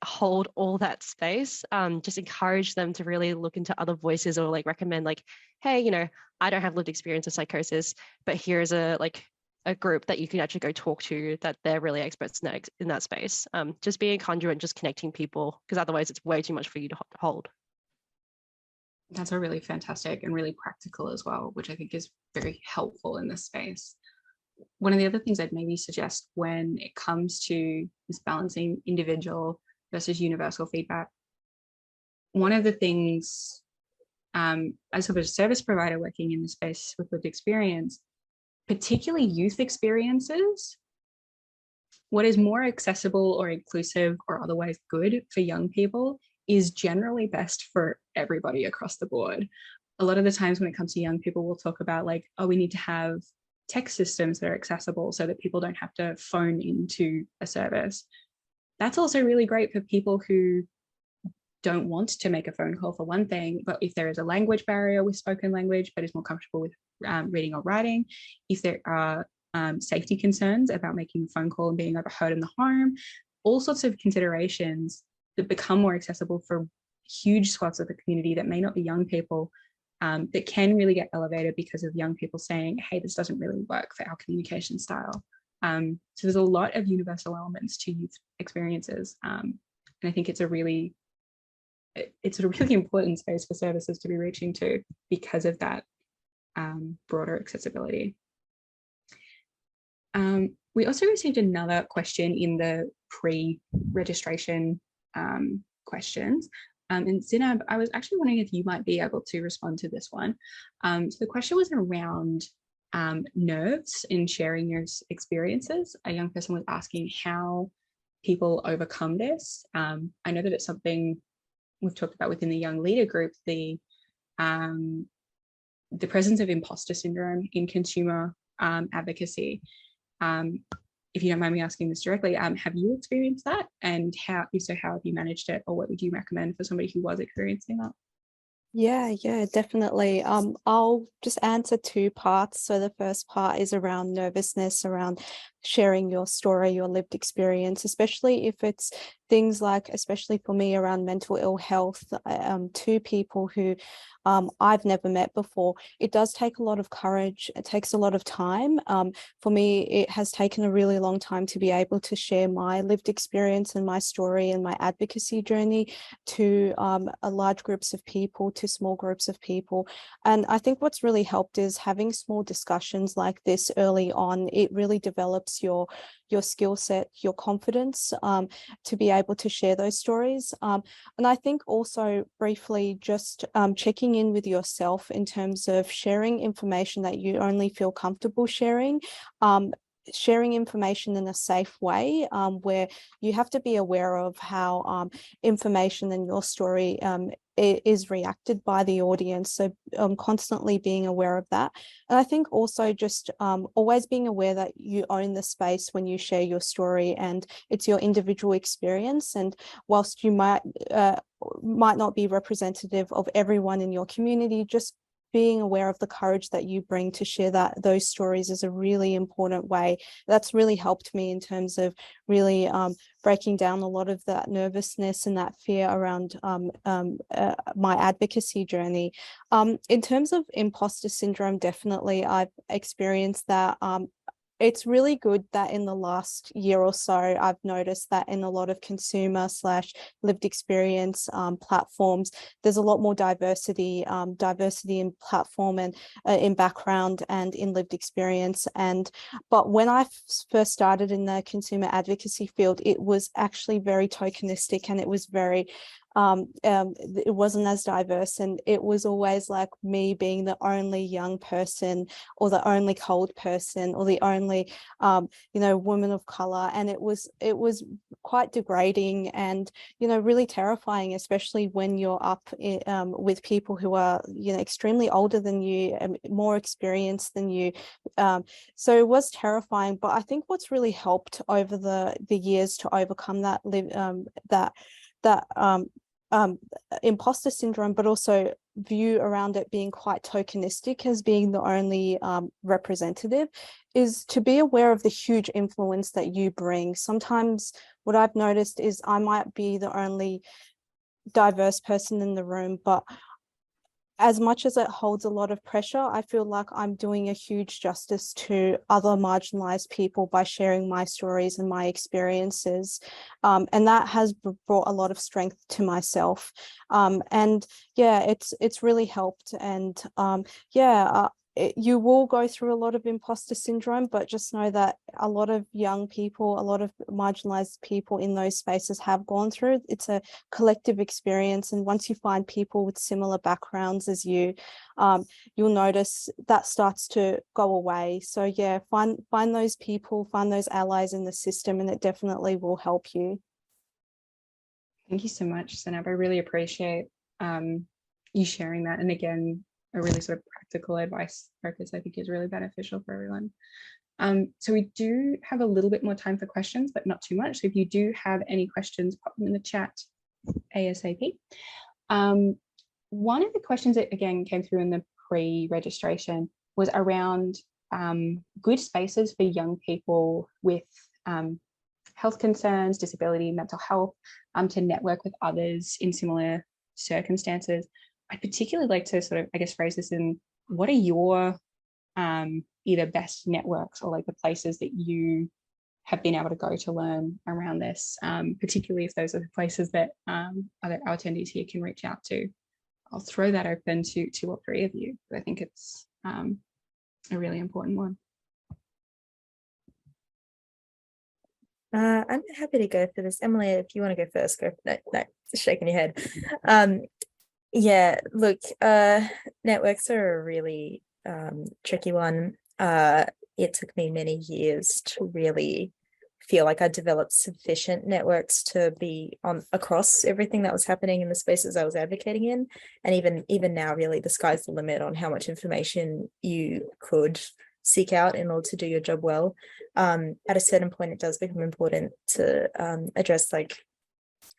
Speaker 5: hold all that space. Just encourage them to really look into other voices, or like recommend like, hey, you know, I don't have lived experience of psychosis, but here's a group that you can actually go talk to that they're really experts in that space. Just being a conduit, just connecting people, because otherwise it's way too much for you to hold.
Speaker 1: That's a really fantastic and really practical as well, which I think is very helpful in this space. One of the other things I'd maybe suggest when it comes to this balancing individual versus universal feedback, one of the things, as a service provider working in the space with lived experience, particularly youth experiences, what is more accessible or inclusive or otherwise good for young people is generally best for everybody across the board. A lot of the times when it comes to young people, we'll talk about like, oh, we need to have tech systems that are accessible so that people don't have to phone into a service. That's also really great for people who don't want to make a phone call, for one thing, but if there is a language barrier with spoken language but is more comfortable with reading or writing, if there are safety concerns about making a phone call and being overheard in the home, all sorts of considerations that become more accessible for huge swaths of the community that may not be young people, that can really get elevated because of young people saying, hey, this doesn't really work for our communication style. So there's a lot of universal elements to youth experiences. And I think it's a really important space for services to be reaching to because of that broader accessibility. We also received another question in the pre-registration questions. And Zinab, I was actually wondering if you might be able to respond to this one. So the question was around nerves in sharing your experiences. A young person was asking how people overcome this. I know that it's something we've talked about within the young leader group, the presence of imposter syndrome in consumer advocacy. If you don't mind me asking this directly, have you experienced that? And if so, how have you managed it? Or what would you recommend for somebody who was experiencing that?
Speaker 2: Yeah, definitely. I'll just answer two parts. So the first part is around nervousness, around sharing your story, your lived experience, especially if it's things like, especially for me, around mental ill health, to people who I've never met before. It does take a lot of courage. It takes a lot of time. For me, it has taken a really long time to be able to share my lived experience and my story and my advocacy journey to large groups of people, to small groups of people. And I think what's really helped is having small discussions like this early on. It really develops your skill set, your confidence to be able to share those stories. And I think also briefly just checking in with yourself in terms of sharing information that you only feel comfortable sharing. Sharing information in a safe way, where you have to be aware of how information in your story is reacted by the audience. So constantly being aware of that. And I think also just always being aware that you own the space when you share your story and it's your individual experience. And whilst you might not be representative of everyone in your community, just being aware of the courage that you bring to share those stories is a really important way. That's really helped me in terms of really breaking down a lot of that nervousness and that fear around my advocacy journey. In terms of imposter syndrome, definitely I've experienced that. It's really good that in the last year or so, I've noticed that in a lot of consumer / lived experience platforms, there's a lot more diversity in platform and in background and in lived experience. But when I first started in the consumer advocacy field, it was actually very tokenistic and it was very it wasn't as diverse, and it was always like me being the only young person or the only cold person or the only woman of color, and it was quite degrading and really terrifying, especially when you're up with people who are extremely older than you and more experienced than you. So it was terrifying, but I think what's really helped over the years to overcome that imposter syndrome, but also view around it being quite tokenistic as being the only representative, is to be aware of the huge influence that you bring. Sometimes what I've noticed is I might be the only diverse person in the room, but as much as it holds a lot of pressure, I feel like I'm doing a huge justice to other marginalized people by sharing my stories and my experiences. And that has brought a lot of strength to myself. And yeah, it's really helped. And you will go through a lot of imposter syndrome, but just know that a lot of young people, a lot of marginalized people in those spaces have gone through. It's a collective experience. And once you find people with similar backgrounds as you, you'll notice that starts to go away. So yeah, find those people, find those allies in the system, and it definitely will help you.
Speaker 1: Thank you so much, Sanab. I really appreciate you sharing that. And again, a really sort of practical advice focus I think is really beneficial for everyone. So we do have a little bit more time for questions, but not too much. So if you do have any questions, pop them in the chat ASAP. One of the questions that again came through in the pre-registration was around good spaces for young people with health concerns, disability, mental health, to network with others in similar circumstances. I'd particularly like to sort of, I guess, phrase this in, what are your either best networks or like the places that you have been able to go to learn around this, particularly if those are the places that our attendees here can reach out to. I'll throw that open to 2 or 3 of you. I think it's a really important one.
Speaker 3: I'm happy to go for this. Emily, if you want to go first, go. No, shaking your head. Yeah, look, networks are a really tricky one. It took me many years to really feel like I developed sufficient networks to be on across everything that was happening in the spaces I was advocating in. And even now, really, the sky's the limit on how much information you could seek out in order to do your job well. At a certain point, it does become important to address like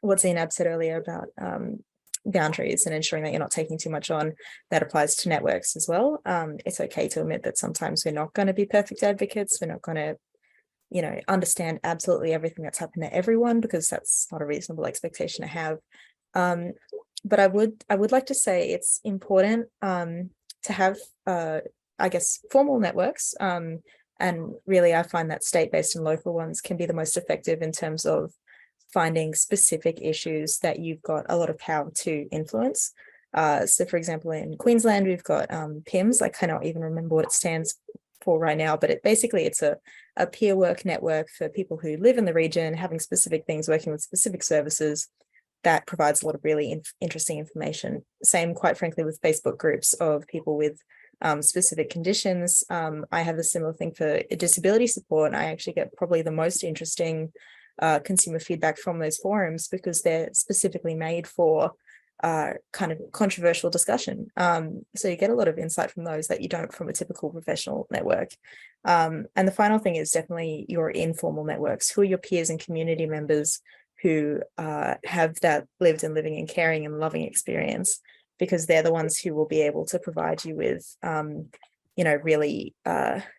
Speaker 3: what Zainab said earlier about boundaries and ensuring that you're not taking too much on. That applies to networks as well. It's okay to admit that sometimes we're not going to be perfect advocates. We're not going to, understand absolutely everything that's happened to everyone, because that's not a reasonable expectation to have. But I would like to say it's important to have, I guess, formal networks. And really, I find that state-based and local ones can be the most effective in terms of finding specific issues that you've got a lot of power to influence. So for example, in Queensland, we've got PIMS. I cannot even remember what it stands for right now, but it's a peer work network for people who live in the region, having specific things, working with specific services. That provides a lot of really interesting information. Same, quite frankly, with Facebook groups of people with specific conditions. I have a similar thing for disability support. I actually get probably the most interesting consumer feedback from those forums, because they're specifically made for kind of controversial discussion. So you get a lot of insight from those that you don't from a typical professional network. And the final thing is definitely your informal networks. Who are your peers and community members who have that lived and living and caring and loving experience, because they're the ones who will be able to provide you with, really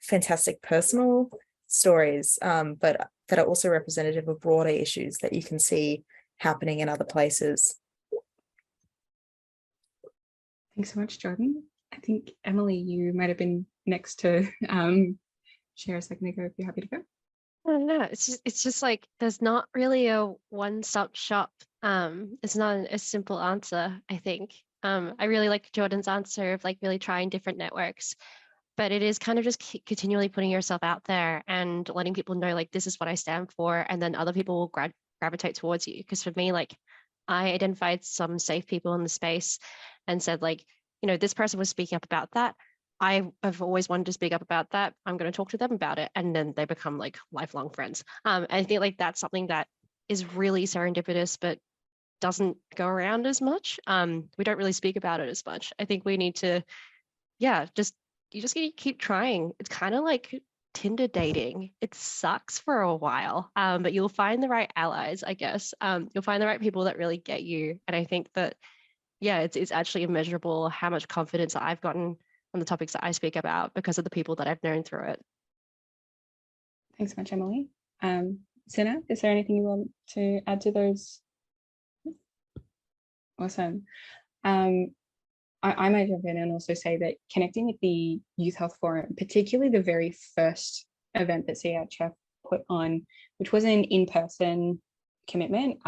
Speaker 3: fantastic personal stories, but that are also representative of broader issues that you can see happening in other places.
Speaker 1: Thanks so much, Jordan. I think, Emily, you might have been next to share a second ago if you're happy to go.
Speaker 5: I don't know. It's just like there's not really a one-stop shop. It's not a simple answer, I think. I really like Jordan's answer of like really trying different networks, but it is kind of just continually putting yourself out there and letting people know like this is what I stand for, and then other people will gravitate towards you. Because for me, like I identified some safe people in the space and said, like, this person was speaking up about that. I have always wanted to speak up about that. I'm going to talk to them about it. And then they become like lifelong friends. I think like that's something that is really serendipitous, but doesn't go around as much. We don't really speak about it as much. I think we need to, you just need to keep trying. It's kind of like Tinder dating. It sucks for a while, but you'll find the right allies, I guess. You'll find the right people that really get you. And I think that, it's actually immeasurable how much confidence I've gotten on the topics that I speak about because of the people that I've known through it.
Speaker 1: Thanks so much, Emily. Sina, is there anything you want to add to those? Awesome. I might jump in and also say that connecting with the Youth Health Forum, particularly the very first event that CHF put on, which was an in-person commitment,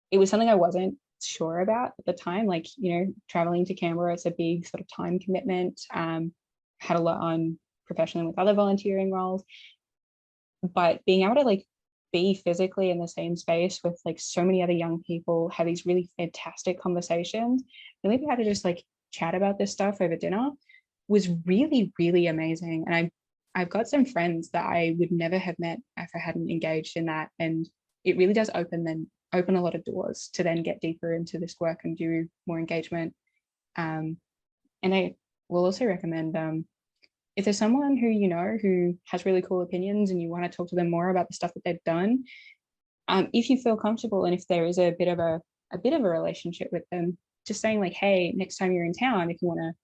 Speaker 1: it was something I wasn't sure about at the time. Like, traveling to Canberra, it's a big sort of time commitment. Had a lot on professionally with other volunteering roles, but being able to like be physically in the same space with like so many other young people, have these really fantastic conversations, really be able to just like chat about this stuff over dinner was really, really amazing. And I've got some friends that I would never have met if I hadn't engaged in that. And it really does open a lot of doors to then get deeper into this work and do more engagement. And I will also recommend, if there's someone who has really cool opinions and you want to talk to them more about the stuff that they've done, if you feel comfortable and if there is a bit of a relationship with them, just saying like, hey, next time you're in town, if you want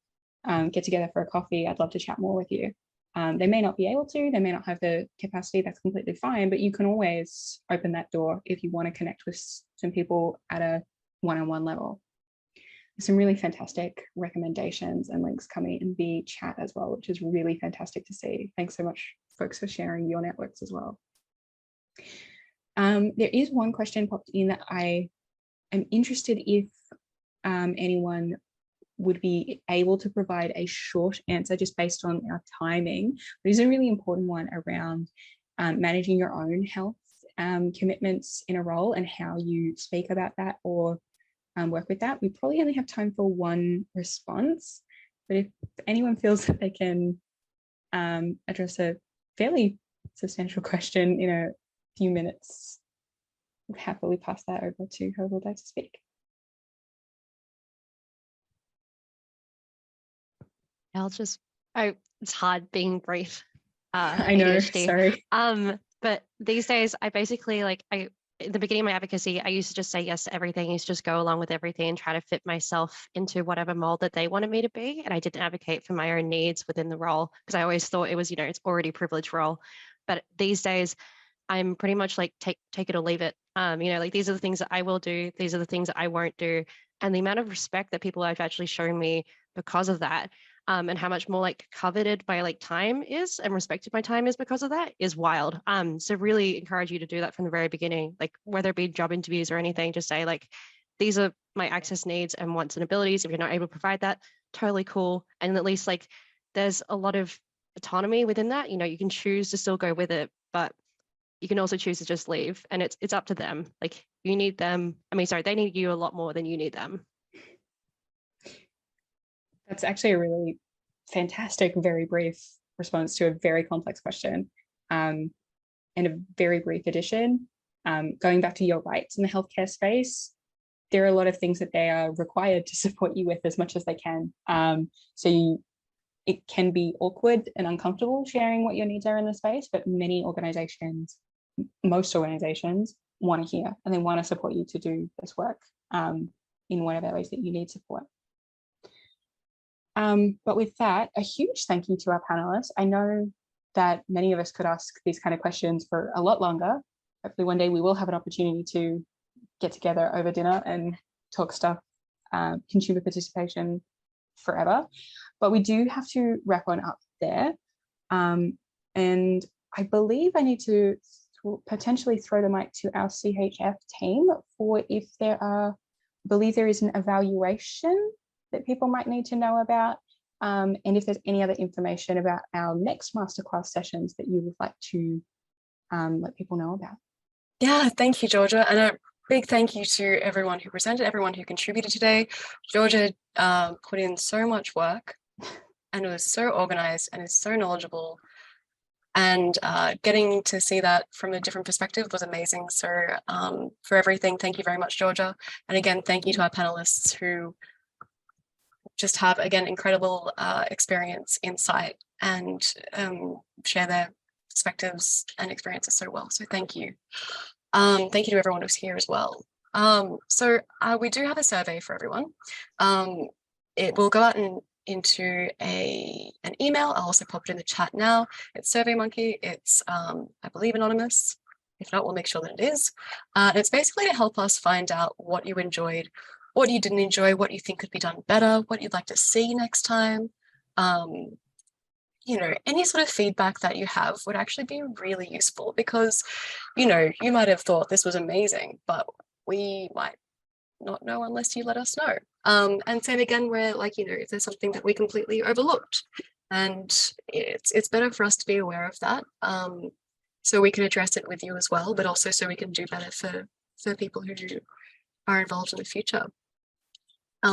Speaker 1: to get together for a coffee, I'd love to chat more with you. They may not be able to, they may not have the capacity, that's completely fine, but you can always open that door if you want to connect with some people at a one-on-one level. Some really fantastic recommendations and links coming in the chat as well, which is really fantastic to see. Thanks so much, folks, for sharing your networks as well. There is one question popped in that I am interested if anyone would be able to provide a short answer just based on our timing. But it's a really important one around managing your own health commitments in a role and how you speak about that or work with that. We probably only have time for one response, but if anyone feels that they can address a fairly substantial question in a few minutes, I'll happily pass that over to whoever would like to speak.
Speaker 5: It's hard being brief.
Speaker 1: I know,
Speaker 5: ADHD.
Speaker 1: sorry.
Speaker 5: But these days I basically in the beginning of my advocacy, I used to just say yes to everything. I used to just go along with everything and try to fit myself into whatever mold that they wanted me to be. And I didn't advocate for my own needs within the role because I always thought it was, it's already a privileged role. But these days I'm pretty much like take it or leave it. These are the things that I will do. These are the things that I won't do. And the amount of respect that people have actually shown me because of that, and how much more like coveted my time is and respected my time is because of that is wild. So really encourage you to do that from the very beginning, like whether it be job interviews or anything, just say like, these are my access needs and wants and abilities. If you're not able to provide that, totally cool. And at least there's a lot of autonomy within that. You can choose to still go with it, but you can also choose to just leave, and it's up to them. Like you need them. They need you a lot more than you need them.
Speaker 1: That's actually a really fantastic, very brief response to a very complex question, and a very brief addition. Going back to your rights in the healthcare space, there are a lot of things that they are required to support you with as much as they can. It can be awkward and uncomfortable sharing what your needs are in the space, but most organizations want to hear and they want to support you to do this work in whatever ways that you need support. But with that, a huge thank you to our panelists. I know that many of us could ask these kind of questions for a lot longer. Hopefully one day we will have an opportunity to get together over dinner and talk stuff, consumer participation forever. But we do have to wrap on up there. And I believe I need to potentially throw the mic to our CHF team for if I believe there is an evaluation that people might need to know about, and if there's any other information about our next masterclass sessions that you would like to let people know about.
Speaker 4: Yeah, thank you, Georgia. And a big thank you to everyone who presented, everyone who contributed today. Georgia put in so much work and was so organized and is so knowledgeable. And getting to see that from a different perspective was amazing. So for everything, thank you very much, Georgia. And again, thank you to our panelists who just have, again, incredible experience, insight, and share their perspectives and experiences so well. So thank you. Thank you to everyone who's here as well. So we do have a survey for everyone. It will go out into an email. I'll also pop it in the chat now. It's SurveyMonkey. It's, I believe, anonymous. If not, we'll make sure that it is. It's basically to help us find out what you enjoyed, what you didn't enjoy, what you think could be done better, what you'd like to see next time. You know, any sort of feedback that you have would actually be really useful, because, you know, you might have thought this was amazing, but we might not know unless you let us know. And same again, where, like, you know, if there's something that we completely overlooked, and it's better for us to be aware of that, so we can address it with you as well, but also so we can do better for people who are involved in the future.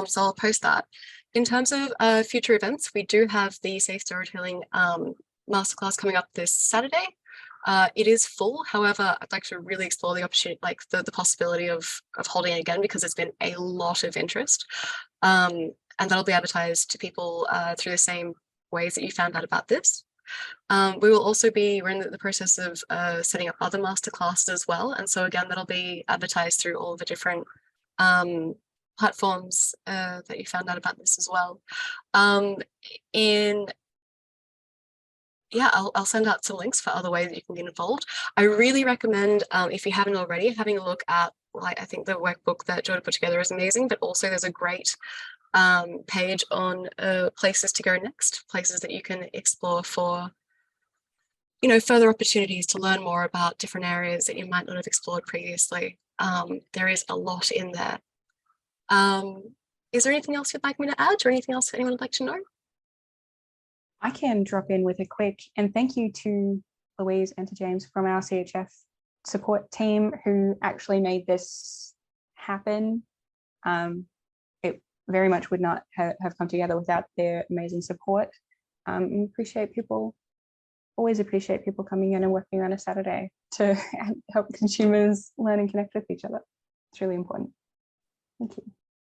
Speaker 4: So I'll post that. In terms of future events, we do have the Safe Storytelling Masterclass coming up this Saturday. It is full. However, I'd like to really explore the opportunity, like the possibility of holding it again, because there's been a lot of interest. And that'll be advertised to people through the same ways that you found out about this. We will also we're in the process of setting up other masterclasses as well. And so again, that'll be advertised through all the different platforms that you found out about this as well. I'll send out some links for other ways that you can get involved. I really recommend, if you haven't already, having a look at, like, I think the workbook that Jordan put together is amazing, but also there's a great page on places to go next, places that you can explore for, you know, further opportunities to learn more about different areas that you might not have explored previously. There is a lot in there. Is there anything else you'd like me to add, or anything else that anyone would like to know?
Speaker 1: I can drop in with a quick and thank you to Louise and to James from our CHF support team who actually made this happen. It very much would not have come together without their amazing support. Always appreciate people coming in and working on a Saturday to help consumers learn and connect with each other. It's really important. Thank you.